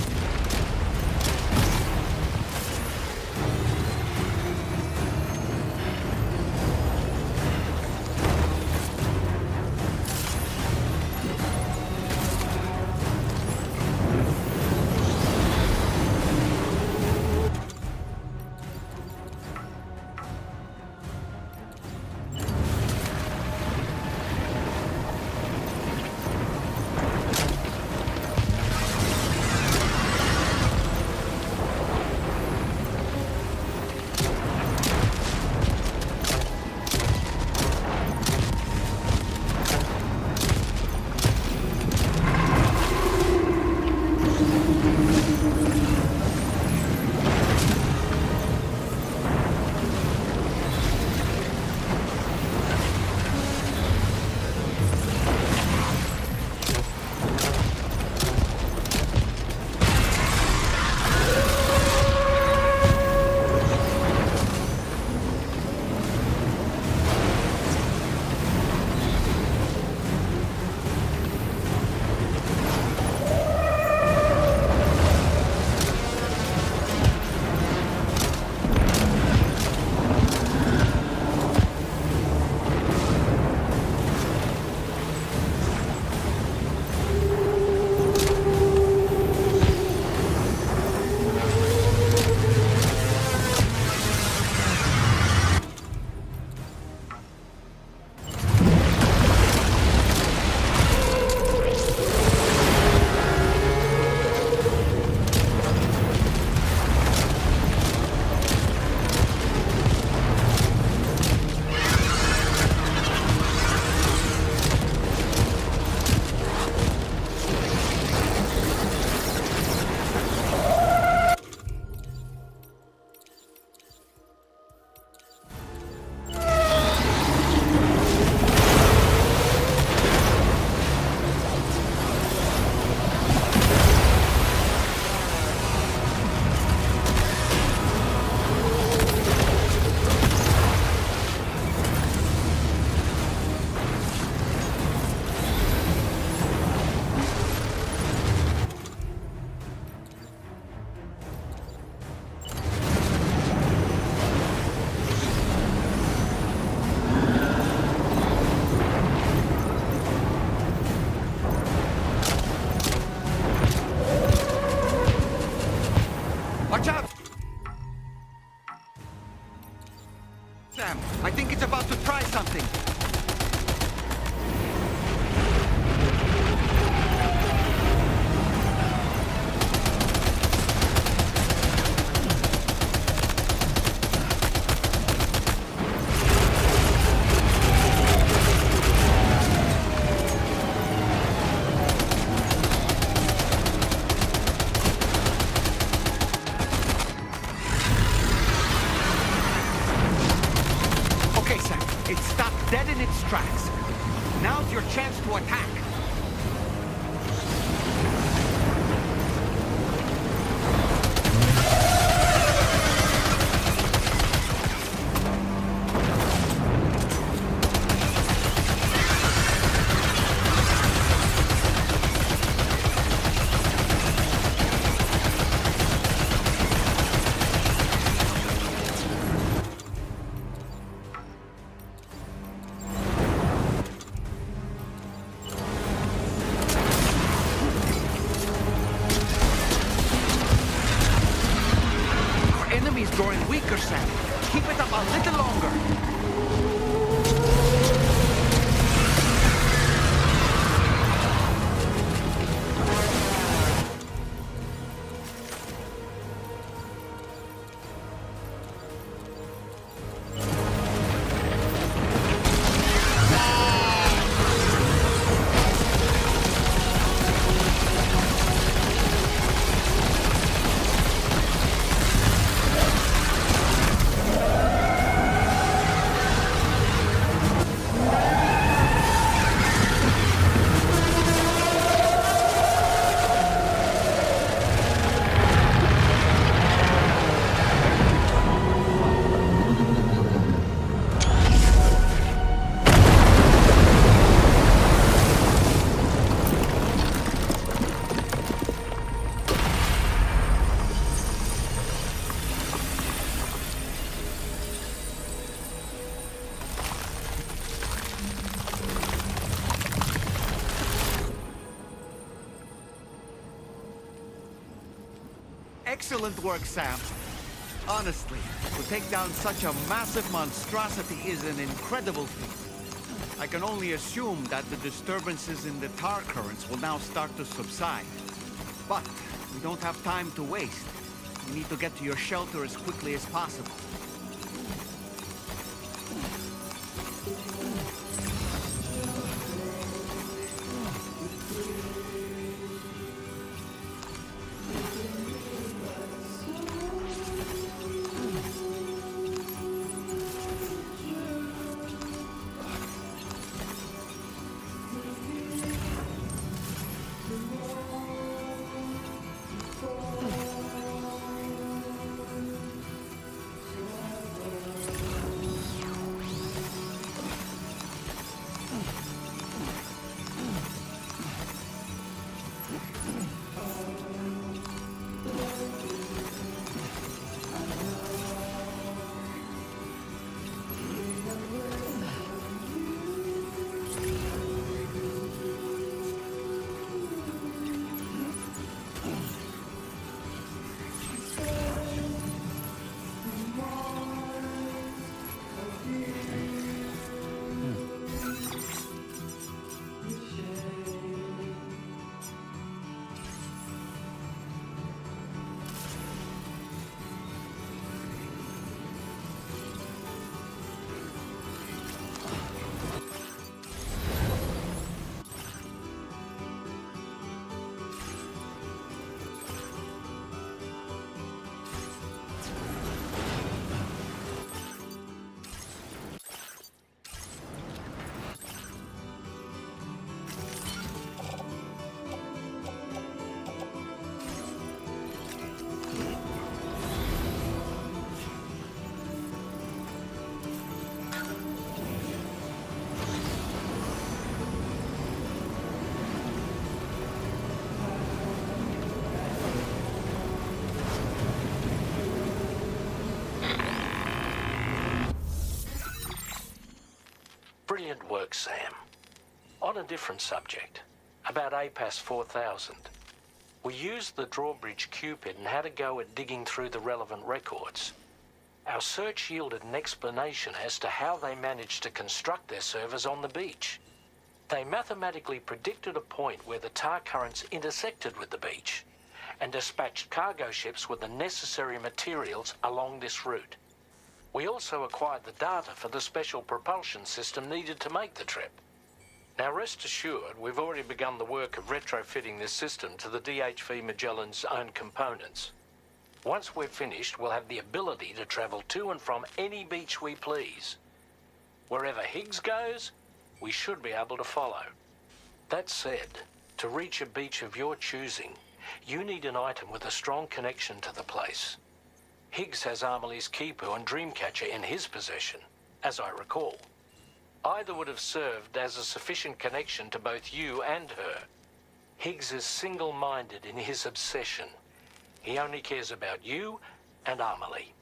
Sam, I think it's about to try something. Okay, Sam, it stopped dead in its tracks. Now's your chance to attack. Our enemy's growing weaker, Sam. Keep it up a little longer. Excellent work, Sam. Honestly, to take down such a massive monstrosity is an incredible feat. I can only assume that the disturbances in the tar currents will now start to subside. But we don't have time to waste. We need to get to your shelter as quickly as possible. Brilliant work, Sam. On a different subject, about APAS 4000. We used the drawbridge Cupid and had a go at digging through the relevant records. Our search yielded an explanation as to how they managed to construct their servers on the beach. They mathematically predicted a point where the tar currents intersected with the beach and dispatched cargo ships with the necessary materials along this route. We also acquired the data for the special propulsion system needed to make the trip. Now rest assured, we've already begun the work of retrofitting this system to the DHV Magellan's own components. Once we're finished, we'll have the ability to travel to and from any beach we please. Wherever Higgs goes, we should be able to follow. That said, to reach a beach of your choosing, you need an item with a strong connection to the place. Higgs has Amelie's Kipu and Dreamcatcher in his possession, as I recall. Either would have served as a sufficient connection to both you and her. Higgs is single-minded in his obsession. He only cares about you and Amelie.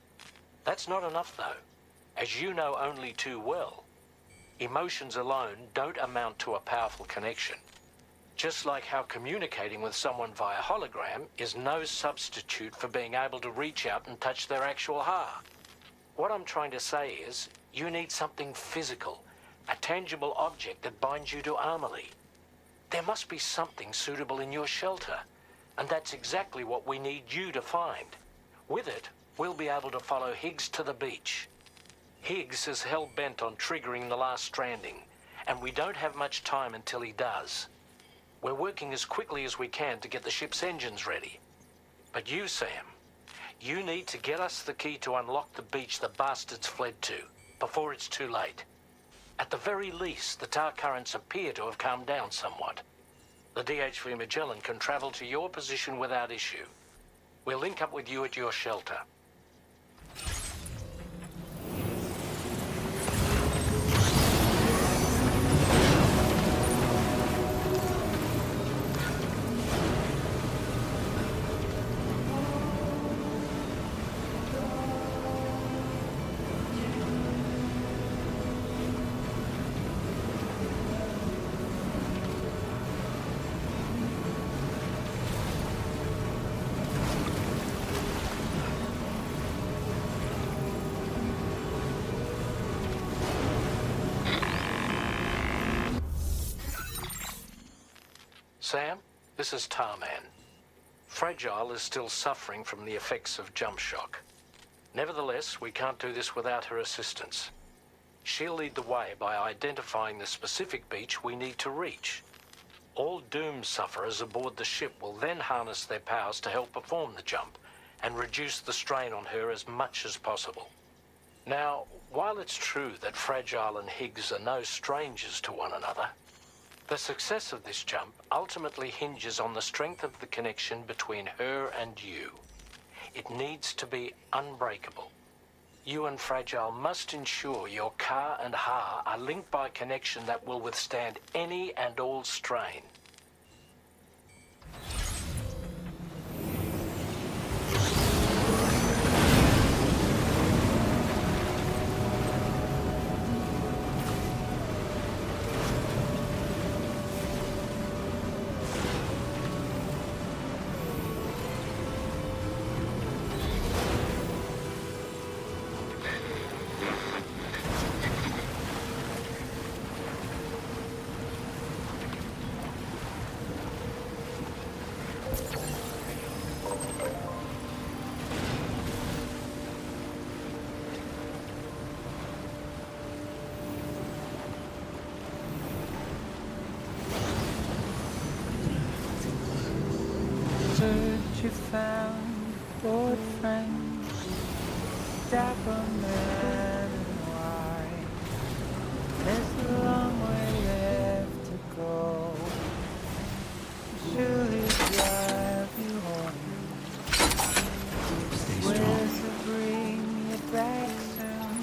That's not enough, though, as you know only too well. Emotions alone don't amount to a powerful connection. Just like how communicating with someone via hologram is no substitute for being able to reach out and touch their actual heart. What I'm trying to say is, you need something physical, a tangible object that binds you to Amelie. There must be something suitable in your shelter, and that's exactly what we need you to find. With it, we'll be able to follow Higgs to the beach. Higgs is hell-bent on triggering the last stranding, and we don't have much time until he does. We're working as quickly as we can to get the ship's engines ready. But you, Sam, you need to get us the key to unlock the beach the bastards fled to, before it's too late. At the very least, the tar currents appear to have calmed down somewhat. The DHV Magellan can travel to your position without issue. We'll link up with you at your shelter. Sam, this is Tarman. Fragile is still suffering from the effects of jump shock. Nevertheless, we can't do this without her assistance. She'll lead the way by identifying the specific beach we need to reach. All doom sufferers aboard the ship will then harness their powers to help perform the jump and reduce the strain on her as much as possible. Now, while it's true that Fragile and Higgs are no strangers to one another, the success of this jump ultimately hinges on the strength of the connection between her and you. It needs to be unbreakable. You and Fragile must ensure your Ka and Ha are linked by a connection that will withstand any and all strain. You found old friends, dapper man and white. There's a long way left to go. Surely drive you home. Where's to bring you back soon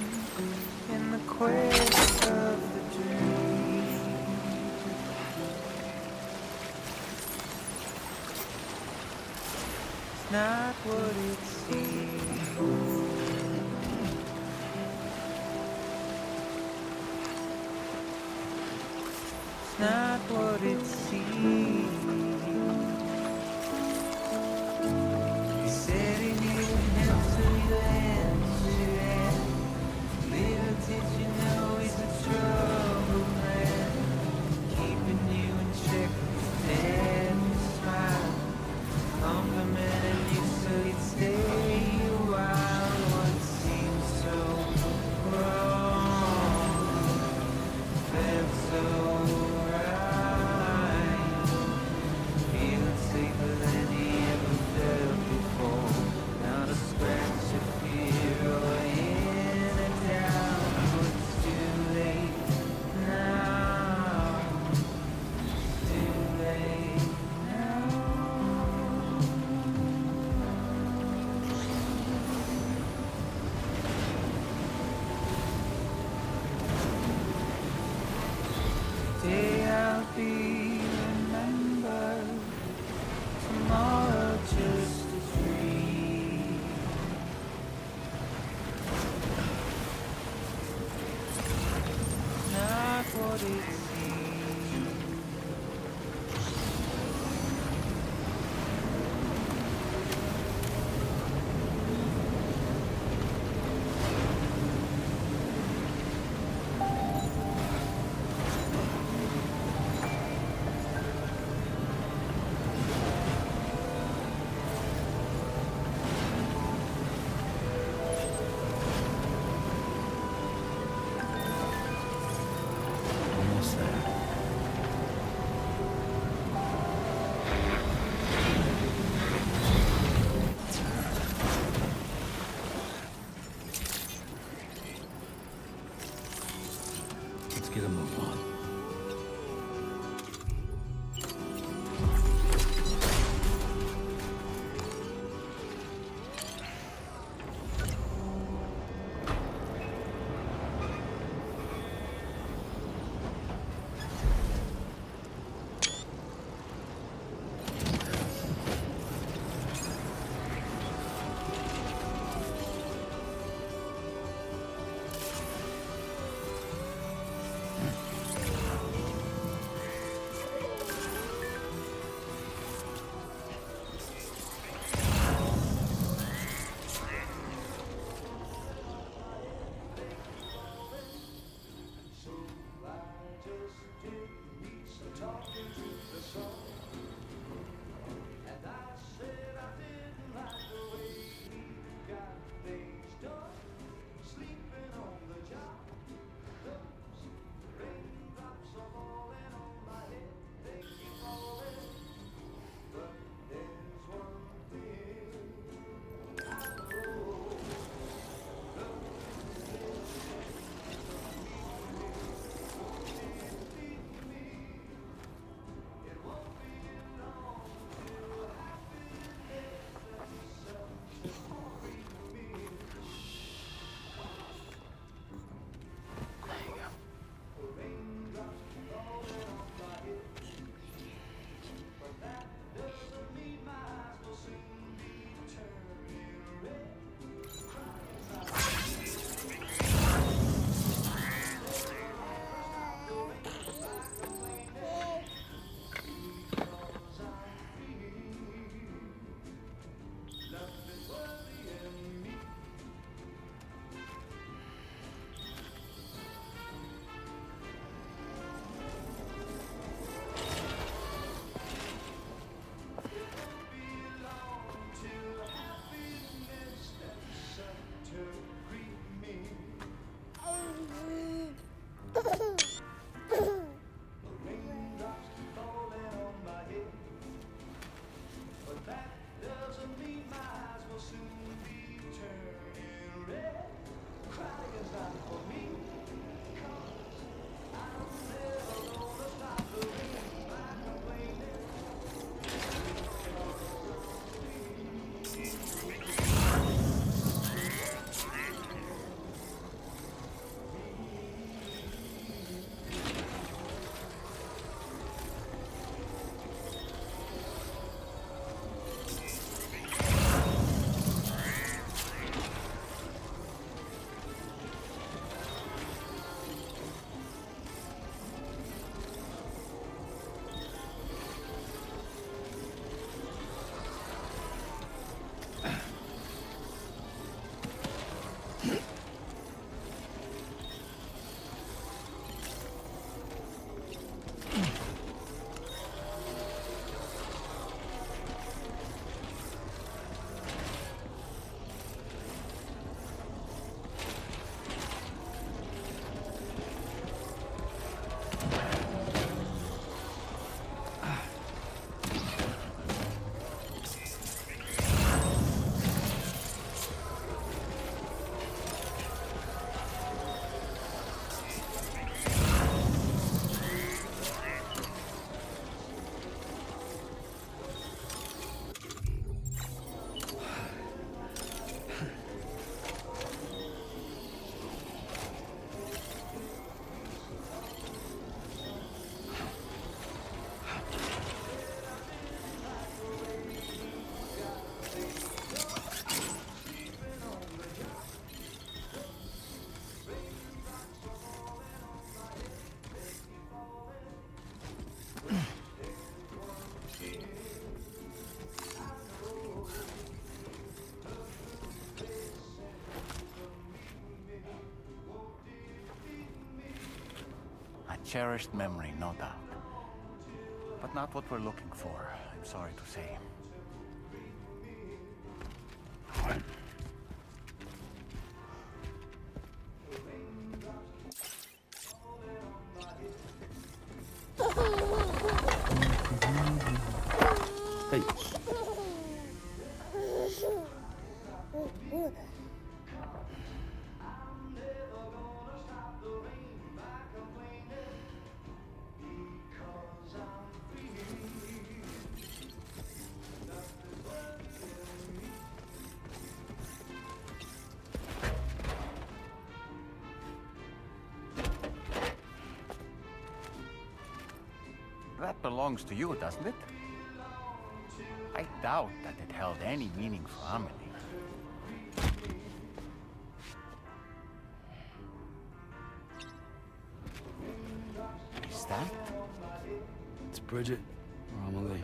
in the quest of the dream. Not what it seems. It's not what it seems. You said you knew him to your hands. Let's get a move on. A cherished memory, no doubt. But not what we're looking for, I'm sorry to say. Hey. That belongs to you, doesn't it? I doubt that it held any meaning for Amelie. Is that? It's Bridget or Amelie.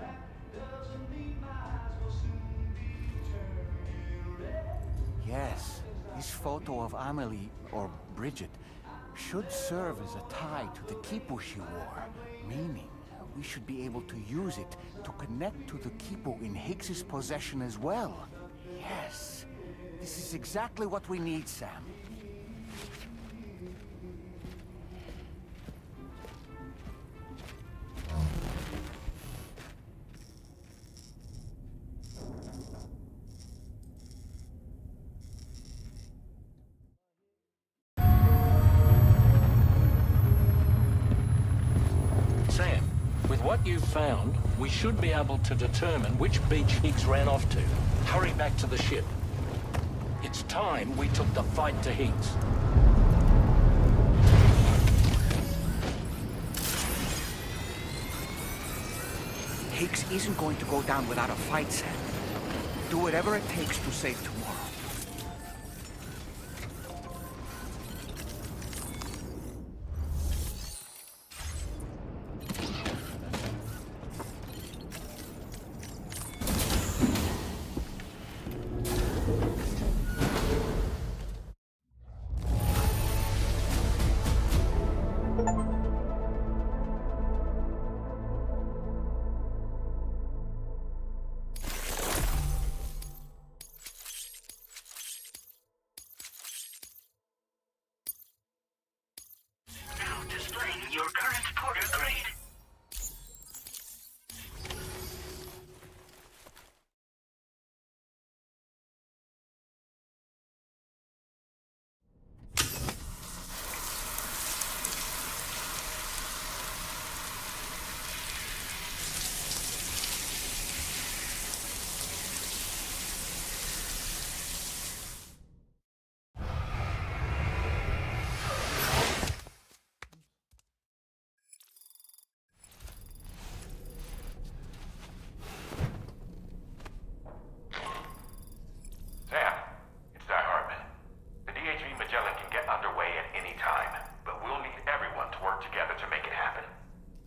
Yes, this photo of Amelie, or Bridget, should serve as a tie to the quipu she wore, meaning we should be able to use it to connect to the quipu in Higgs's possession as well. Yes, this is exactly what we need, Sam. Sam, with what you've found, we should be able to determine which beach Higgs ran off to. Hurry back to the ship. It's time we took the fight to Higgs. Higgs isn't going to go down without a fight, Sam. Do whatever it takes to save tomorrow. Displaying your current porter grade. Sam, it's Doc Hartman. The DHV Magellan can get underway at any time, but we'll need everyone to work together to make it happen.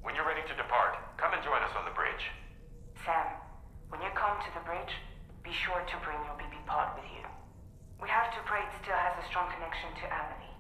When you're ready to depart, come and join us on the bridge. Sam, when you come to the bridge, be sure to bring your BB pod with you. We have to pray it still has a strong connection to Amelie.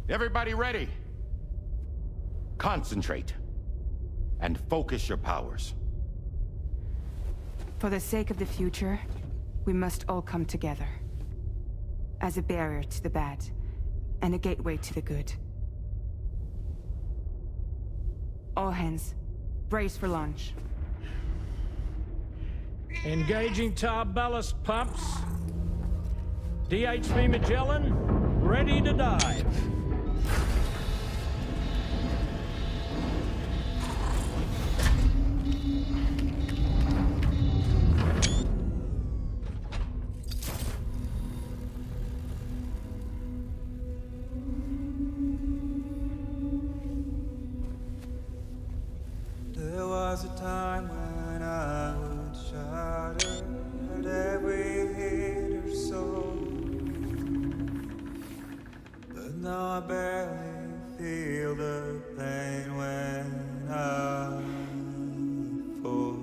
Everybody ready? Concentrate. And focus your powers. For the sake of the future, we must all come together. As a barrier to the bad, and a gateway to the good. All hands, brace for launch. Engaging tar ballast pumps. DHV Magellan, ready to dive. There was a time when I would shatter at every hit or so, but now I barely feel the pain when I fall.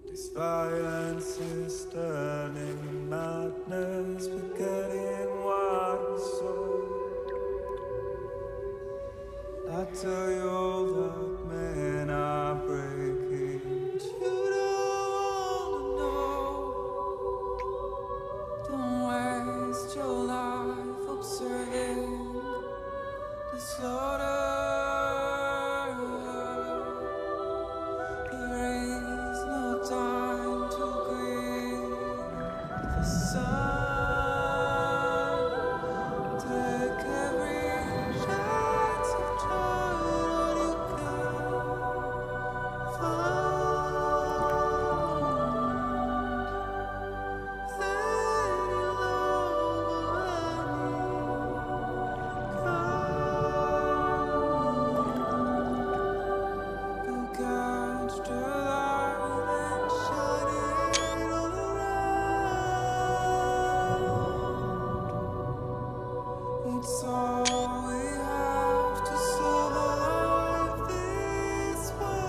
This violence is turning madness, forgetting what was so. I tell you all that men are breaking, but you don't know. Don't waste your life observing the slaughter. There is no time to grieve the sun. Take every chance of trying all you can find. Go catch the light and shine it all around. It's all we have to survive this world.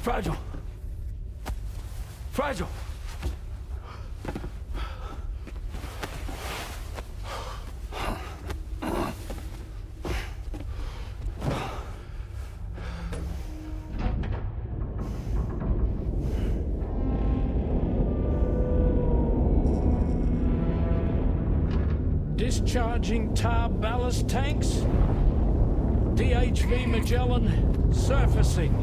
Fragile. Fragile. Discharging tar ballast tanks. DHV Magellan surfacing.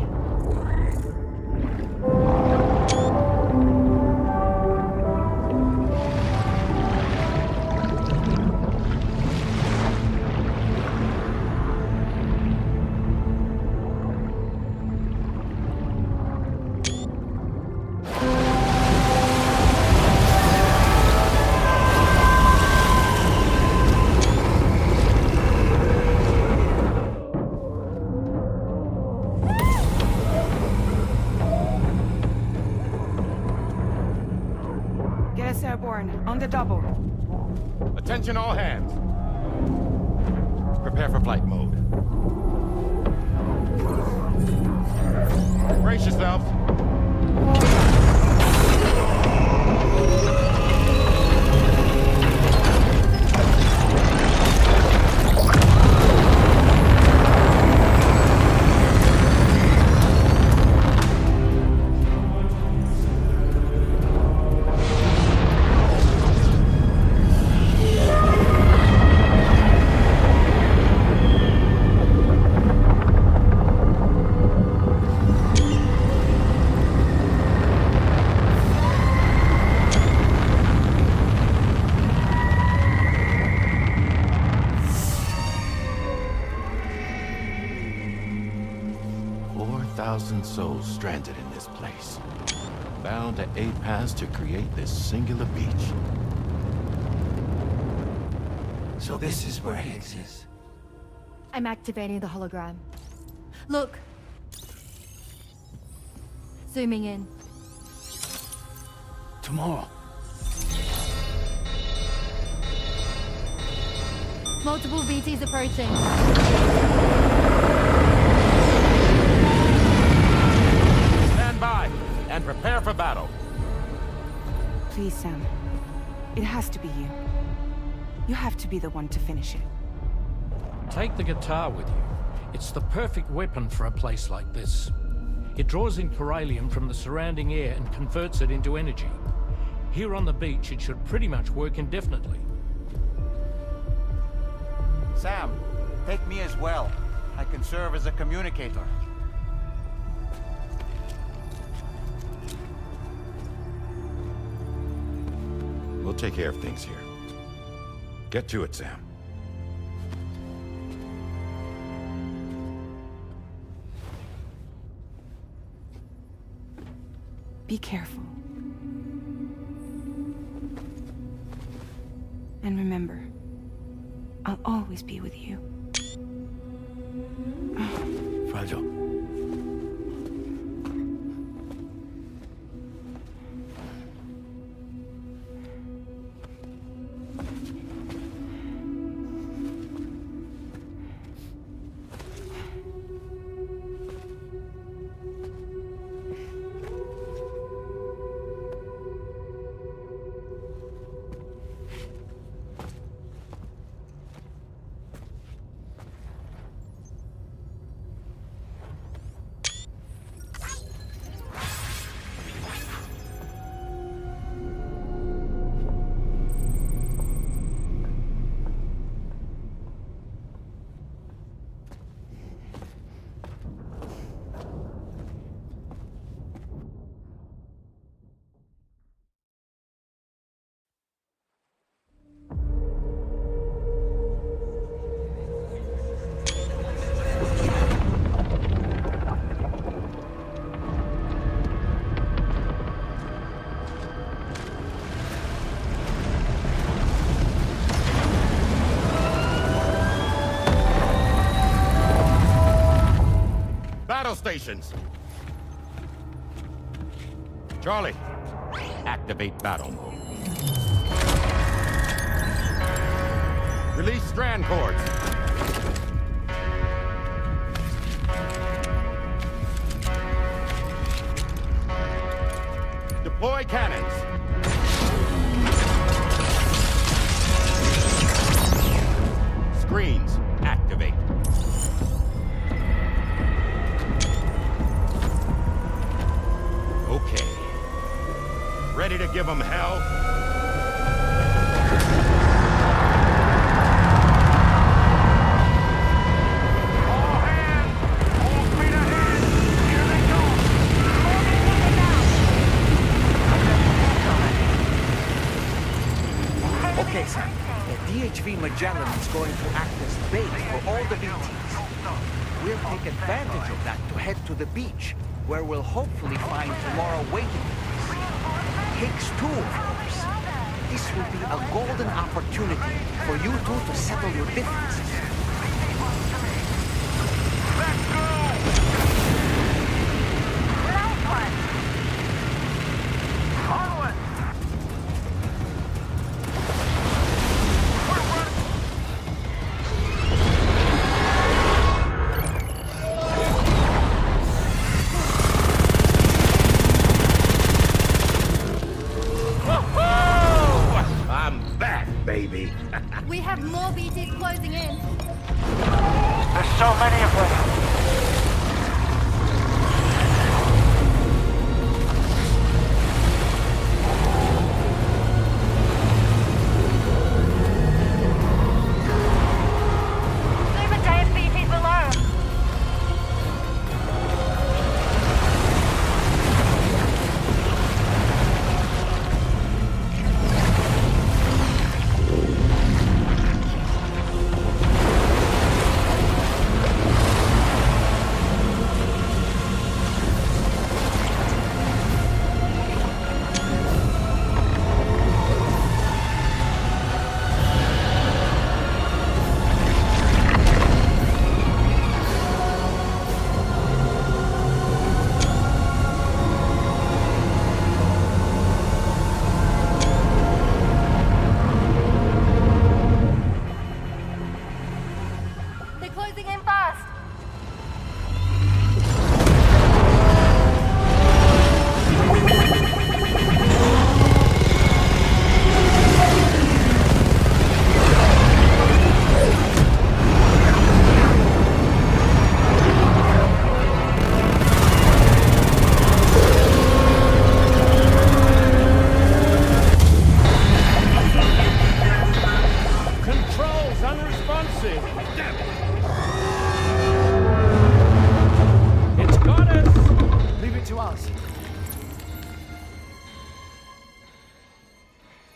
Get us airborne, on the double. Attention all hands. Prepare for flight mode. Brace yourselves. Souls stranded in this place, bound to A-Pass to create this singular beach. So this is where Higgs is. I'm activating the hologram. Look. Zooming in. Tomorrow. Multiple BTs approaching. Stand by and prepare for battle. Please, Sam. It has to be you. You have to be the one to finish it. Take the guitar with you. It's the perfect weapon for a place like this. It draws in chiralium from the surrounding air and converts it into energy. Here on the beach, it should pretty much work indefinitely. Sam, take me as well. I can serve as a communicator. We'll take care of things here. Get to it, Sam. Be careful. And remember, I'll always be with you. Fragile. Battle stations! Charlie, activate battle mode. Release strand cords. Deploy cannons. Screens, activate. Okay. Ready to give them hell? Okay, Sam. The DHV Magellan is going to act as bait for all the BTs. We'll take advantage of that to head to the beach, where we'll hopefully find tomorrow waiting for us. Higgs too, of course. This will be a golden opportunity for you two to settle your differences. Baby. We have more BTs closing in. There's so many of them.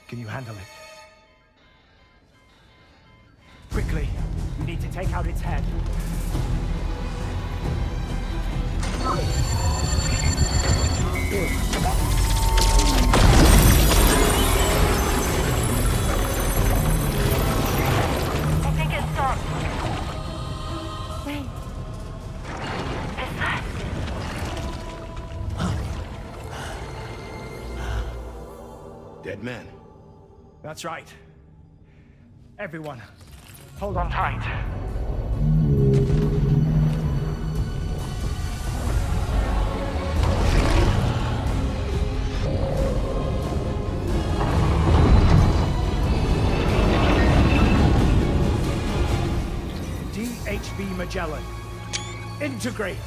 Can you handle it? Quickly, we need to take out its head. I think it stopped. Wait. It's that. Dead man. That's right. Everyone, hold on tight. DHV Magellan, integrate!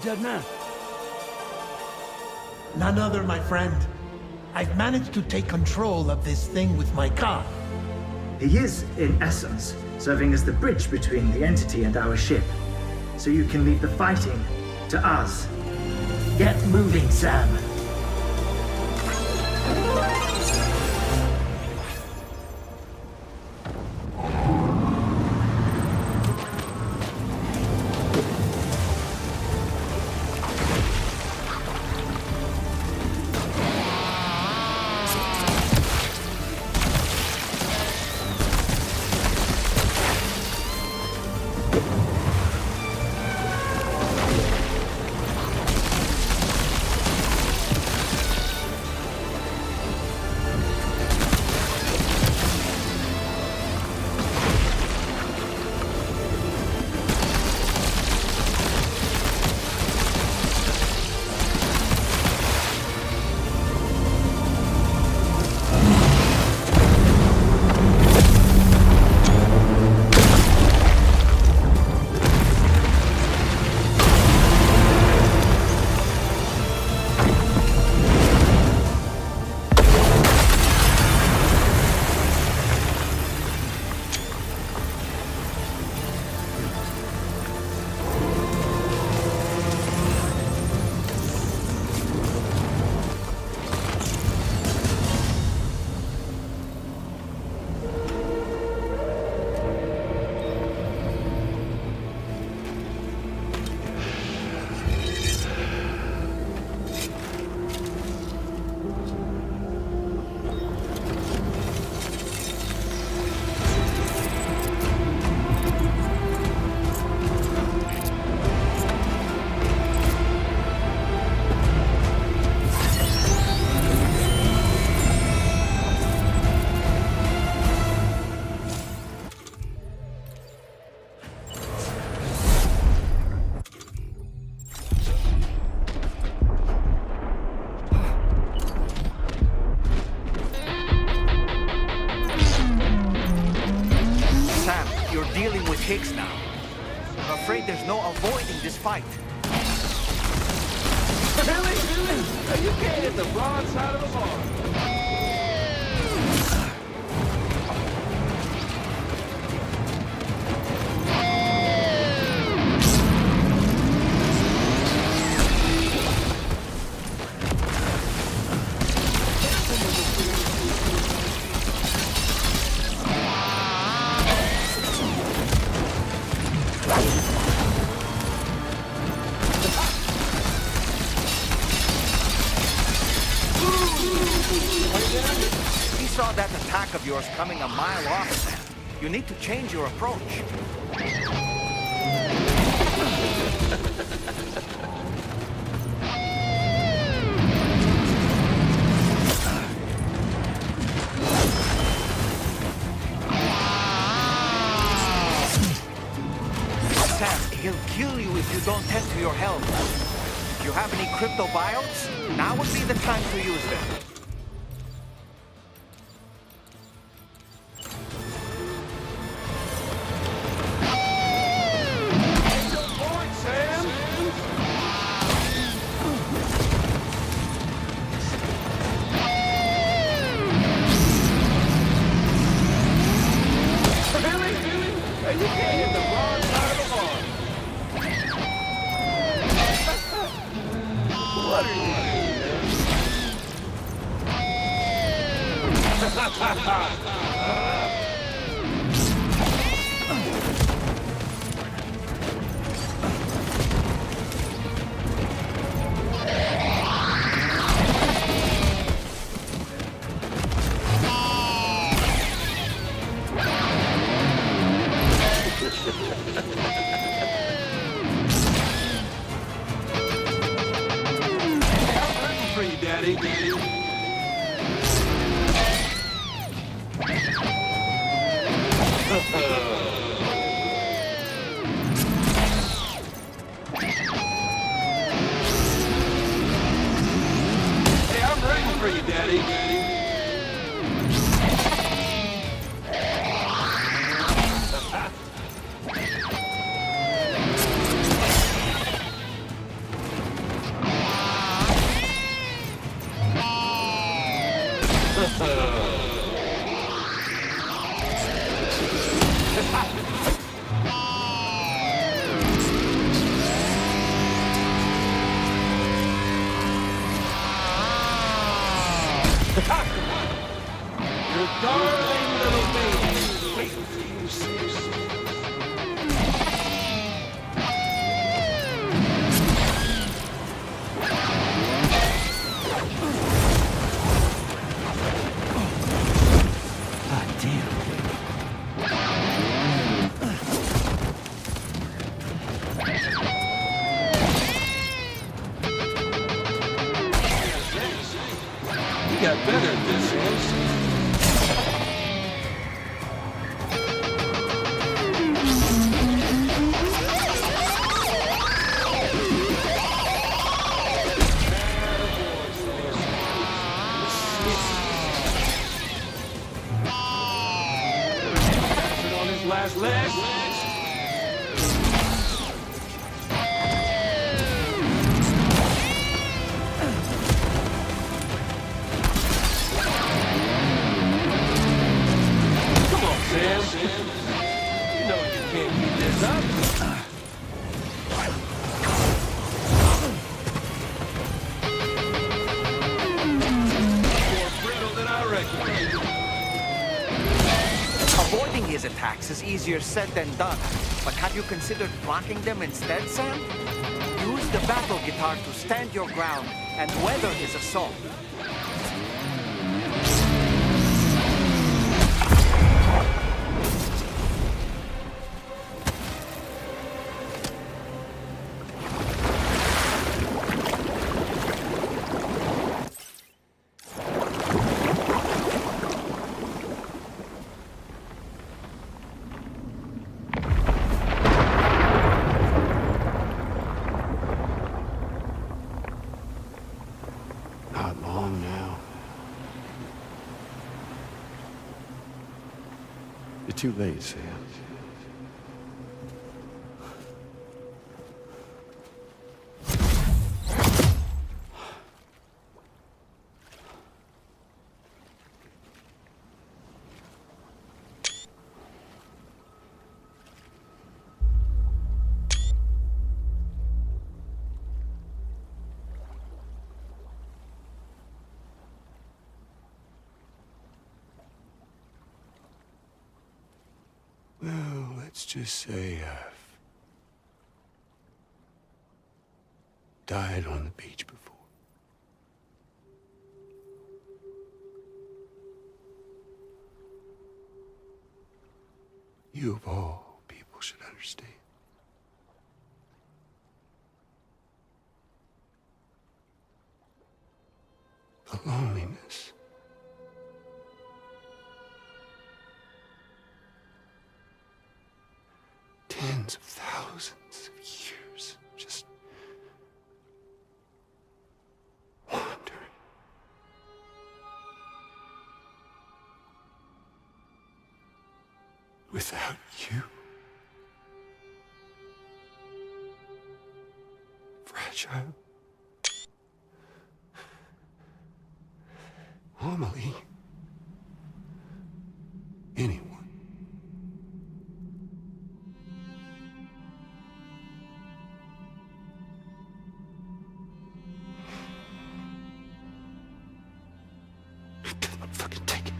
Dead man. None other, my friend. I've managed to take control of this thing with my car. He is, in essence, serving as the bridge between the entity and our ship. So you can leave the fighting to us. Get moving, Sam. dealing with Hicks now. I'm afraid there's no avoiding this fight. Really? You can't hit the broad side of the bar. attack of yours coming a mile off, Sam. You need to change your approach. Sam, he'll kill you if you don't tend to your health. Do you have any crypto biotes? Now would be the time to use them. Avoiding his attacks is easier said than done. But have you considered blocking them instead, Sam? Use the battle guitar to stand your ground and weather his assault. Too late, Sam. Well, let's just say I've died on the beach before. You of all people should understand. The loneliness. Tens of thousands of years just wandering. Without you. Fragile. Amelie. Anyone. I couldn't fucking take it.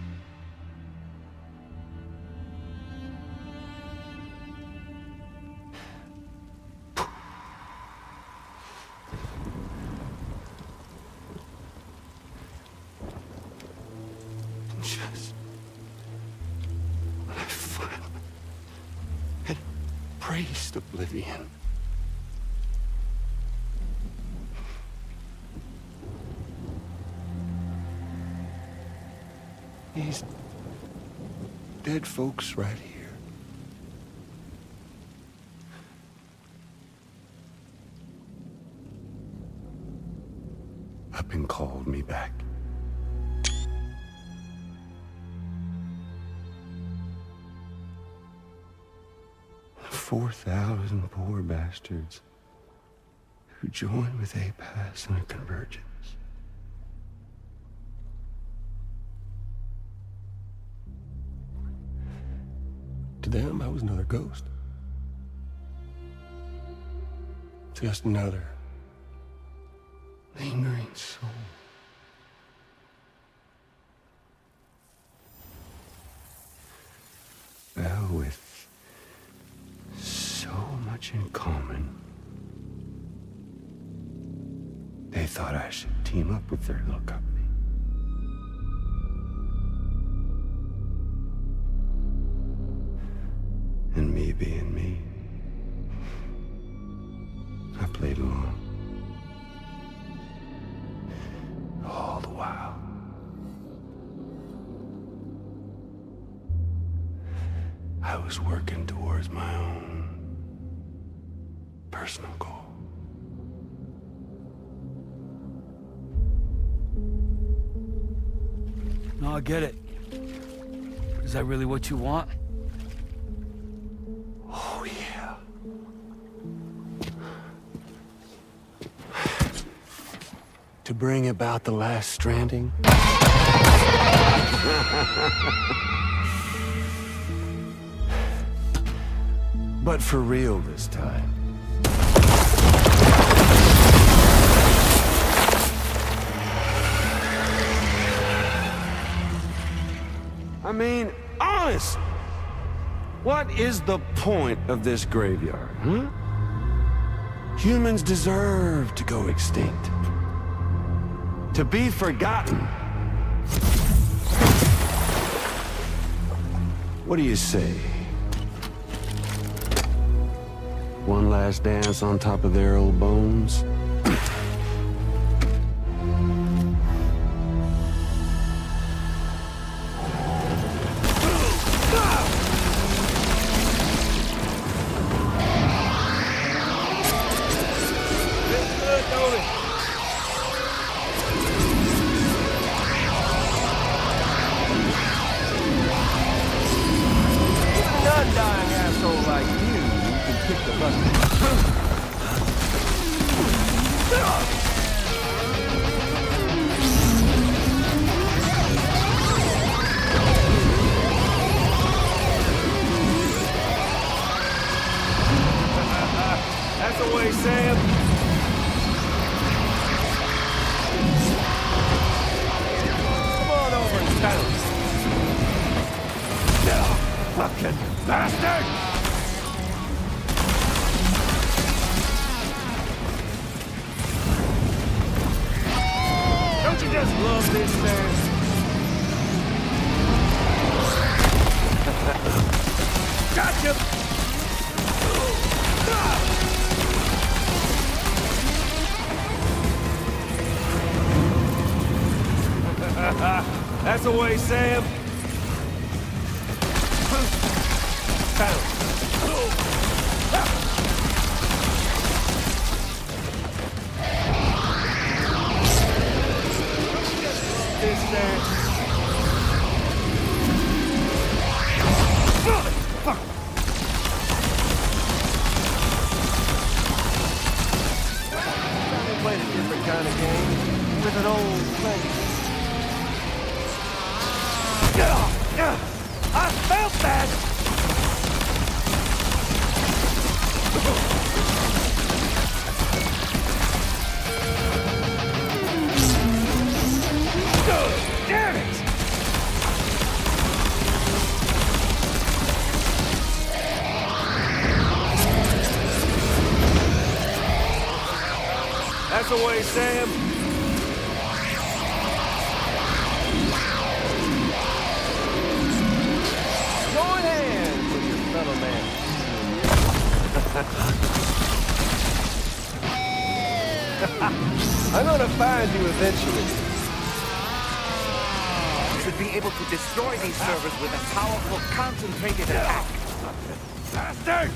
Just when I finally had embraced oblivion, these dead folks right here up and called me back. 4,000 poor bastards who joined with APAS in a convergence. To them, I was another ghost. Just another lingering soul. Well, with so much in common, they thought I should team up with their little company. And me being me, I played along. All the while. I was working towards my own personal goal. No, I get it. Is that really what you want? Oh, yeah. To bring about the last stranding? But for real this time. I mean, honest! What is the point of this graveyard, huh? Humans deserve to go extinct. To be forgotten. What do you say? One last dance on top of their old bones? That's the way, Sam. Come on over and tell us. You fucking bastard! Don't you just love this, Sam? God Bishop! That's the way, Sam. Played a different kind of game with an old friend. I felt that! Damn it! That's the way, Sam. Join hands with your fellow man. I'm gonna find you eventually. You should be able to destroy these servers with a powerful, concentrated attack. Bastard!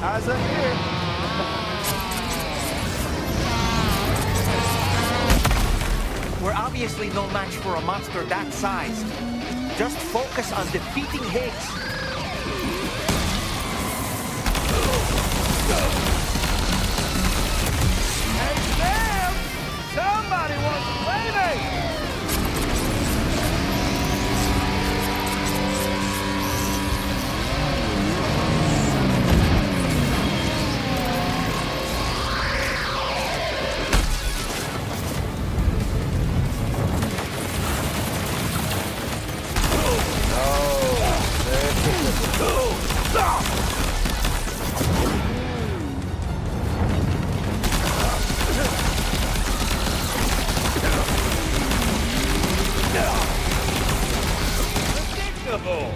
Eyes up here. We're obviously no match for a monster that size. Just focus on defeating Higgs. Hey, Sam! Somebody wants to play me! Predictable!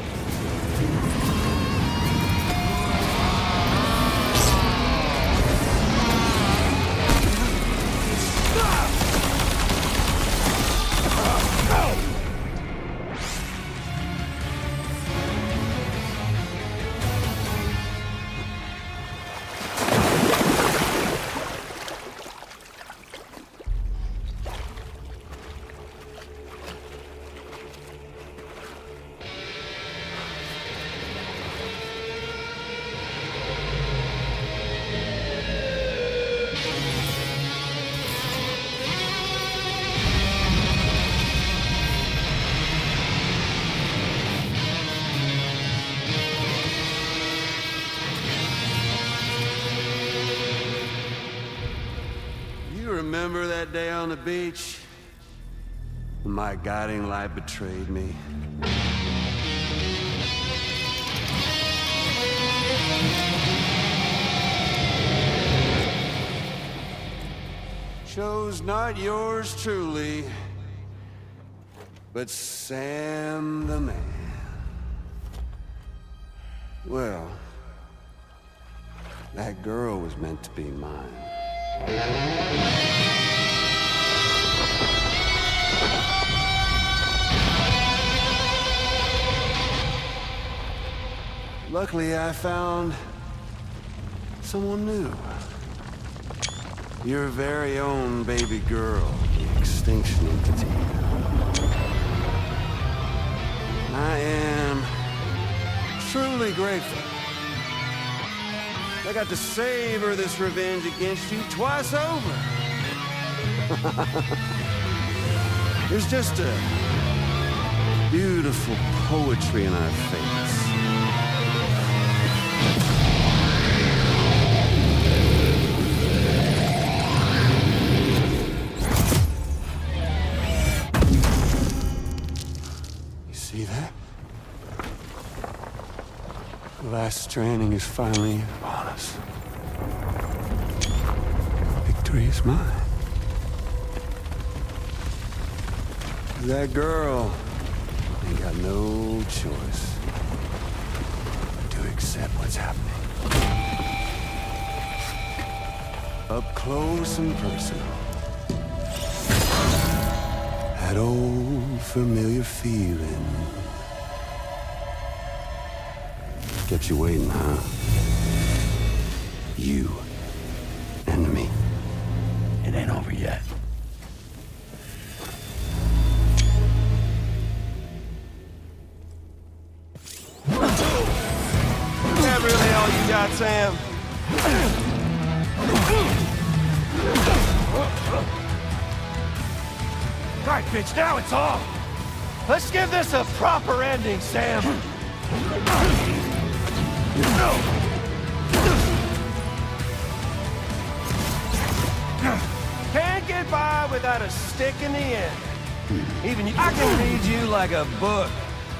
Remember that day on the beach? When my guiding light betrayed me? Chose not yours truly, but Sam the man. Well, that girl was meant to be mine. Luckily, I found someone new. Your very own baby girl, the Extinction Entity. I am truly grateful. I got to savor this revenge against you twice over. There's just a beautiful poetry in our fates. last stranding is finally upon us. Victory is mine. That girl ain't got no choice but to accept what's happening. Up close and personal. That old familiar feeling. Kept you waiting, huh? You and me. It ain't over yet. Is that really all you got, Sam? Right, bitch, now it's on! Let's give this a proper ending, Sam! Can't get by without a stick in the end. Even you, I can read you like a book.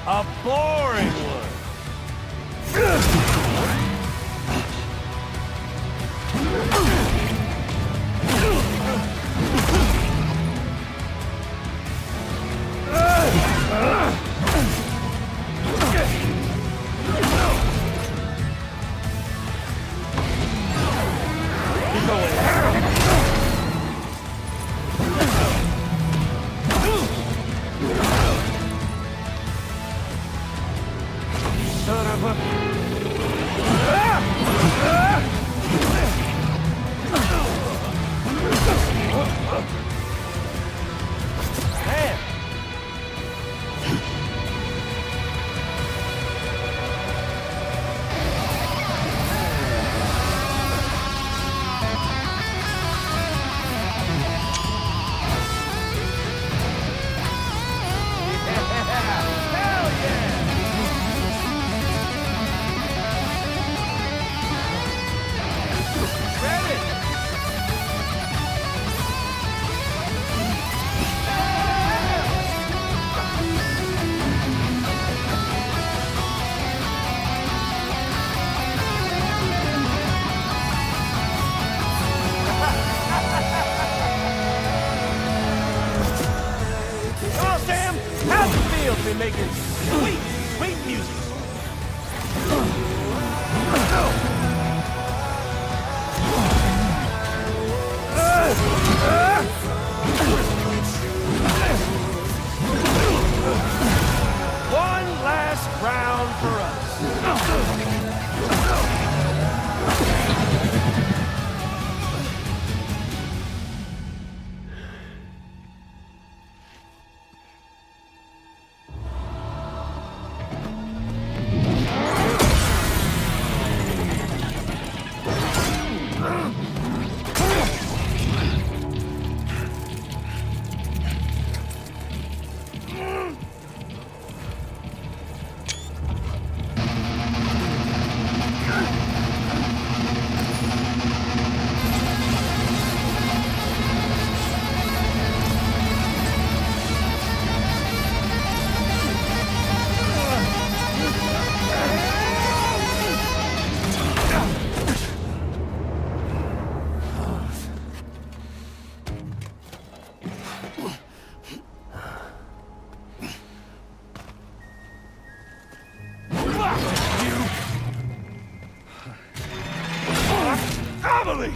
A boring one. Son of a... Damn! Oh, Sam! How's it feel to be making sweet, sweet music? One last round for us. Emily!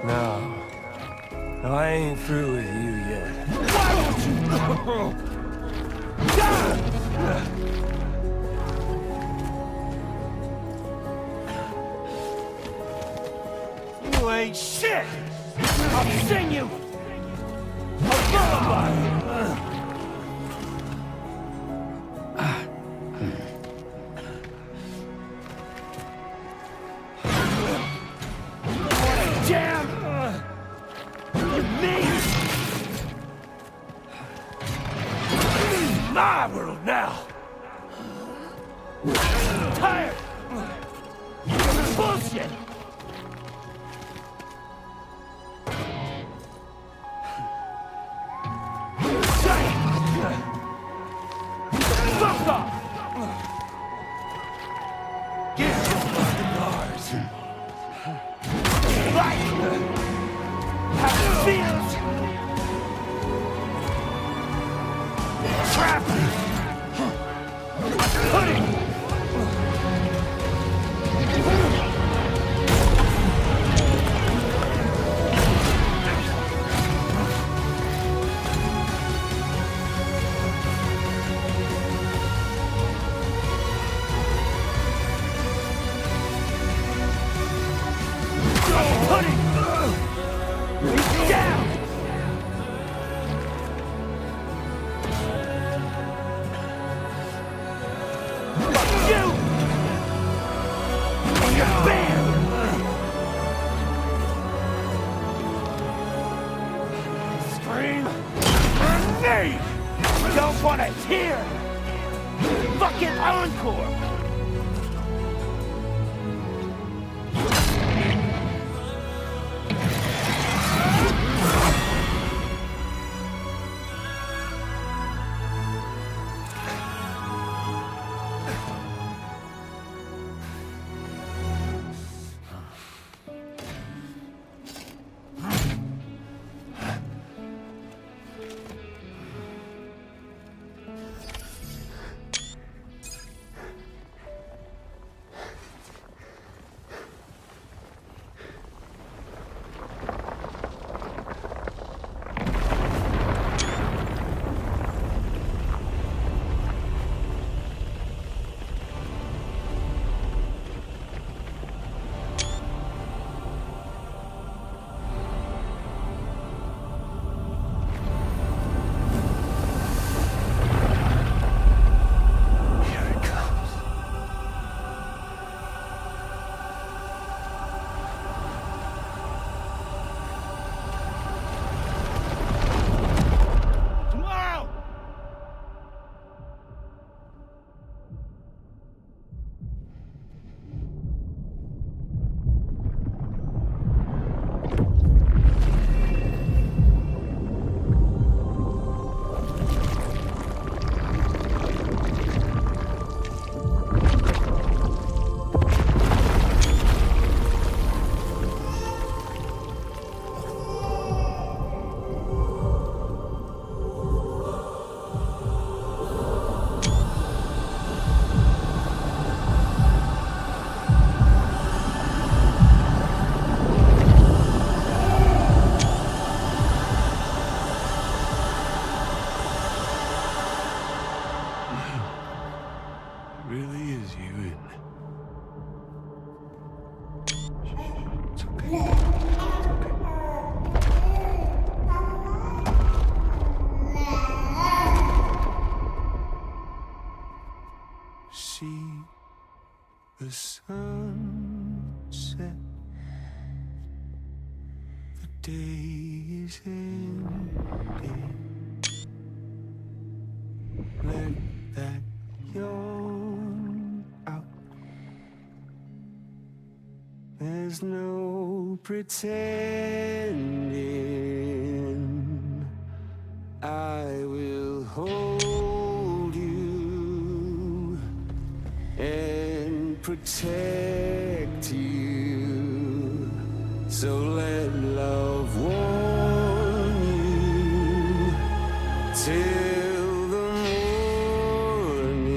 No. I ain't through with you yet. Why won't you? You ain't shit! I'll sing you a lullaby! Jam! With me! This is my world now! I'm tired! Of bullshit! The sunset, the day is ending. Let that yawn out. There's no pretending. I will hold you and protect you. So let love warm you till the morning.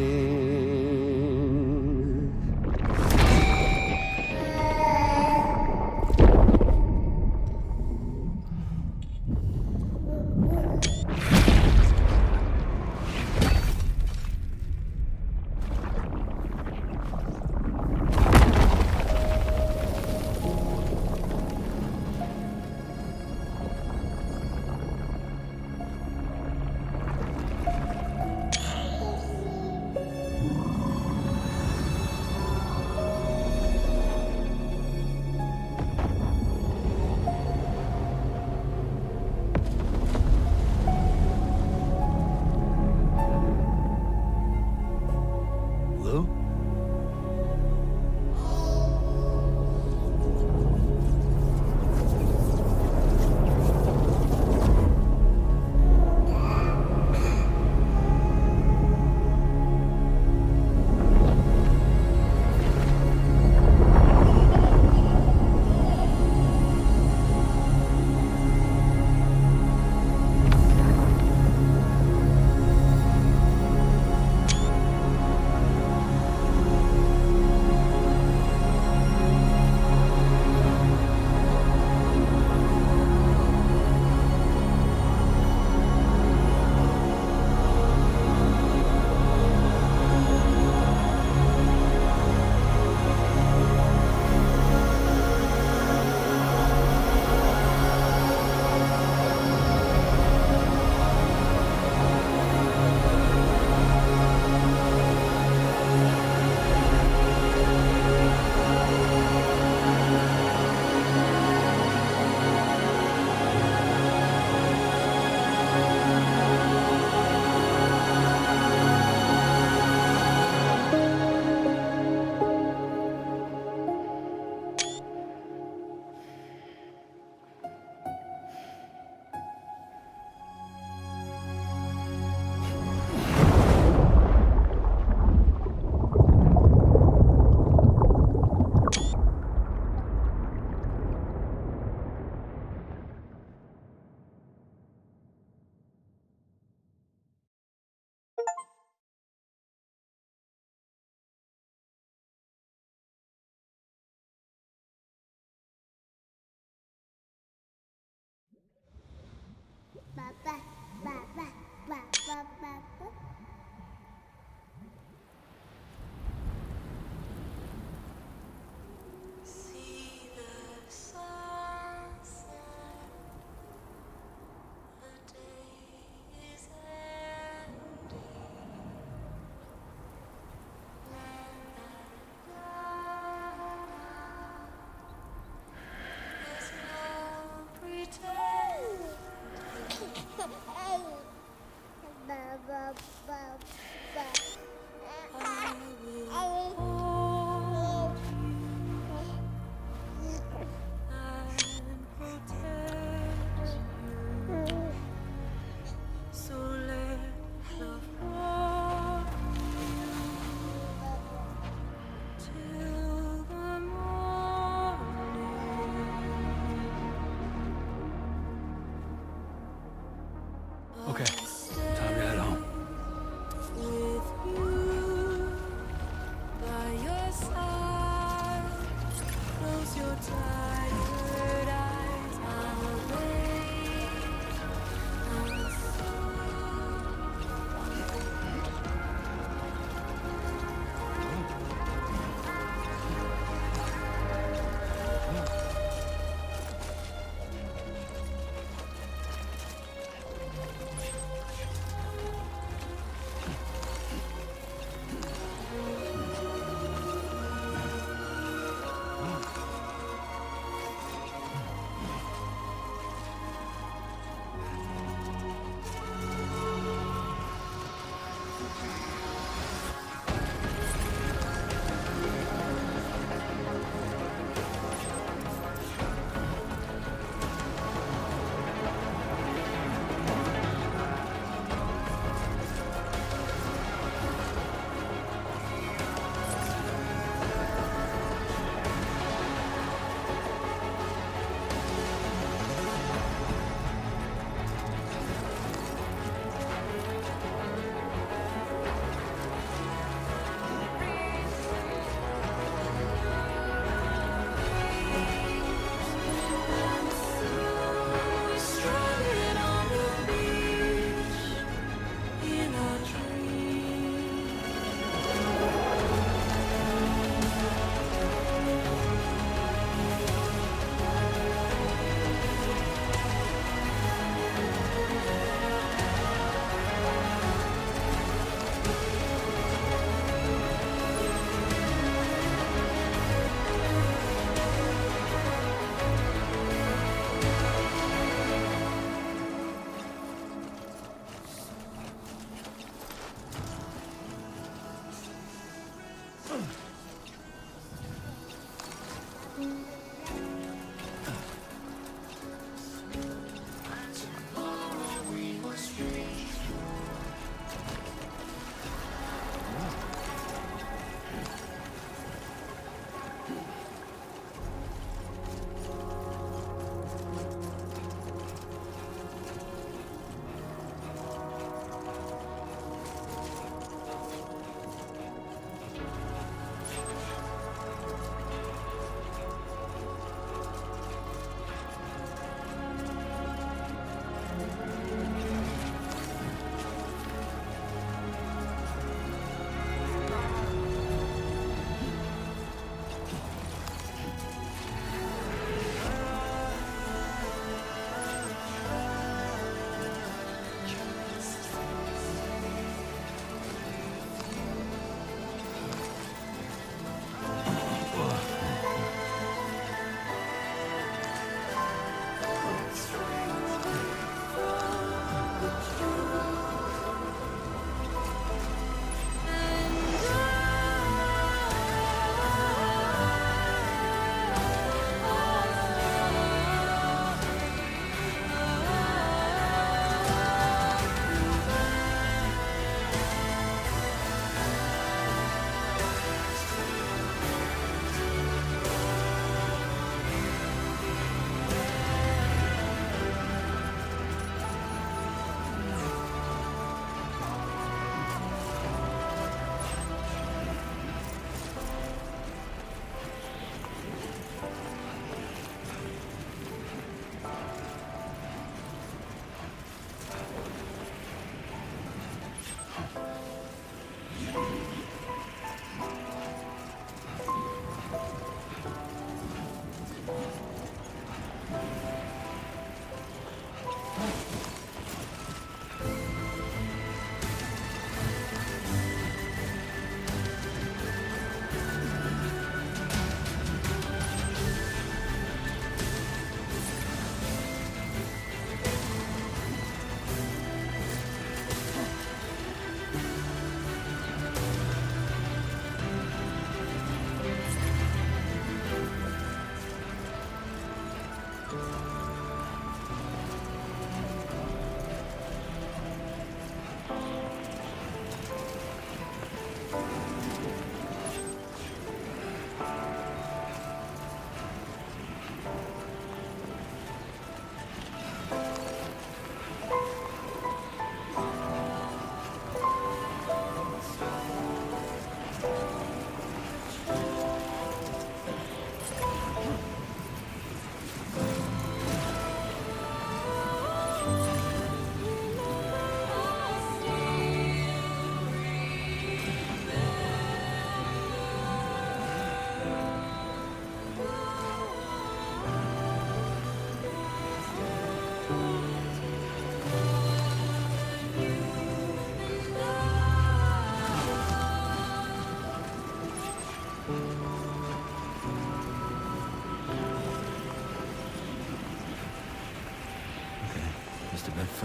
Okay, time to head home.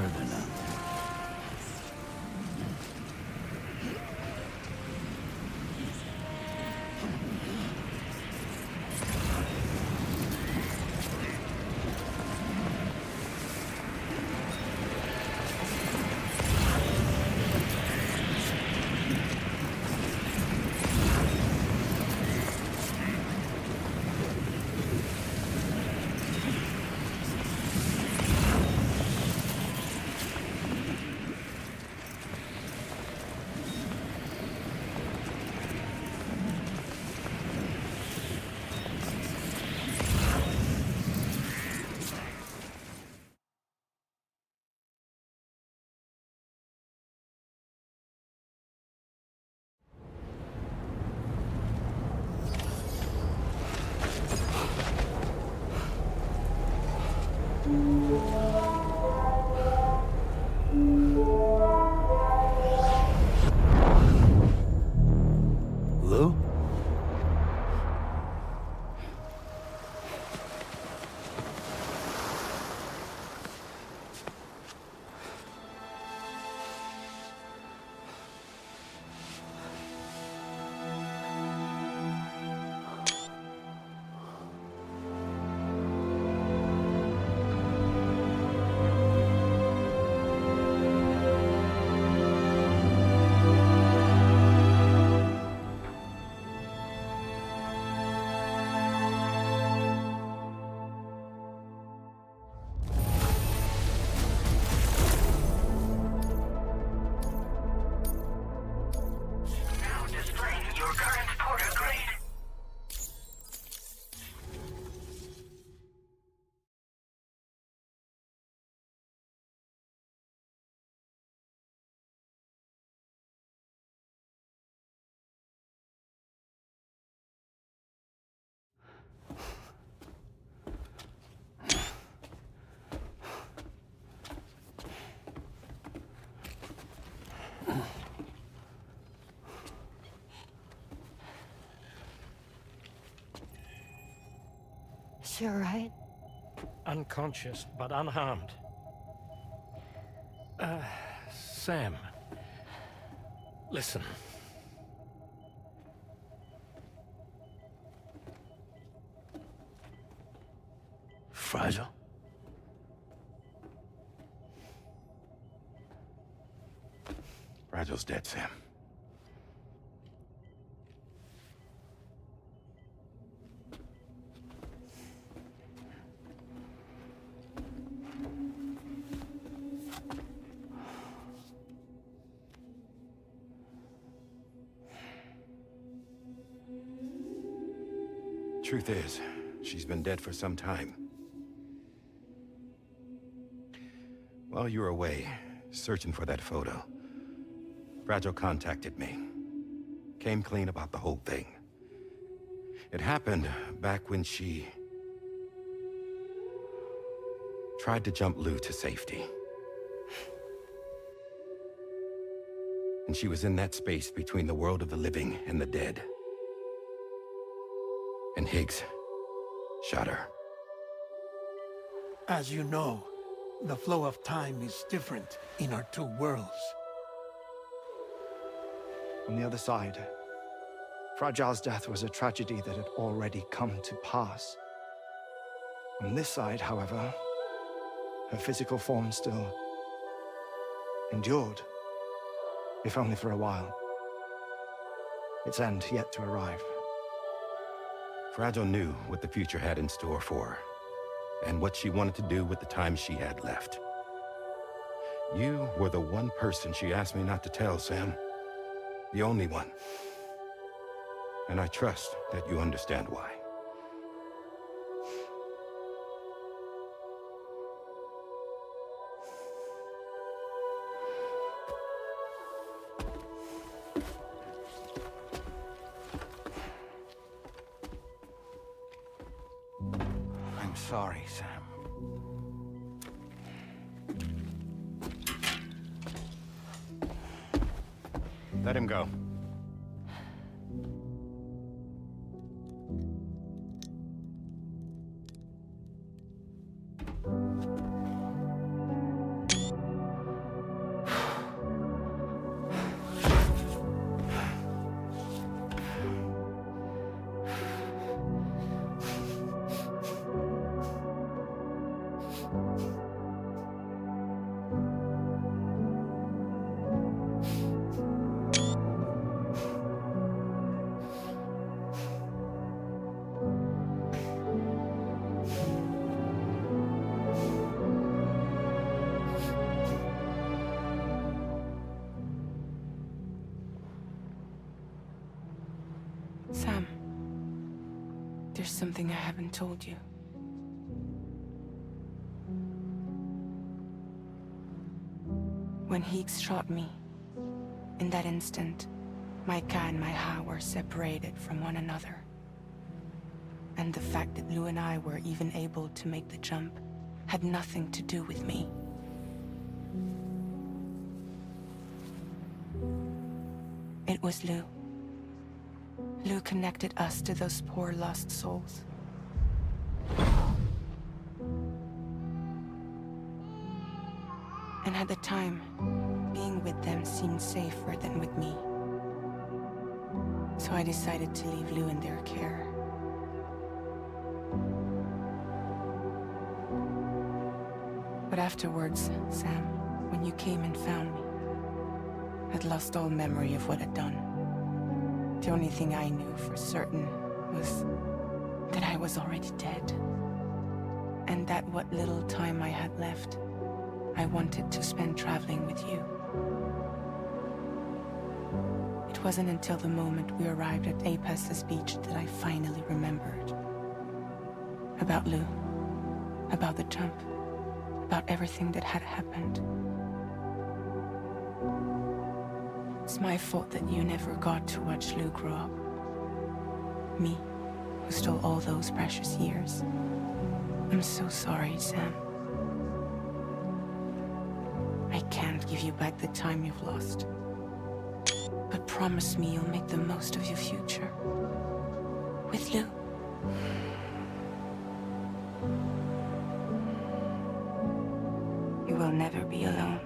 further now. Lou? Now displaying your current porter grade. She alright? Unconscious, but unharmed. Sam. Listen. Fragile? Fragile's dead, Sam. Truth is, she's been dead for some time. While you were away, searching for that photo, Fragile contacted me. Came clean about the whole thing. It happened back when she tried to jump Lou to safety. And she was in that space between the world of the living and the dead. And Higgs shot her. As you know, the flow of time is different in our two worlds. On the other side, Fragile's death was a tragedy that had already come to pass. On this side, however, her physical form still endured, if only for a while. Its end yet to arrive. Fragile knew what the future had in store for her, and what she wanted to do with the time she had left. You were the one person she asked me not to tell, Sam. The only one. And I trust that you understand why. I'm sorry, Sam. Let him go. Sam, there's something I haven't told you. When Heeks shot me, in that instant, my Ka and my Ha were separated from one another. And the fact that Lou and I were even able to make the jump had nothing to do with me. It was Lou. Lou connected us to those poor lost souls. And at the time, being with them seemed safer than with me. So I decided to leave Lou in their care. But afterwards, Sam, when you came and found me, I'd lost all memory of what I'd done. The only thing I knew for certain was that I was already dead. And that what little time I had left, I wanted to spend traveling with you. It wasn't until the moment we arrived at Apas's beach that I finally remembered. About Lou, about the jump, about everything that had happened. It's my fault that you never got to watch Lou grow up. Me, who stole all those precious years. I'm so sorry, Sam. I can't give you back the time you've lost. But promise me you'll make the most of your future. With Lou. You will never be alone.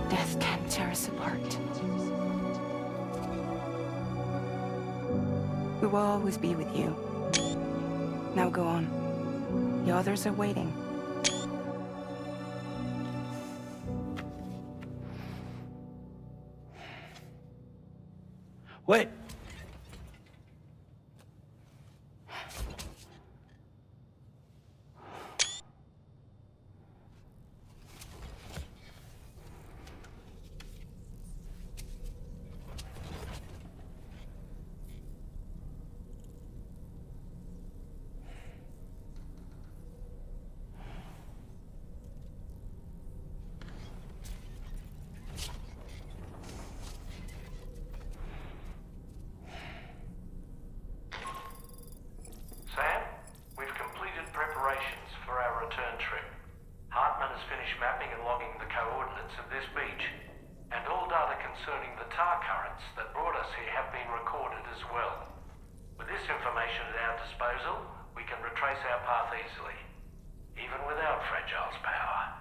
Death can't tear us apart. We will always be with you. Now go on. The others are waiting. Wait! Sam, we've completed preparations for our return trip. Hartman has finished mapping and logging the coordinates of this beach, and all data concerning the tar currents that brought us here have been recorded as well. With this information at our disposal, we can retrace our path easily. Even without Fragile's power,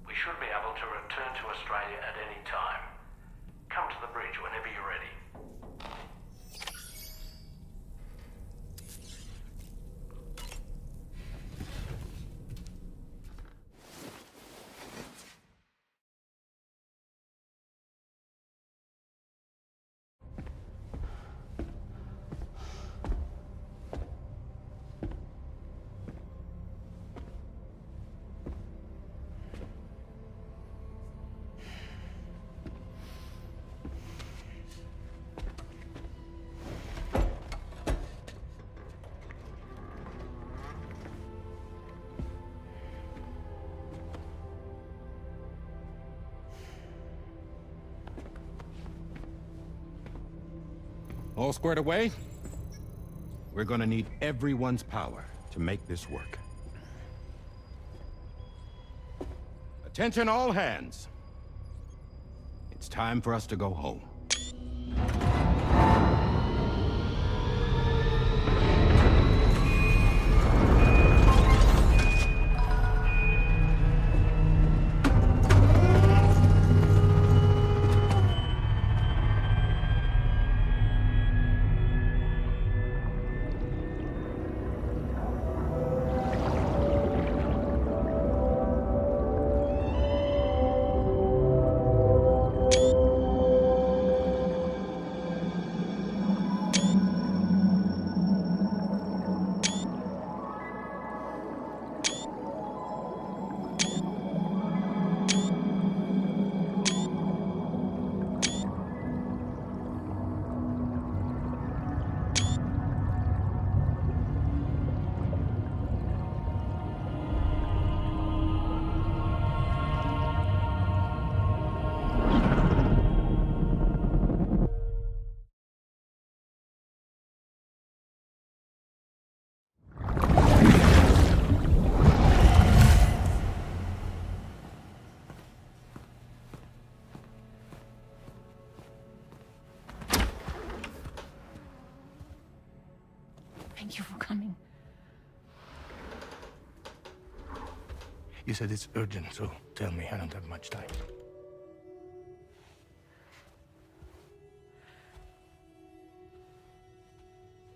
we should be able to return to Australia at any time. Come to the bridge whenever you're ready. All squared away? We're gonna need everyone's power to make this work. Attention all hands. It's time for us to go home. Thank you for coming. You said it's urgent, so tell me, I don't have much time.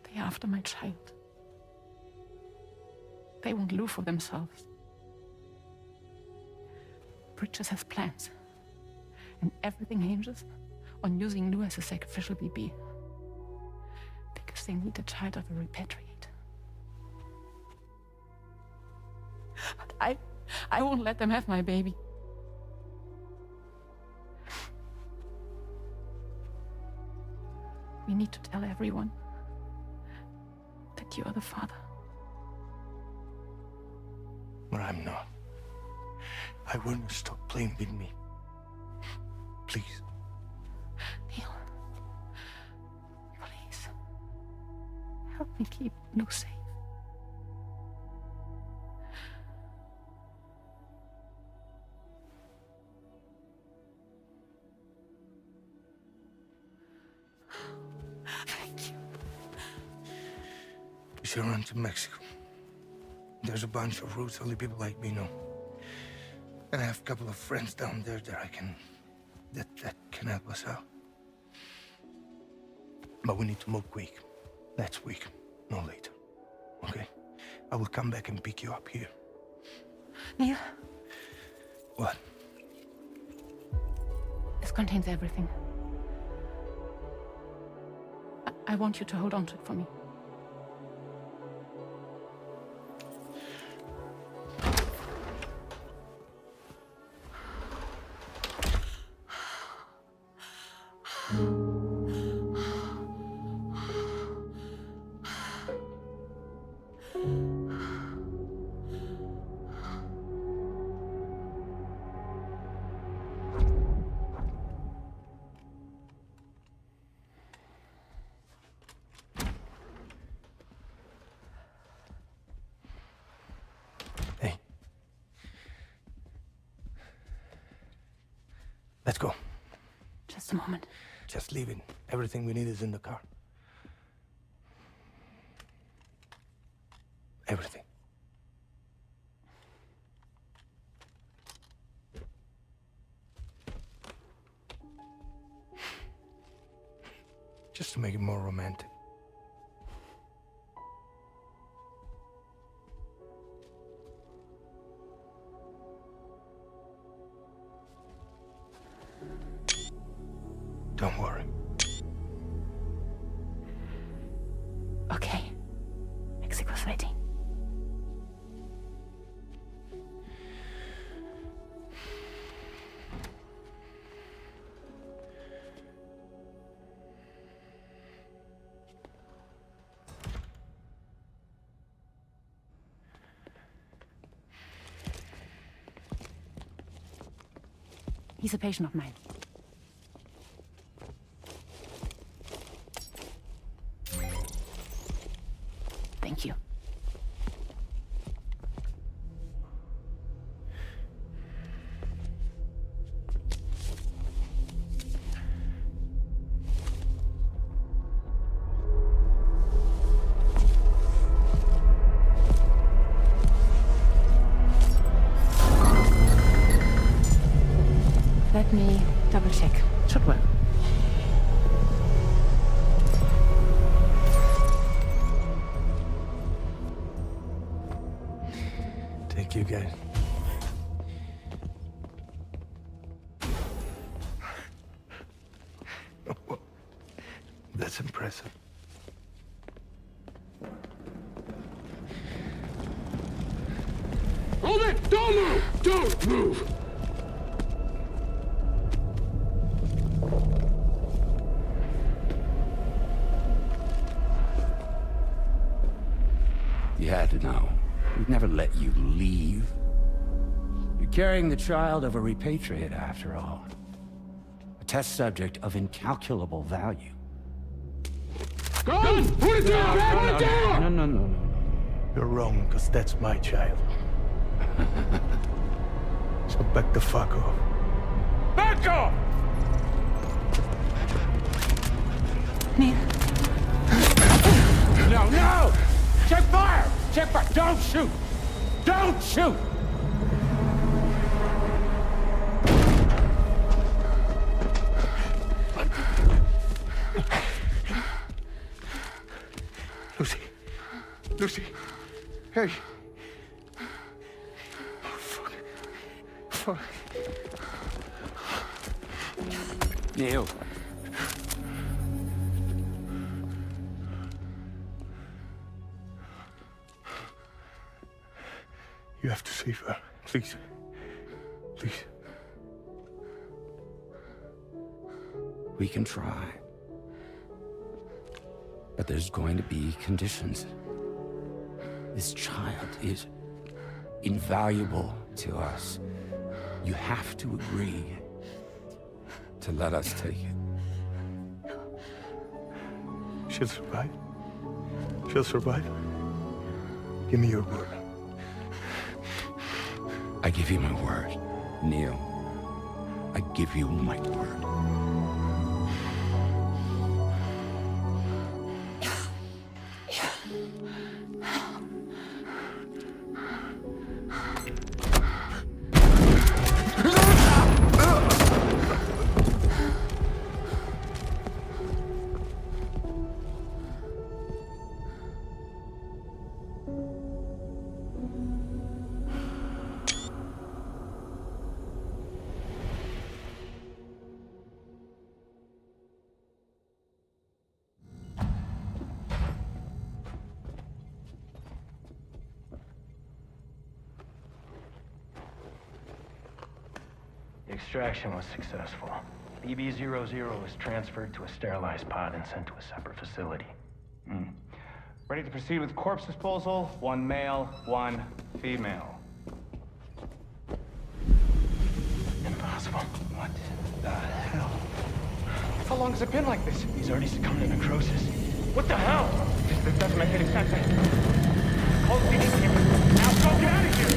They're after my child. They won't live for themselves. Bridges has plans, and everything hinges on using Lou as a sacrificial BB. Because they need the child of a repatriate. But I won't let them have my baby. We need to tell everyone that you are the father. But I'm not. I want you to stop playing with me. Please. Neil. Please. Help me keep Lou safe. Thank you. We should run to Mexico. There's a bunch of routes only people like me know. And I have a couple of friends down there that can help us out. But we need to move quick. Next week, no later. Okay? I will come back and pick you up here. Neil. What? This contains everything. I want you to hold on to it for me. Let's go. Just a moment. Just leave it. Everything we need is in the car. Everything. Just to make it more romantic. Don't worry. Okay. Mexico's waiting. He's a patient of mine. Thank you. Let me double check. Should work. Thank you, guys. That's impressive. Hold it! Don't move! Don't move! You had to know. We'd never let you leave. You're carrying the child of a repatriate, after all. A test subject of incalculable value. Gun! Put it down! Put it down! No. You're wrong, because that's my child. So back the fuck off. Back off! Neil. No, no! Check fire! Check fire! Don't shoot! Don't shoot! Lucy. Lucy. Hey. Oh, fuck. Fuck. Neil. You have to save her. Please. Please. We can try. But there's going to be conditions. This child is invaluable to us. You have to agree to let us take it. She'll survive. She'll survive. Give me your word. I give you my word, Neil. I give you my word. The extraction was successful. BB-00 was transferred to a sterilized pod and sent to a separate facility. Ready to proceed with corpse disposal. 1 male, 1 female. Impossible. What the hell? How long has it been like this? He's already succumbed to necrosis. What the hell? This doesn't make any sense. Call the PD team. Now go get out of here!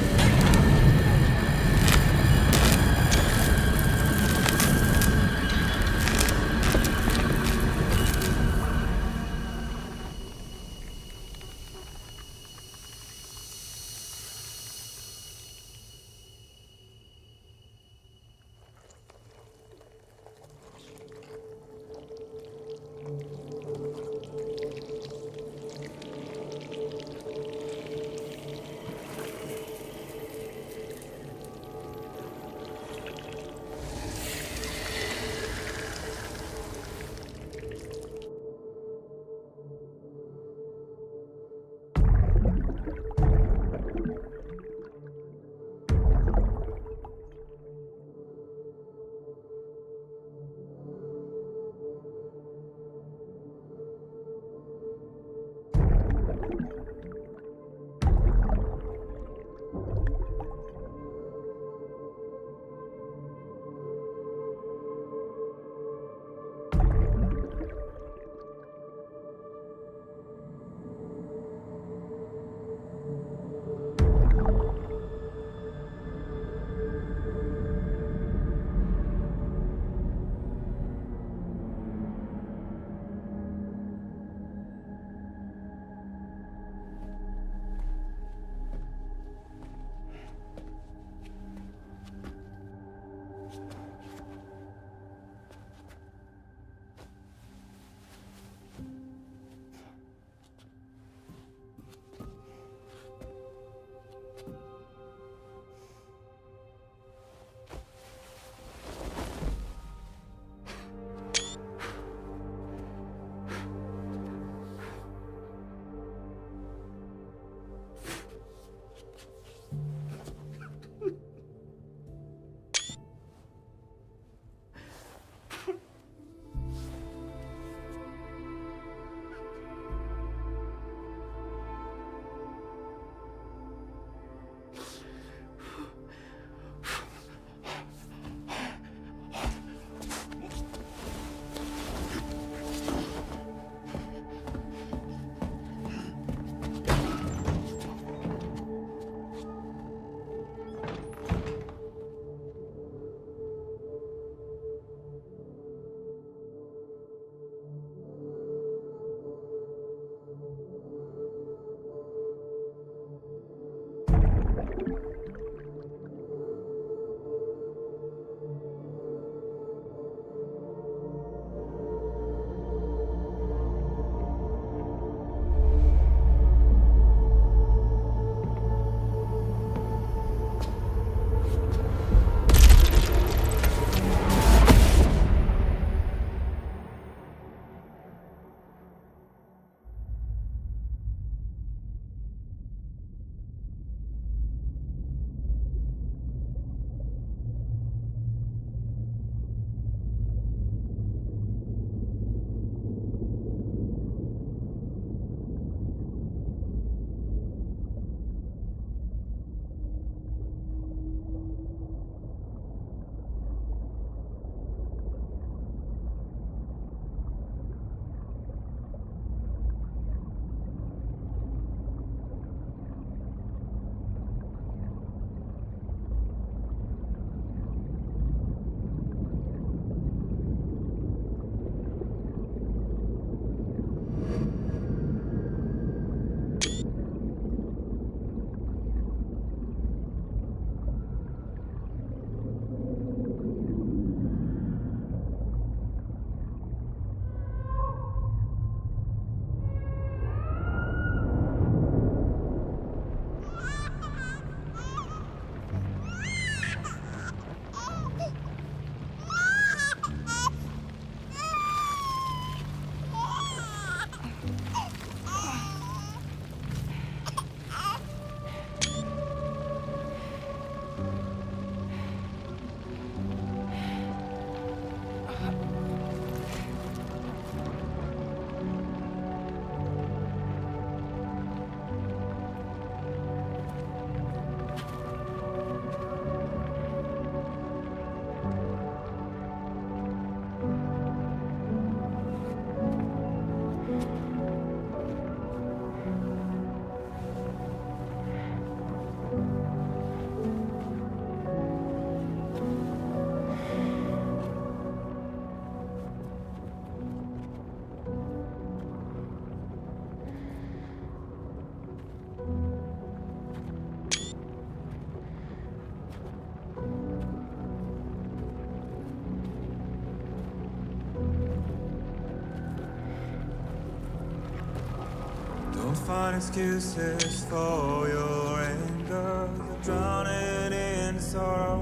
Don't find excuses for your anger. You're drowning in sorrow.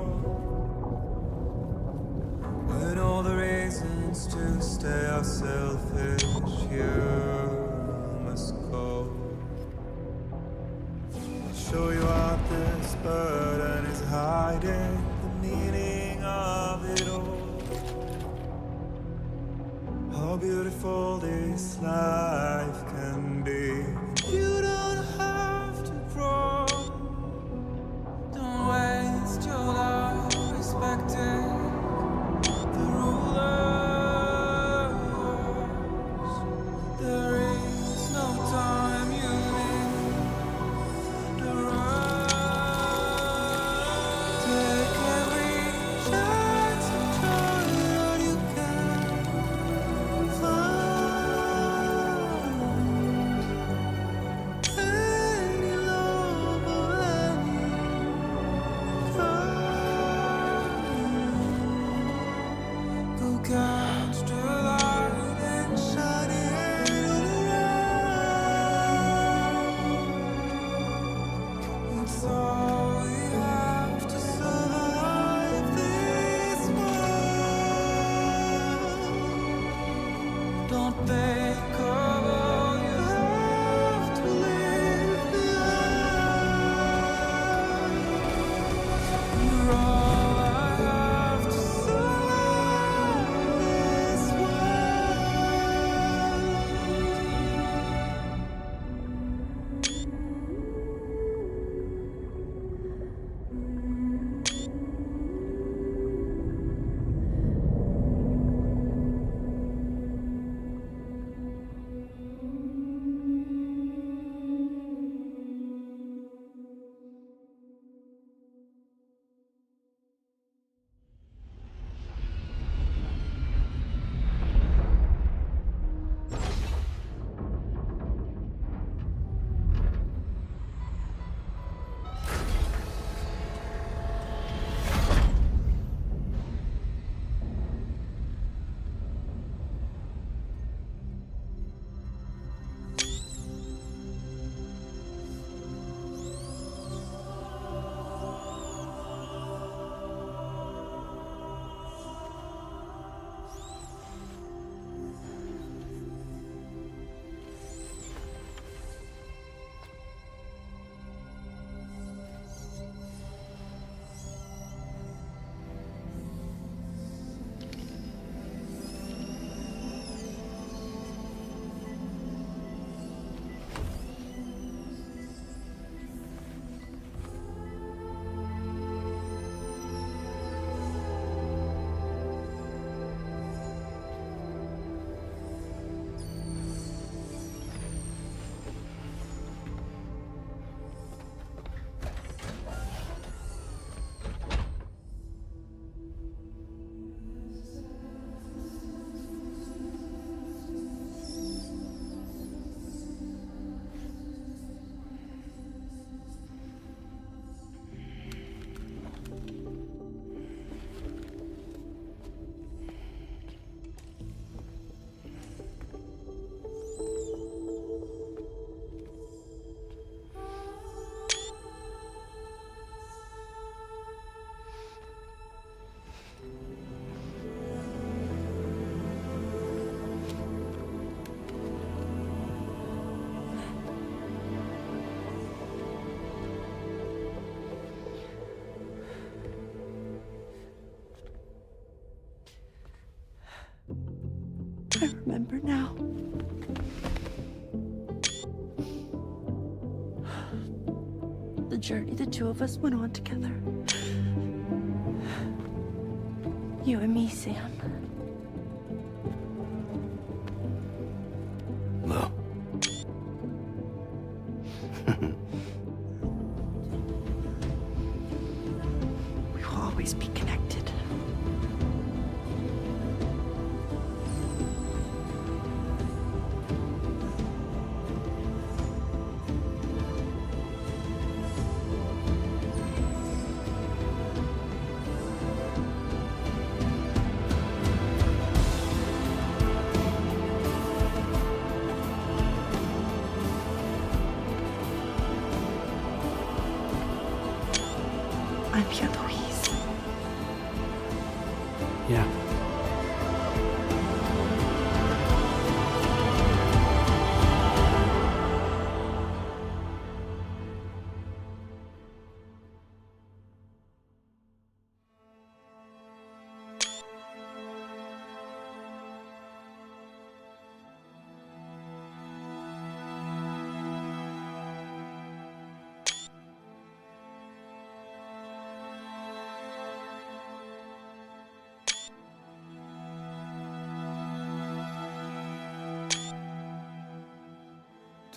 With all the reasons to stay are selfish, you must go. I'll show you out this burden is hiding the meaning of it all. How beautiful this life can be. You don't have to grow. Don't waste your life respecting the rulers. There is no time you need to run. Take every chance to try what you can find. Any love or any crime. Go catch the light and shine it around. It's all we have to survive this world. Don't think of all you have to leave behind. You're all I have to survive this I remember now. The journey the two of us went on together. You and me, Sam. No. We will always be connected. bientôt. Yeah.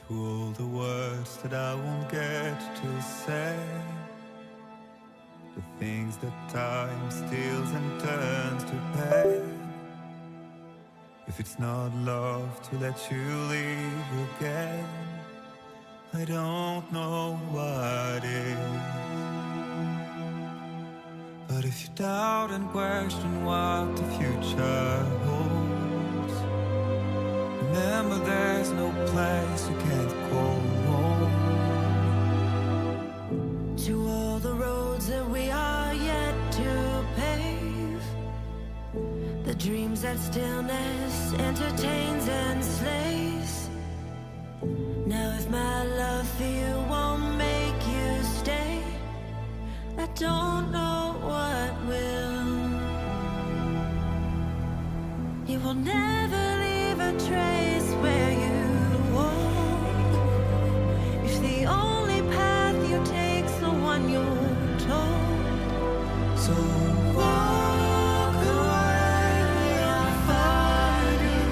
To all the words that I won't get to say, the things that time steals and turns to pain. If it's not love to let you leave again, I don't know what is. But if you doubt and question what the future holds, remember there's no place you can't call home. To all the roads that we are yet to pave, the dreams that stillness entertains and slays. Now if my love for you won't make you stay, I don't know what will. You will never leave a trace where you walk. If the only path you take's the one you're told, so walk away, I'll find you.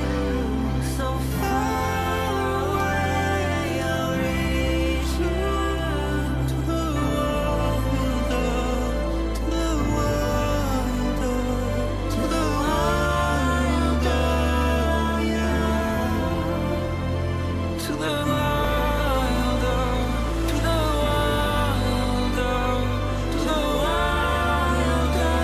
So far away, I'll reach you. To the world, to the world, to the wild, yeah. To the wild, to the wild, to the wild, yeah.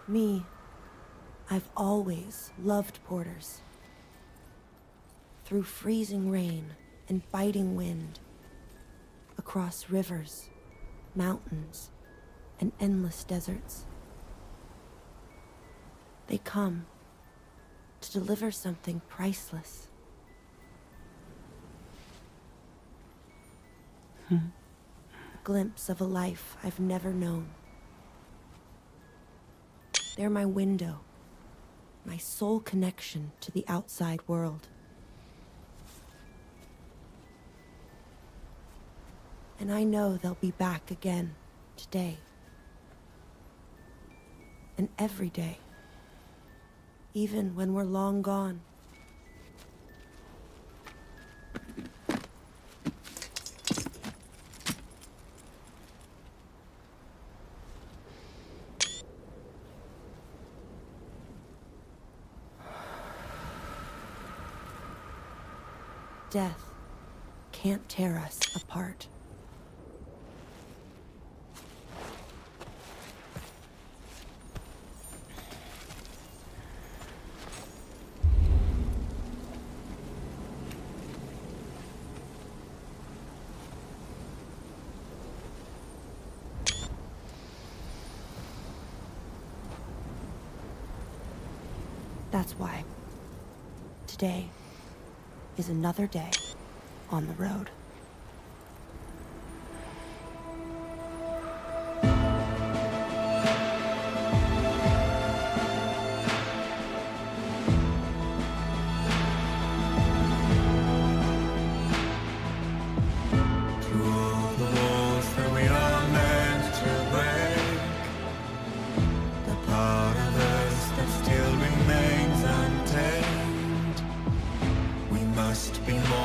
Me, I've always loved porters. Through freezing rain and biting wind, across rivers, mountains, and endless deserts. They come to deliver something priceless. A glimpse of a life I've never known. They're my window, my sole connection to the outside world. And I know they'll be back again today. And every day, even when we're long gone. Death can't tear us apart. That's why today is another day on the road. Be more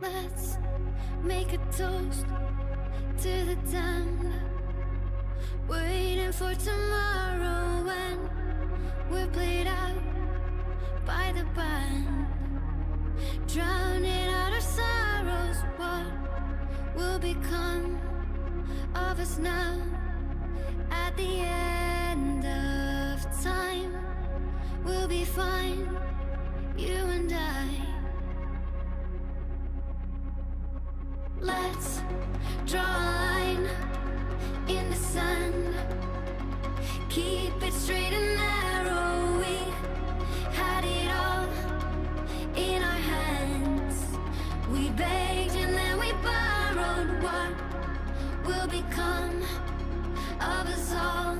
Let's make a toast to the damned, waiting for tomorrow when we're played out by the band, drowning out our sorrows. What will become of us now at the end of time? We'll be fine, you and I. Let's draw a line in the sand, keep it straight and narrow. We had it all in our hands. We begged and then we borrowed. What will become of us all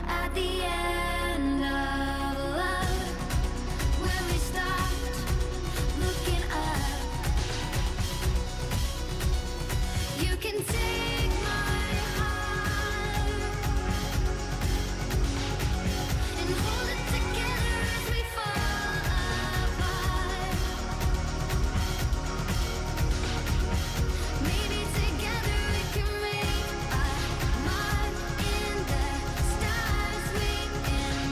at the end of love? When we stopped looking up, you can take my heart and hold it together as we fall apart. Maybe together we can make a mark in the stars. We can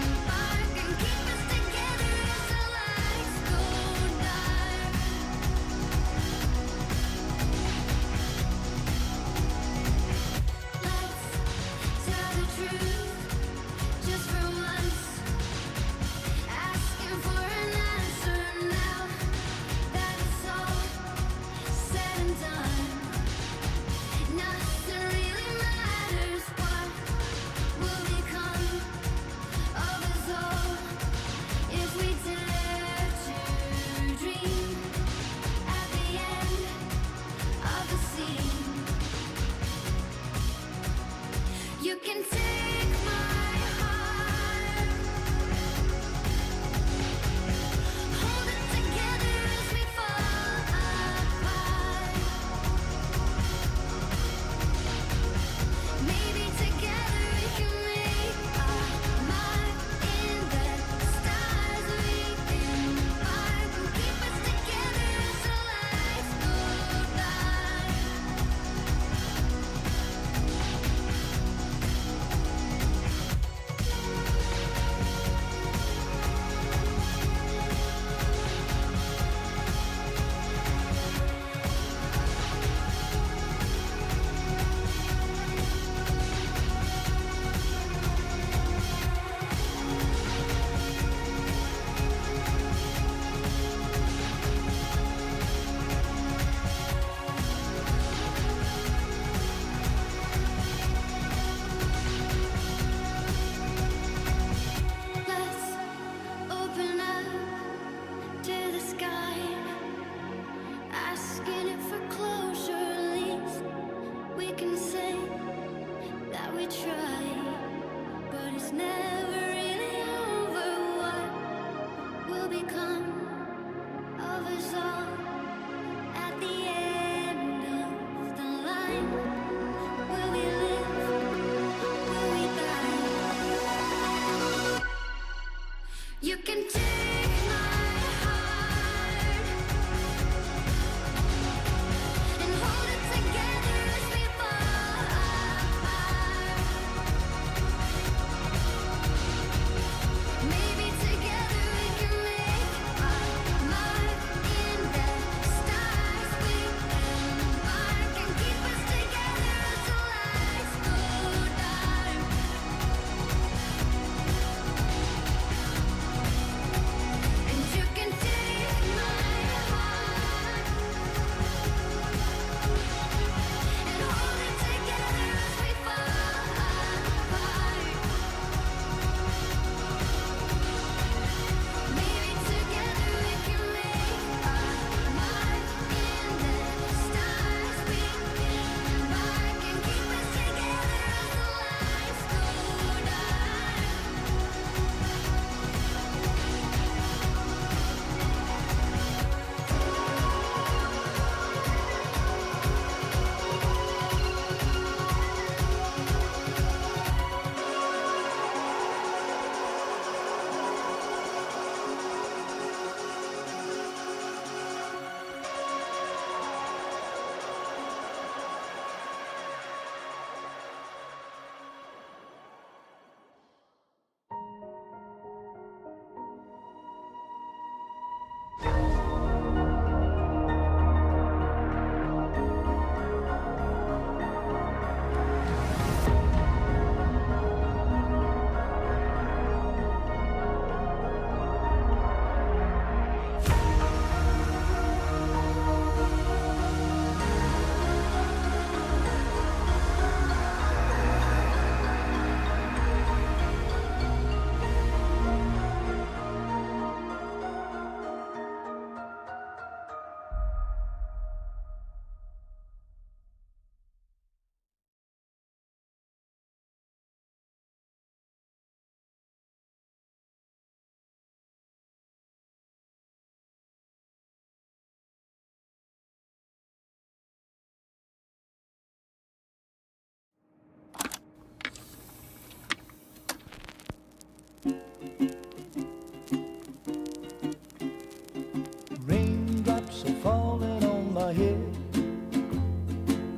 my head.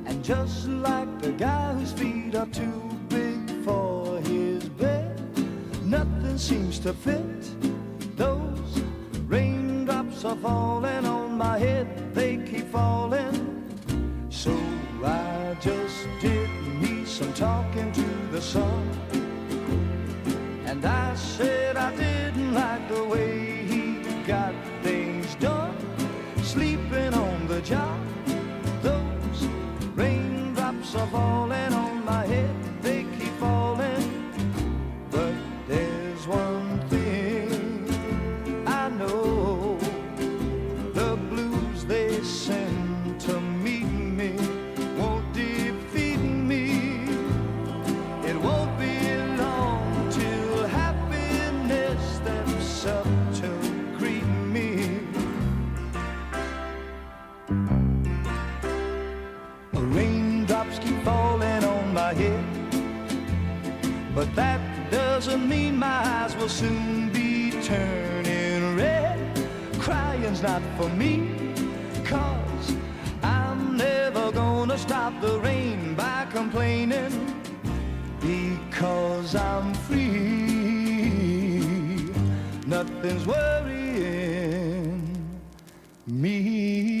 And just like the guy whose feet are too big for his bed, nothing seems to fit. Those raindrops are falling on my head, they keep falling. So I just did me some talking to the sun. And I said I didn't like the way he got things done, sleeping on the job. Those raindrops are falling on my head, they keep falling. But there's one thing I know, the blues they send to meet me won't defeat me. It won't be long till happiness steps up to greet me. The raindrops keep falling on my head, but that doesn't mean my eyes will soon be turning red. Crying's not for me, 'cause I'm never gonna stop the rain by complaining, because I'm free. Nothing's worrying me.